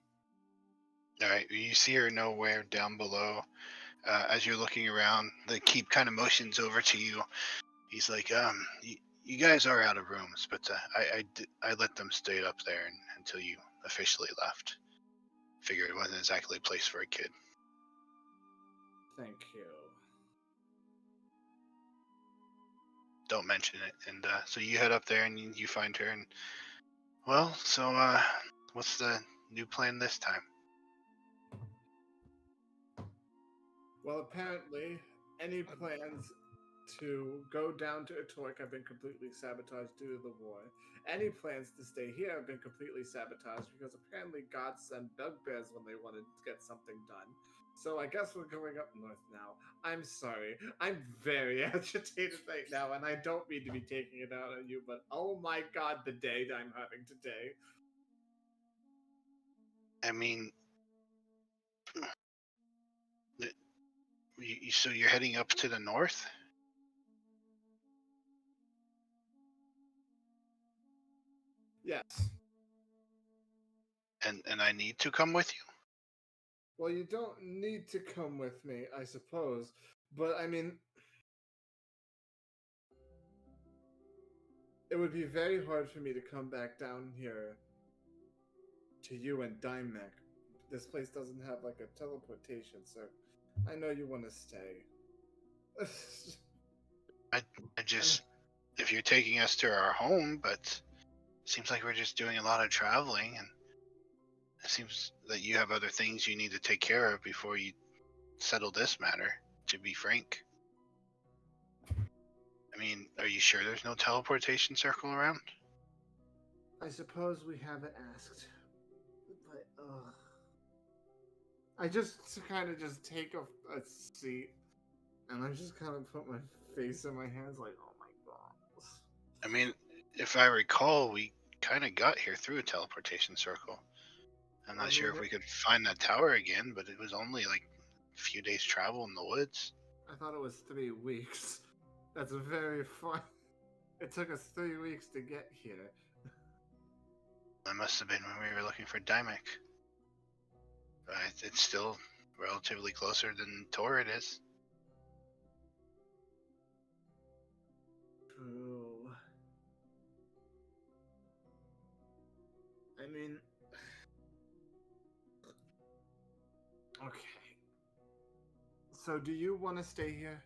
All right, you see her nowhere down below. As you're looking around, the keep kind of motions over to you. He's like, you guys are out of rooms, but I let them stay up there until you officially left. Figured it wasn't exactly a place for a kid. Thank you. Don't mention it. And so you head up there and you find her. And well, so what's the new plan this time? Well, apparently, any plans to go down to Atork have been completely sabotaged due to the war. Any plans to stay here have been completely sabotaged because apparently gods send bugbears when they want to get something done. So I guess we're going up north now. I'm sorry. I'm very agitated right now, and I don't mean to be taking it out on you, but oh my god, the day that I'm having today. I mean, so you're heading up to the north? Yes. And I need to come with you? Well, you don't need to come with me, I suppose. But, I mean, it would be very hard for me to come back down here to you and Dimec. This place doesn't have, like, a teleportation, so I know you want to stay. I just, if you're taking us to our home, but it seems like we're just doing a lot of traveling, and it seems that you have other things you need to take care of before you settle this matter, to be frank. I mean, are you sure there's no teleportation circle around? I suppose we haven't asked. But, I just kind of just take a seat, and I just kind of put my face in my hands like, oh my god. I mean, if I recall, we kind of got here through a teleportation circle. I'm not sure if we could find that tower again, but it was only like a few days travel in the woods. I thought it was 3 weeks. That's very far. It took us 3 weeks to get here. That must have been when we were looking for Dymek. But it's still relatively closer than Torrid is. True. I mean... Okay. So do you want to stay here?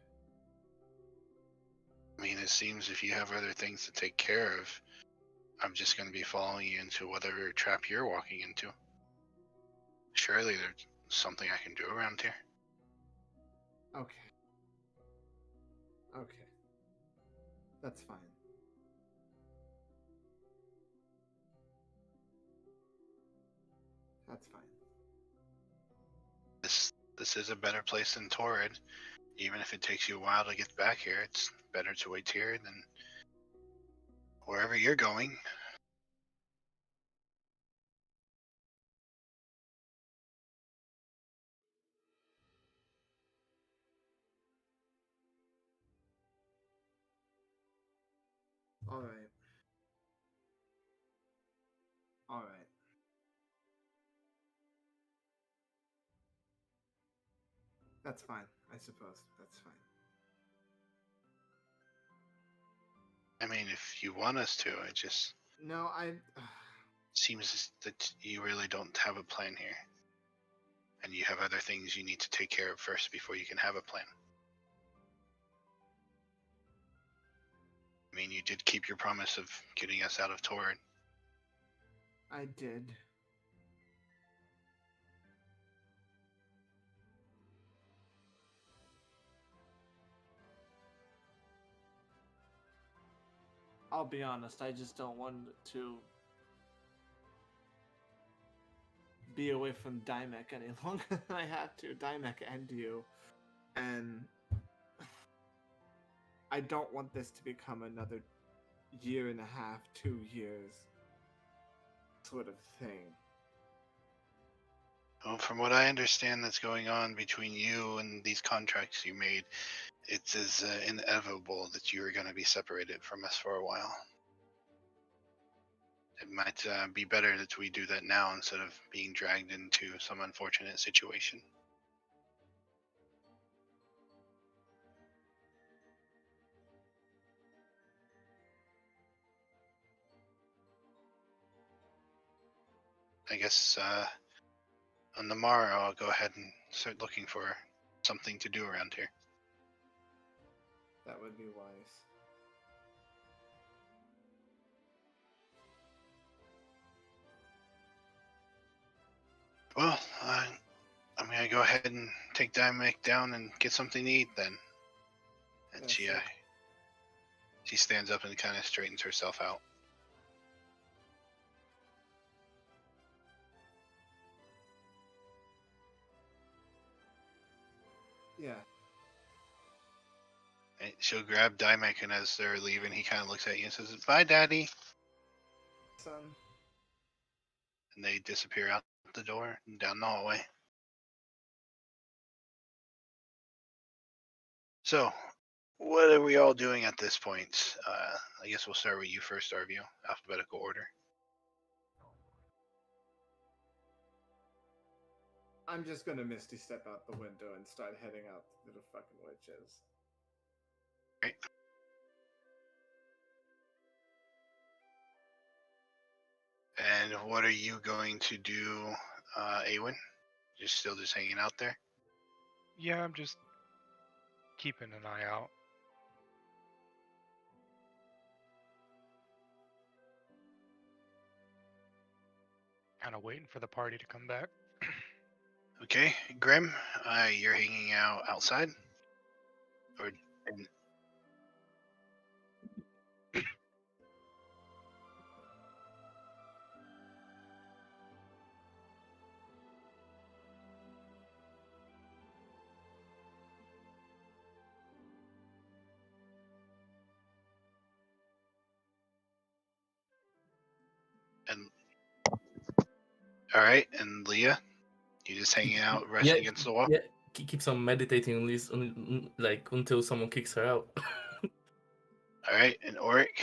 I mean, it seems if you have other things to take care of, I'm just going to be following you into whatever trap you're walking into. Surely there's something I can do around here. Okay. Okay. That's fine. That's fine. This is a better place than Torrid. Even if it takes you a while to get back here, it's better to wait here than wherever you're going. Alright. Alright. That's fine, I suppose. That's fine. I mean, if you want us to, it just No, seems that you really don't have a plan here. And you have other things you need to take care of first before you can have a plan. I mean, you did keep your promise of getting us out of Torrid. I did. I'll be honest, I just don't want to be away from Dymek any longer than I have to. Dymek and you. And I don't want this to become another 1.5 years, 2 years sort of thing. Well, from what I understand that's going on between you and these contracts you made, it is inevitable that you are going to be separated from us for a while. It might be better that we do that now instead of being dragged into some unfortunate situation. I guess on the morrow I'll go ahead and start looking for something to do around here. That would be wise. Well, I'm gonna go ahead and take Dymek down and get something to eat then. And That's she it. she stands up and kind of straightens herself out. Yeah. And she'll grab Dymek, and as they're leaving, he kind of looks at you and says, "Bye, Daddy." Son. And they disappear out the door and down the hallway. So, what are we all doing at this point? I guess we'll start with you first, Arvio, alphabetical order. I'm just gonna Misty step out the window and start heading out to the fucking witches. Right. And what are you going to do, Awen? You're still just hanging out there? Yeah, I'm just keeping an eye out. Kind of waiting for the party to come back. Okay, Grim, you're hanging out outside? Or in... And all right, and Leah, you just hanging out, resting against the wall. Yeah, keeps on meditating at least, like until someone kicks her out. All right, and Oric,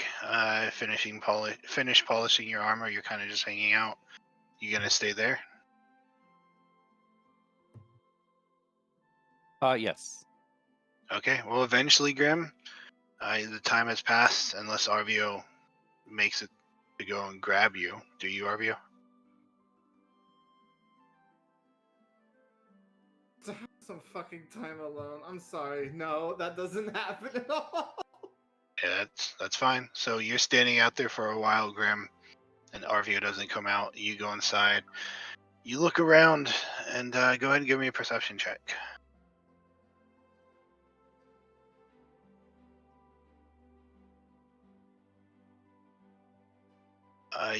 finish polishing your armor. You're kind of just hanging out. You gonna stay there? Yes. Okay. Well, eventually, Grim, the time has passed unless Arvio makes it to go and grab you. Do you, Arvio? To have some fucking time alone. I'm sorry. No, that doesn't happen at all. Yeah, that's fine. So you're standing out there for a while, Grim, and Arvio doesn't come out. You go inside. You look around and go ahead and give me a perception check.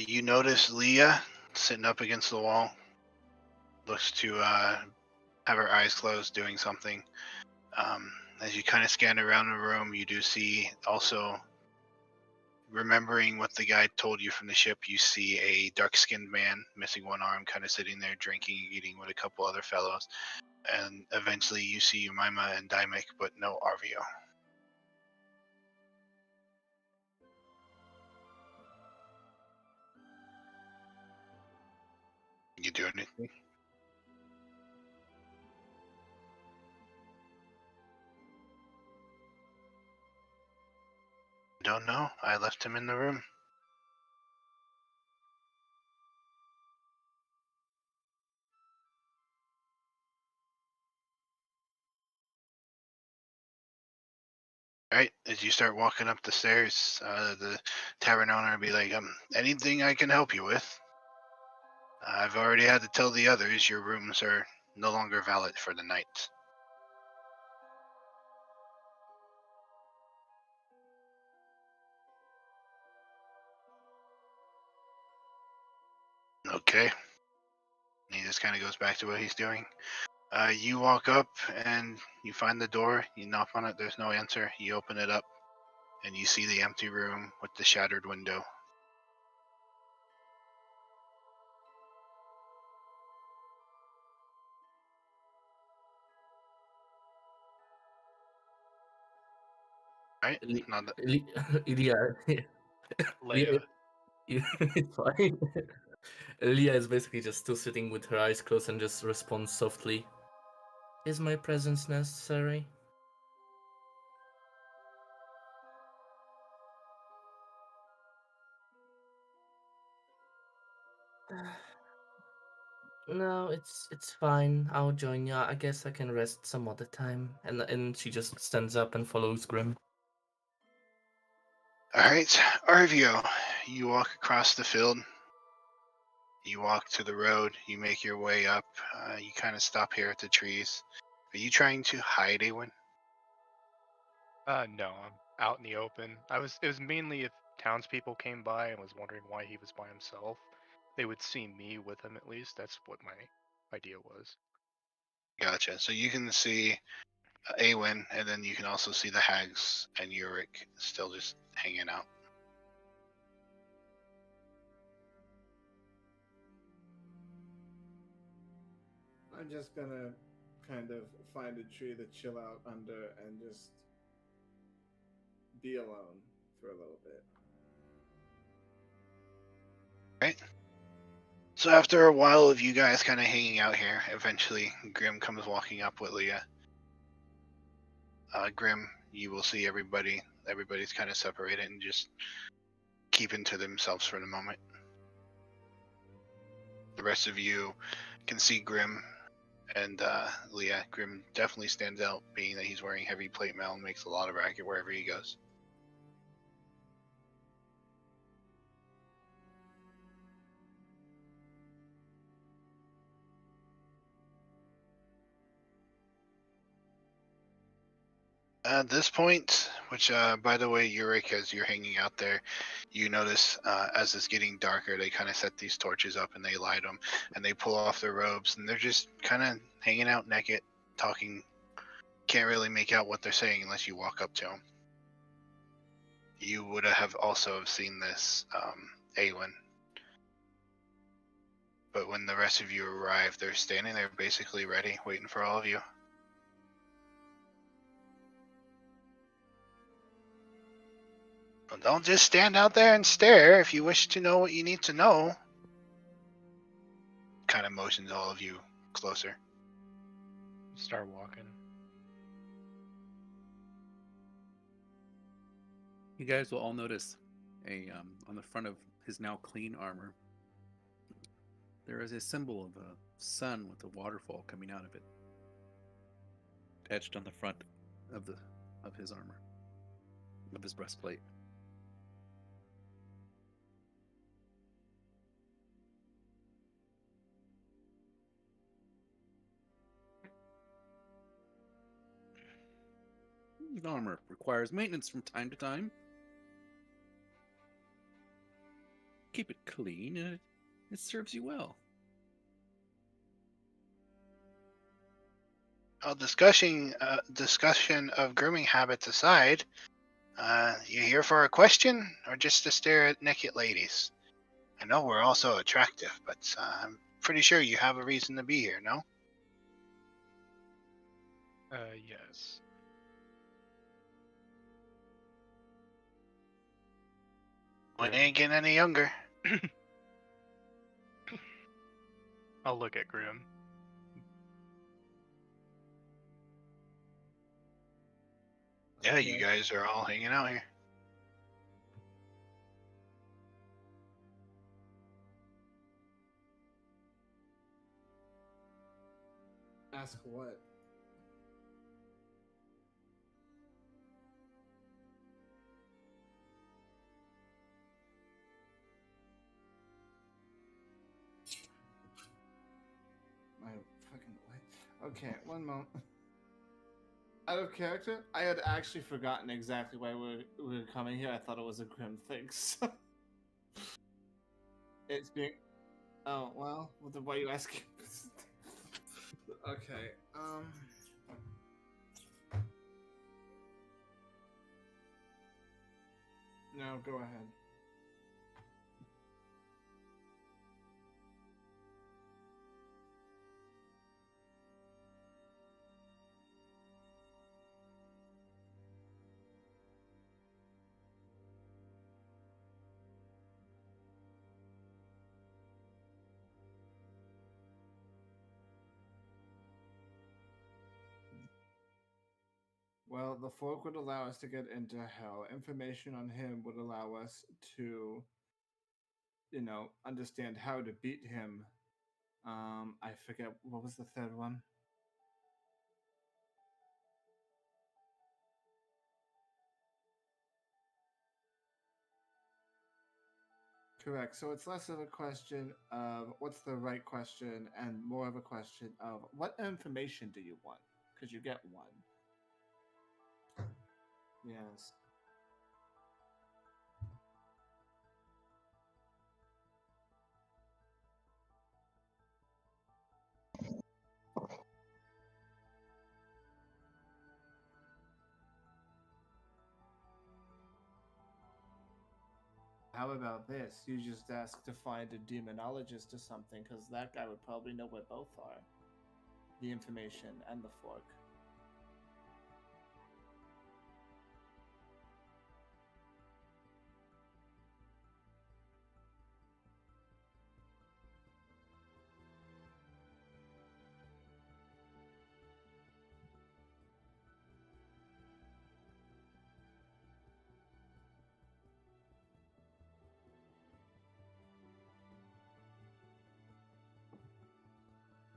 You notice Leah sitting up against the wall. Looks to have her eyes closed, doing something. As you kind of scan around the room, you do see also, remembering what the guy told you from the ship, you see a dark-skinned man, missing one arm, kind of sitting there drinking and eating with a couple other fellows. And eventually you see Umima and Dymic, but no Arvio. You do anything? Don't know. I left him in the room. Right, as you start walking up the stairs, the tavern owner will be like, anything I can help you with? I've already had to tell the others your rooms are no longer valid for the night. Okay. He just kind of goes back to what he's doing. You walk up and you find the door. You knock on it. There's no answer. You open it up and you see the empty room with the shattered window. Right? Not that, Ilya, Leia. it's fine. Ilya is basically just still sitting with her eyes closed and just responds softly. Is my presence necessary? No, it's fine. I'll join you. I guess I can rest some other time. And she just stands up and follows Grim. all right, Arvio, you walk across the field. You walk to the road. You make your way up. You kind of stop here at the trees. Are you trying to hide, Awen? No, I'm out in the open. It was mainly if townspeople came by and was wondering why he was by himself, they would see me with him at least. That's what my idea was. Gotcha. So you can see Awen, and then you can also see the hags and Uric still just hanging out. I'm just gonna kind of find a tree to chill out under and just be alone for a little bit. Right. So after a while of you guys kind of hanging out here, eventually Grim comes walking up with Leah. Grim, you will see everybody. Everybody's kind of separated and just keeping to themselves for the moment. The rest of you can see Grim and Leah. Grim definitely stands out, being that he's wearing heavy plate mail and makes a lot of racket wherever he goes. At this point, which by the way, Uric, as you're hanging out there, you notice as it's getting darker, they kind of set these torches up and they light them, and they pull off their robes, and they're just kind of hanging out naked, talking. Can't really make out what they're saying unless you walk up to them. You would have also seen this, Awen. But when the rest of you arrive, they're standing there basically ready, waiting for all of you. Well, don't just stand out there and stare if you wish to know what you need to know. Kind of motions all of you closer. Start walking. You guys will all notice on the front of his now clean armor, there is a symbol of a sun with a waterfall coming out of it, etched on the front of his armor, of his breastplate. The armor requires maintenance from time to time. Keep it clean, and it serves you well. Well, discussion of grooming habits aside, you here for a question or just to stare at naked ladies? I know we're all so attractive, but I'm pretty sure you have a reason to be here, no? Yes. We ain't getting any younger. I'll look at Grim. Yeah, you guys are all hanging out here. Ask what? My fucking way. Okay, one moment. Out of character, I had actually forgotten exactly why we were coming here. I thought it was a grim thing. So it's being. Oh well. Why are you asking? Okay. No, go ahead. Well, the fork would allow us to get into hell. Information on him would allow us to, understand how to beat him. I forget what was the third one. Correct. So it's less of a question of what's the right question and more of a question of what information do you want? Because you get one. Yes. How about this? You just ask to find a demonologist or something, because that guy would probably know where both are. The information and the fork.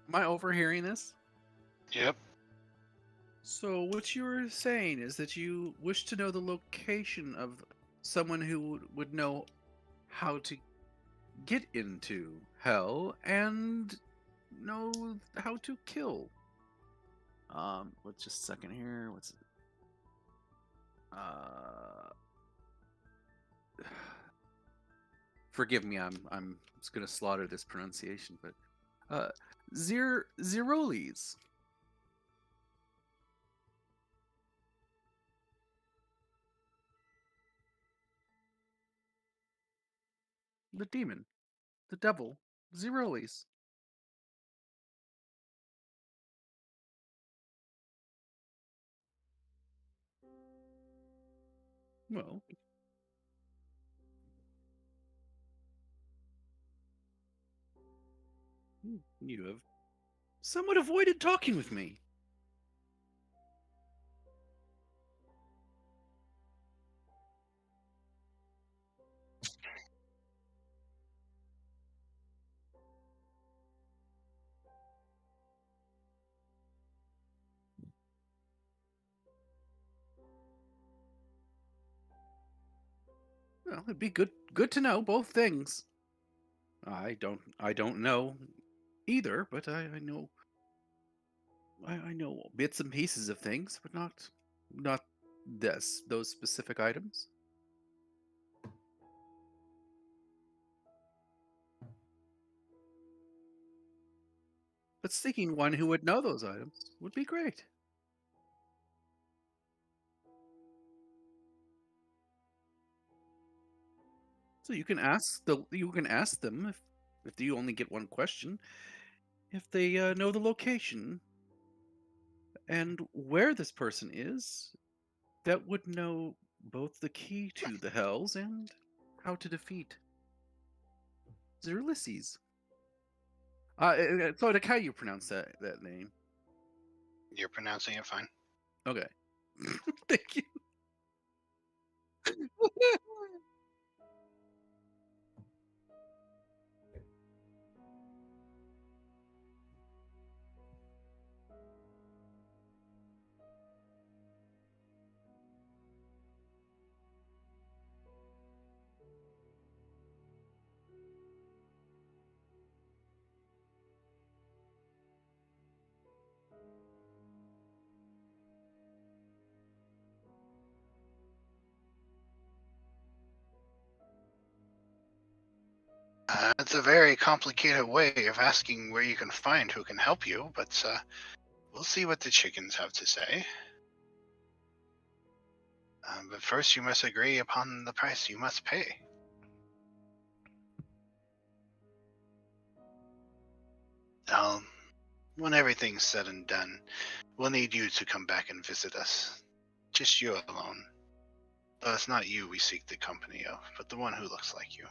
Am I overhearing this? Yep. So what you were saying is that you wish to know the location of someone who would know how to get into hell and know how to kill. Let's just a second here. What's it? Forgive me, I'm just gonna slaughter this pronunciation, but Zeroles. The demon, the devil, Zerolies. Well, you have somewhat avoided talking with me. Well, it'd be good to know both things. I don't know either, but I know I know bits and pieces of things, but not those specific items. But seeking one who would know those items would be great. So you can ask them if you only get one question, if they know the location and where this person is, that would know both the key to the hells and how to defeat Ulysses. So like how you pronounce that name? You're pronouncing it fine. Okay, thank you. It's a very complicated way of asking where you can find who can help you, but we'll see what the chickens have to say. But first, you must agree upon the price you must pay. Now, when everything's said and done, we'll need you to come back and visit us. Just you alone. Though it's not you we seek the company of, but the one who looks like you.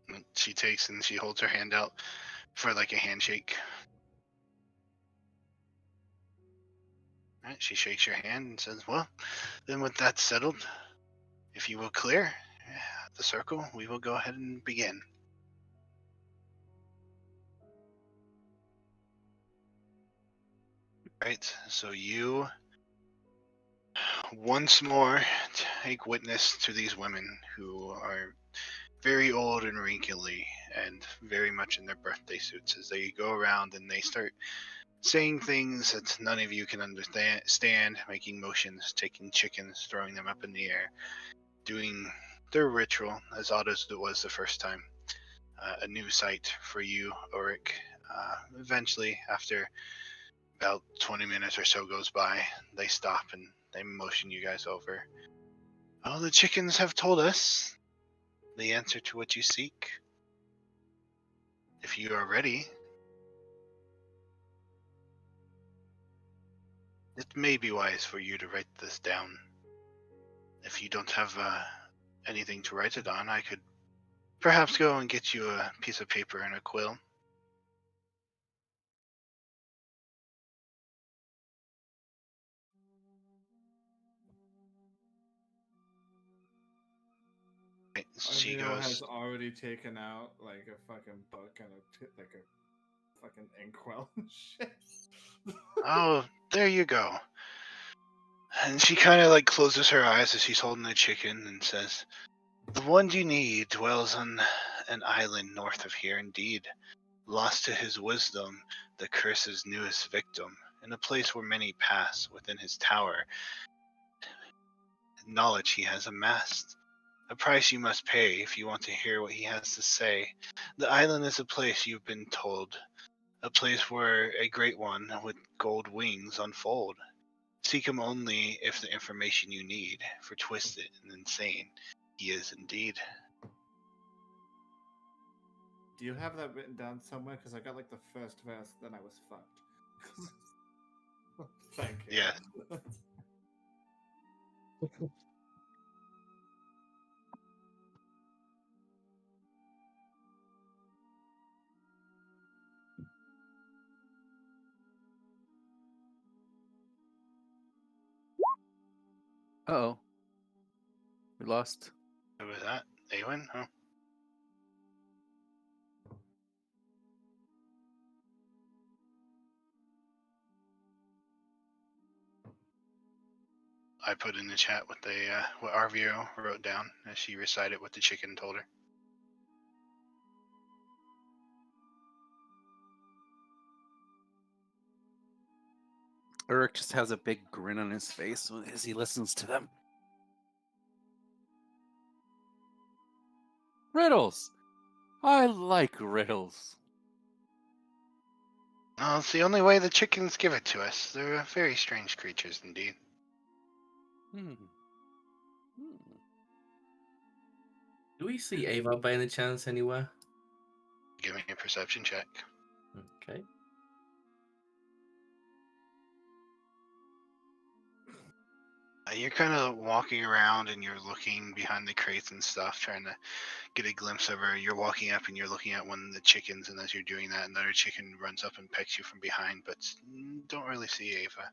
And she takes and she holds her hand out for like a handshake. Right, she shakes your hand and says, well, then with that settled, if you will clear the circle, we will go ahead and begin. Right, so you once more take witness to these women who are very old and wrinkly and very much in their birthday suits as they go around and they start saying things that none of you can understand, making motions, taking chickens, throwing them up in the air, doing their ritual as odd as it was the first time. A new sight for you, Ulrich. Eventually, after about 20 minutes or so goes by, they stop and they motion you guys over. Well, the chickens have told us the answer to what you seek. If you are ready, it may be wise for you to write this down. If you don't have anything to write it on, I could perhaps go and get you a piece of paper and a quill. Right, she Arneo has goes, already taken out like a fucking book and like a fucking inkwell and shit. oh, there you go. And she kind of like closes her eyes as she's holding the chicken and says, the one you need dwells on an island north of here indeed. Lost to his wisdom, the curse's newest victim, in a place where many pass within his tower. Knowledge he has amassed. A price you must pay if you want to hear what he has to say. The island is a place you've been told a place where a great one with gold wings unfold. Seek him only if the information you need, for twisted and insane he is indeed. Do you have that written down somewhere? Because I got like the first verse, then I was fucked. Thank you. Yeah. Uh-oh. We lost. Who was that? Awen? Oh. I put in the chat what what Arvio wrote down as she recited what the chicken told her. Eric just has a big grin on his face as he listens to them. Riddles! I like riddles. Oh, it's the only way the chickens give it to us. They're very strange creatures indeed. Hmm. Do we see Ava by any chance anywhere? Give me a perception check. Okay. You're kind of walking around and you're looking behind the crates and stuff, trying to get a glimpse of her. You're walking up and you're looking at one of the chickens, and as you're doing that, another chicken runs up and pecks you from behind, but don't really see Ava.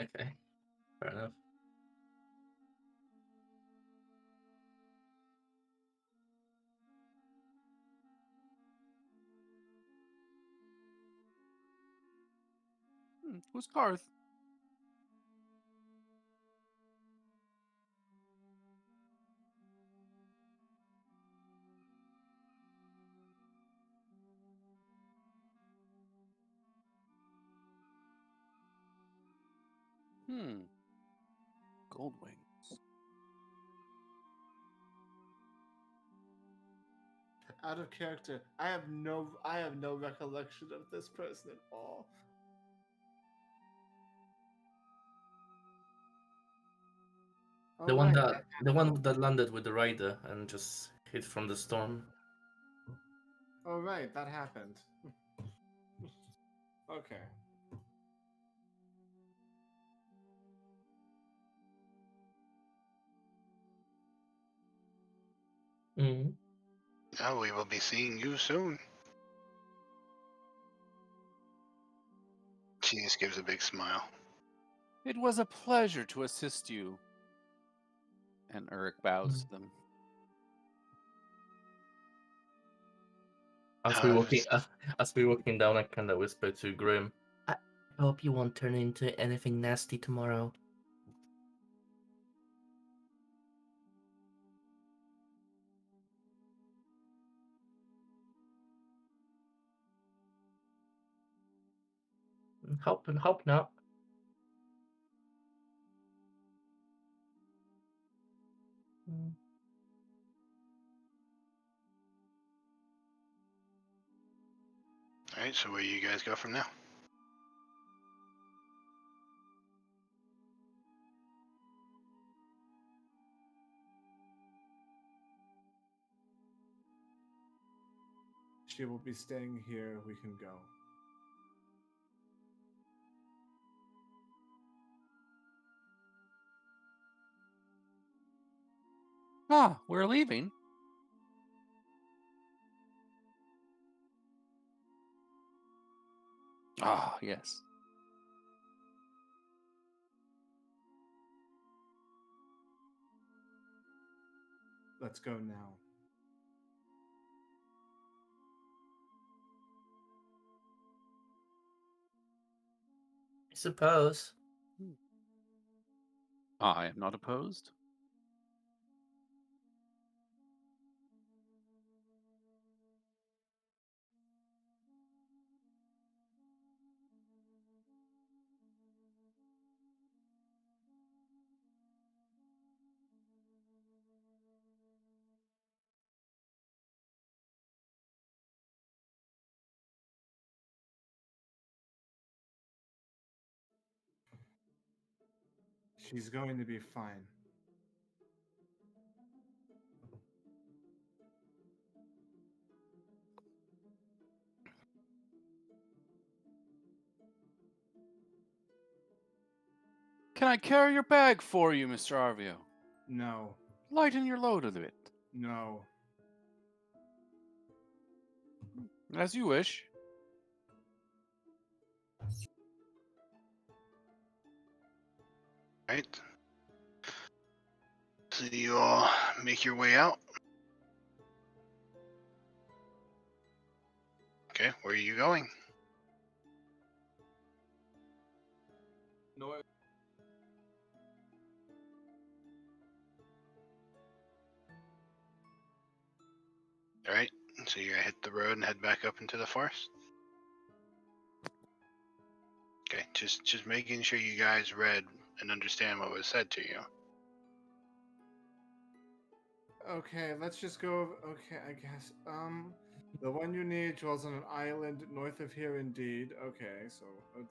Okay. Fair enough. Who's Garth? Gold wings. Out of character, I have no recollection of this person at all. The Oh, one right. that landed with the rider and just hid from the storm. Oh, right, that happened. Okay. Mm-hmm. Now we will be seeing you soon. She just gives a big smile. It was a pleasure to assist you. And Eric bows to them. As we walking down, I kind of whisper to Grim. I hope you won't turn into anything nasty tomorrow. Hope not. Alright, so where you guys go from now? She will be staying here. We can go. Ah, we're leaving. Ah, yes. Let's go now. I suppose. I am not opposed. She's going to be fine. Can I carry your bag for you, Mr. Arvio? No, Lighten your load a bit. no. As you wish. Right. So you all make your way out. Okay, where are you going? No. All right. So you're gonna hit the road and head back up into the forest. Okay, just making sure you guys read and understand what was said to you. Okay, let's just go. Okay, I guess. The one you need dwells on an island north of here, indeed. Okay, so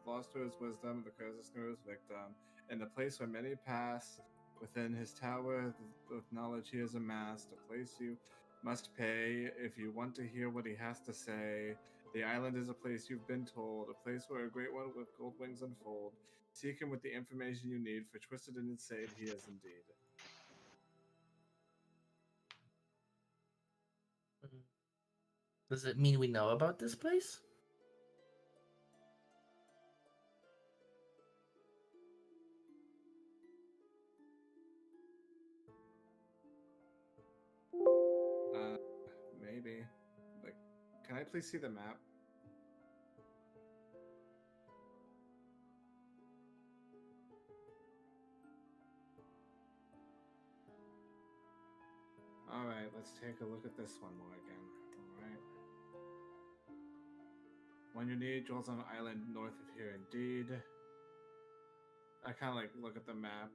lost to his wisdom, the curse is his victim, in the place where many pass within his tower with knowledge he has amassed, a place you must pay if you want to hear what he has to say. The island is a place you've been told, a place where a great one with gold wings unfold. Seek him with the information you need, for twisted and insane he is indeed. Does it mean we know about this place? Maybe. Like, can I please see the map? Alright, let's take a look at this one more again. Alright. One you need dwells on an island north of here, indeed. I kind of like look at the map.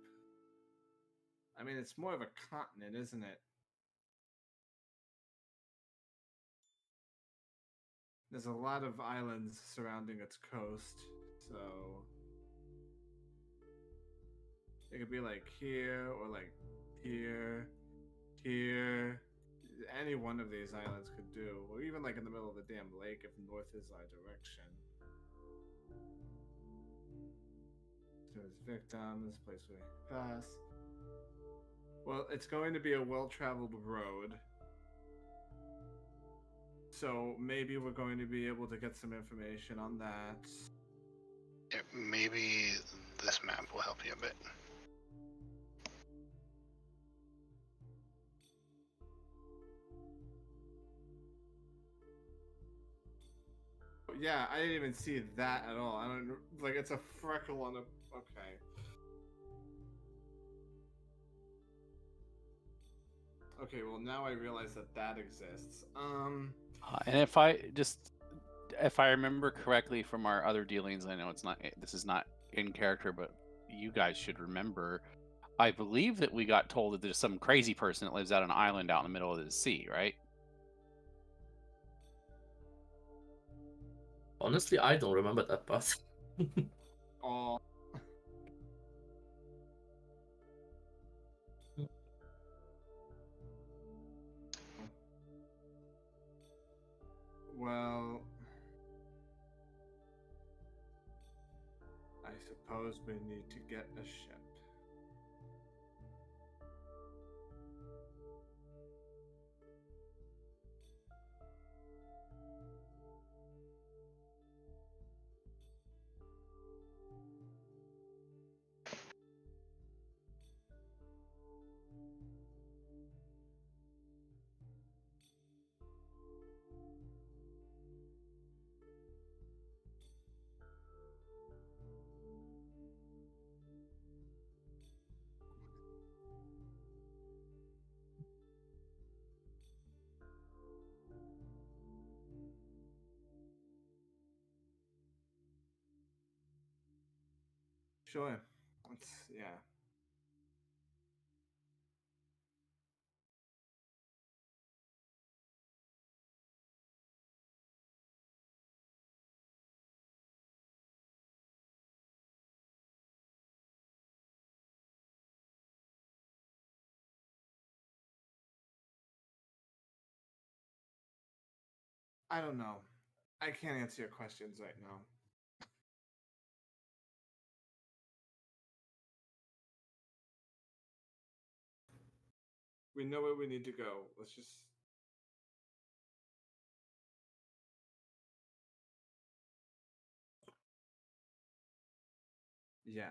I mean, it's more of a continent, isn't it? There's a lot of islands surrounding its coast, so it could be like here or like here, here. Any one of these islands could do, or even like in the middle of the damn lake if north is our direction. To his victims, place we pass. Well, it's going to be a well-traveled road. So maybe we're going to be able to get some information on that. Yeah, maybe this map will help you a bit. Yeah, I didn't even see that at all. I don't like it's a freckle on a. Okay. Okay, well now I realize that that exists. And if I remember correctly from our other dealings, I know this is not in character, but you guys should remember. I believe that we got told that there's some crazy person that lives out on an island out in the middle of the sea, right? Honestly, I don't remember that part. Oh. Well, I suppose we need to get a ship. Sure. Yeah. I don't know. I can't answer your questions right now. We know where we need to go. Let's just. Yeah.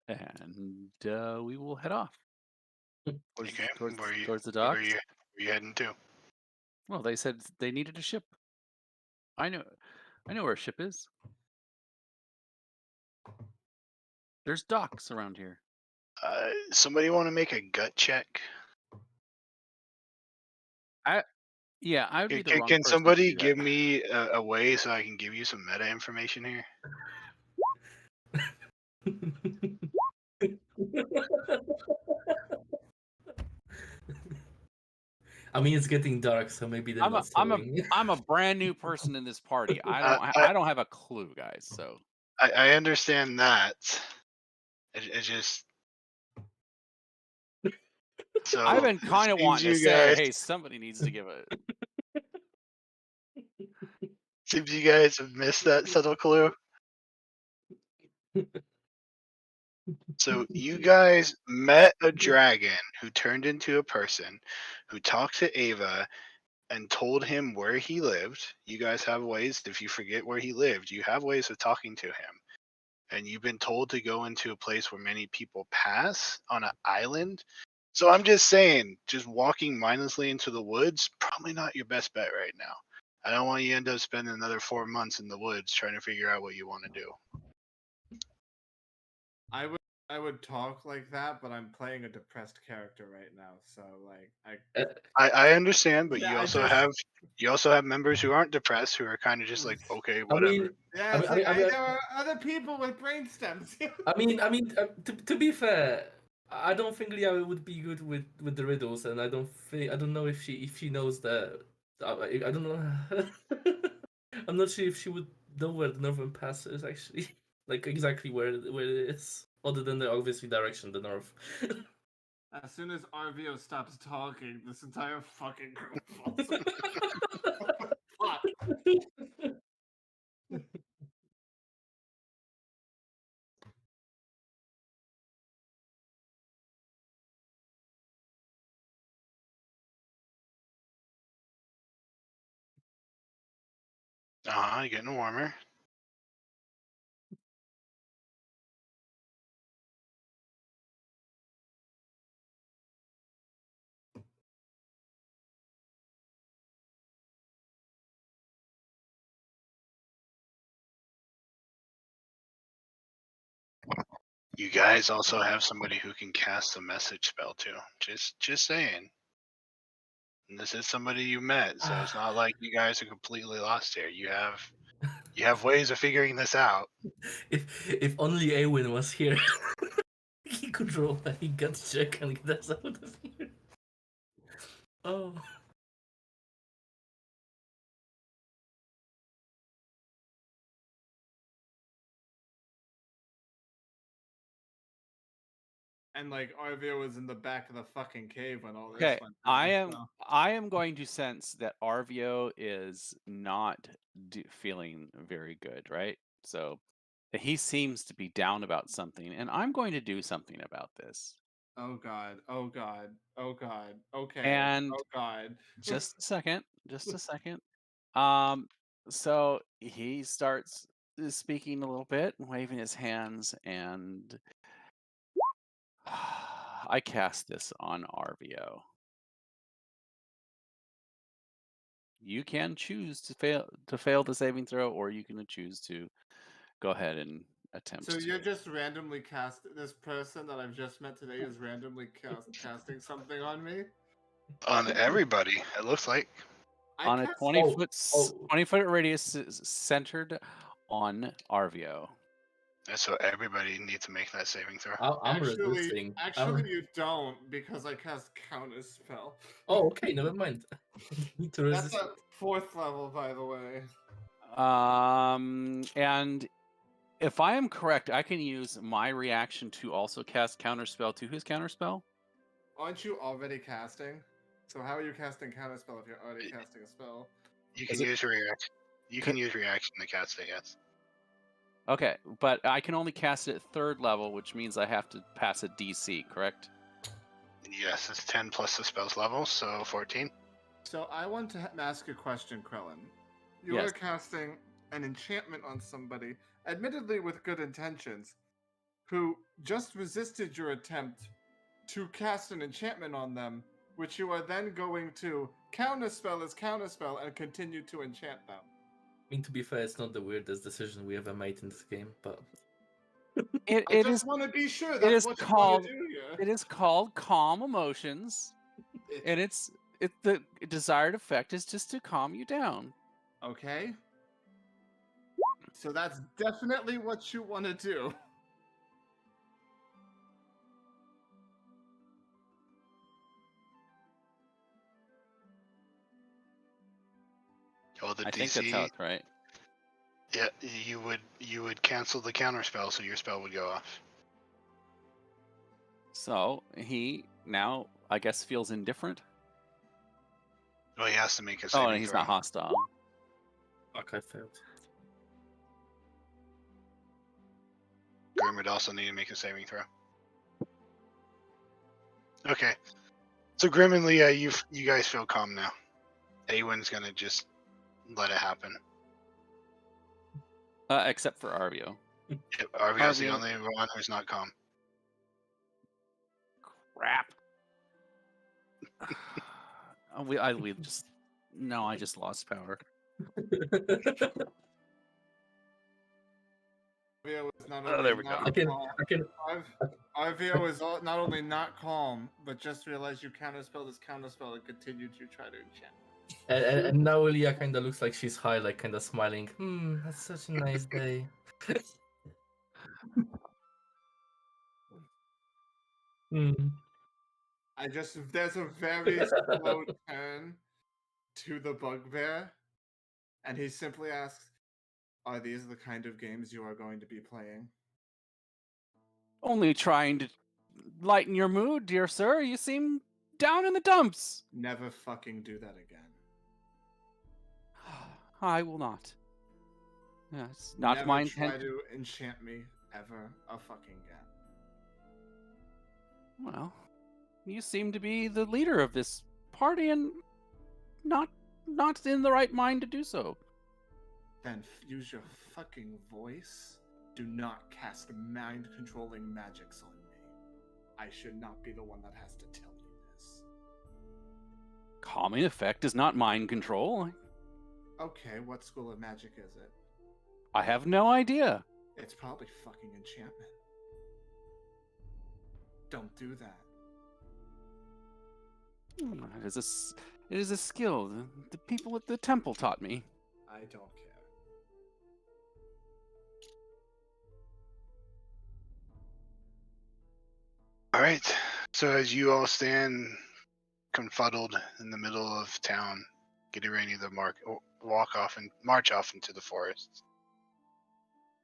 And we will head off towards, Okay, towards, where you towards the where docks. you heading to? Well, they said they needed a ship. I know where a ship is. There's docks around here. Somebody want to make a gut check? Yeah, I would be the wrong Can person to somebody do that. give me a way so I can give you some meta information here? I mean, it's getting dark, so maybe they're not saying. I'm a brand new person in this party. I don't have a clue, guys. So I understand that. It just so I've been it kind of seems wanting to you say, guys hey, somebody needs to give a. seems you guys have missed that subtle clue. So you guys met a dragon who turned into a person, who talked to Ava and told him where he lived. You guys have ways, if you forget where he lived, you have ways of talking to him. And you've been told to go into a place where many people pass on an island. So I'm just saying, just walking mindlessly into the woods, probably not your best bet right now. I don't want you to end up spending another 4 months in the woods trying to figure out what you want to do. I would talk like that, but I'm playing a depressed character right now, so like I understand, but Yeah, you I also just- have members who aren't depressed who are kind of just like, okay, I whatever. mean, Yeah, it's there are other people with brain stems. to be fair, I don't think Liao would be good with the riddles, and I don't know if she knows that. I don't know. I'm not sure if she would know where the northern pass is actually, like exactly where it is, other than the obviously direction, the north. As soon as RVO stops talking, this entire fucking group falls. Fuck. You're getting warmer. You guys also have somebody who can cast a message spell too. Just saying. And this is somebody you met, so it's not like you guys are completely lost here. You have ways of figuring this out. If only Awen was here, he could roll a gut check and get us out of here. Oh. And like RVO was in the back of the fucking cave when all this okay, went down. I am going to sense that Arvio is not feeling very good, right? So he seems to be down about something, and I'm going to do something about this. Oh god. Oh god. Oh god. Okay. And oh god. just a second, so he starts speaking a little bit, waving his hands, and I cast this on RVO. You can choose to fail the saving throw, or you can choose to go ahead and attempt. So to. you're just randomly this person that I've just met today is randomly casting something on me? On everybody, it looks like. On a cast- 20-foot radius centered on Arvio. So everybody needs to make that saving throw. I'm resisting. Actually, you don't because I cast counter spell. Oh, okay, never mind. Need to That's resist. at 4th level, by the way. And if I am correct, I can use my reaction to also cast counterspell to his counterspell. Aren't you already casting? So how are you casting counterspell if you're already casting a spell? You Is can it- use reaction. You can use reaction to cast it. Yes. Okay, but I can only cast it at 3rd level, which means I have to pass a DC, correct? Yes, it's 10 plus the spell's level, so 14. So I want to ask a question, Krellin. You Yes. are casting an enchantment on somebody, admittedly with good intentions, who just resisted your attempt to cast an enchantment on them, which you are then going to counterspell as counterspell and continue to enchant them. I mean, to be fair, it's not the weirdest decision we ever made in this game, but I It just is want to be sure it that's is what you called- want to do here. it is called calm emotions, and the desired effect is just to calm you down. Okay. So that's definitely what you want to do. Well, the I DC. think that's how it's right. Yeah, you would cancel the counter spell, so your spell would go off. So he now, I guess, feels indifferent. Well, he has to make a Oh, saving and he's throw. not hostile. fuck, I failed. Grim would also need to make a saving throw. Okay. So Grim and Leah, you guys feel calm now. Awen's gonna just let it happen. Except for Arvio. Yep, Arvio's the Arvio- only one who's not calm. Crap. We just I just lost power. Arvio is not Oh, only there we go. not I can, calm. I can. Arvio is not only not calm, but just realized you counterspelled his counterspell and continued to try to enchant. And now Leah kind of looks like she's high, like kind of smiling. That's such a nice day. There's a very slow turn to the bugbear, and he simply asks, "Are these the kind of games you are going to be playing?" Only trying to lighten your mood, dear sir. You seem down in the dumps. Never fucking do that again. I will not. Yeah, it's not Never my try intent. to enchant me ever a fucking again. Well, you seem to be the leader of this party and not in the right mind to do so. Then use your fucking voice. Do not cast mind-controlling magics on me. I should not be the one that has to tell you this. Calming effect is not mind control. Okay, what school of magic is it? I have no idea. It's probably fucking enchantment. Don't do that. It is a skill the people at the temple taught me. I don't care. All right. So as you all stand confuddled in the middle of town, getting ready to march off into the forest,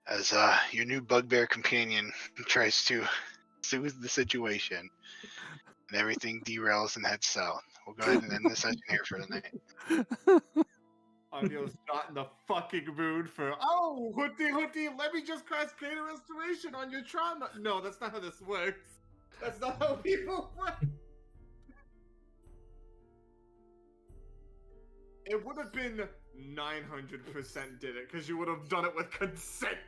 as your new bugbear companion tries to soothe the situation, and everything derails and heads south. We'll go ahead and end the session here for the night. Arvio's not in the fucking mood for, oh, Hooty, let me just cast Greater Restoration on your trauma. No, that's not how this works. That's not how people work. It would have been 900% did it, because you would have done it with consent.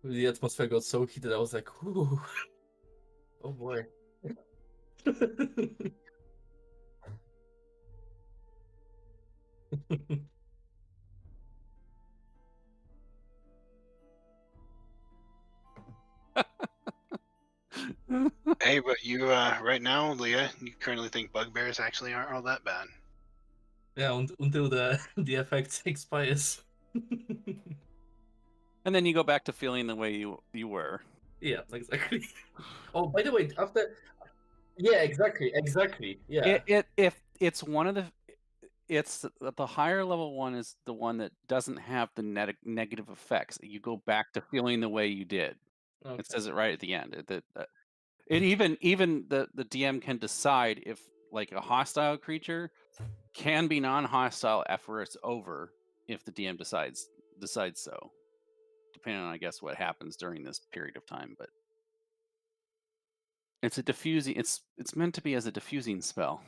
The atmosphere got so heated, I was like, ooh. Oh boy. Hey, but you right now, Leah, you currently think bugbears actually aren't all that bad. Yeah, until the effect expires. And then you go back to feeling the way you were. Yeah, exactly. Oh, by the way, Yeah, exactly. Yeah. If it's one of the higher level one is the one that doesn't have the negative effects. You go back to feeling the way you did. Okay. It says it right at the end. It even the DM can decide if like a hostile creature can be non-hostile after it's over if the DM decides so, depending on I guess what happens during this period of time. But it's a diffusing. It's meant to be as a diffusing spell.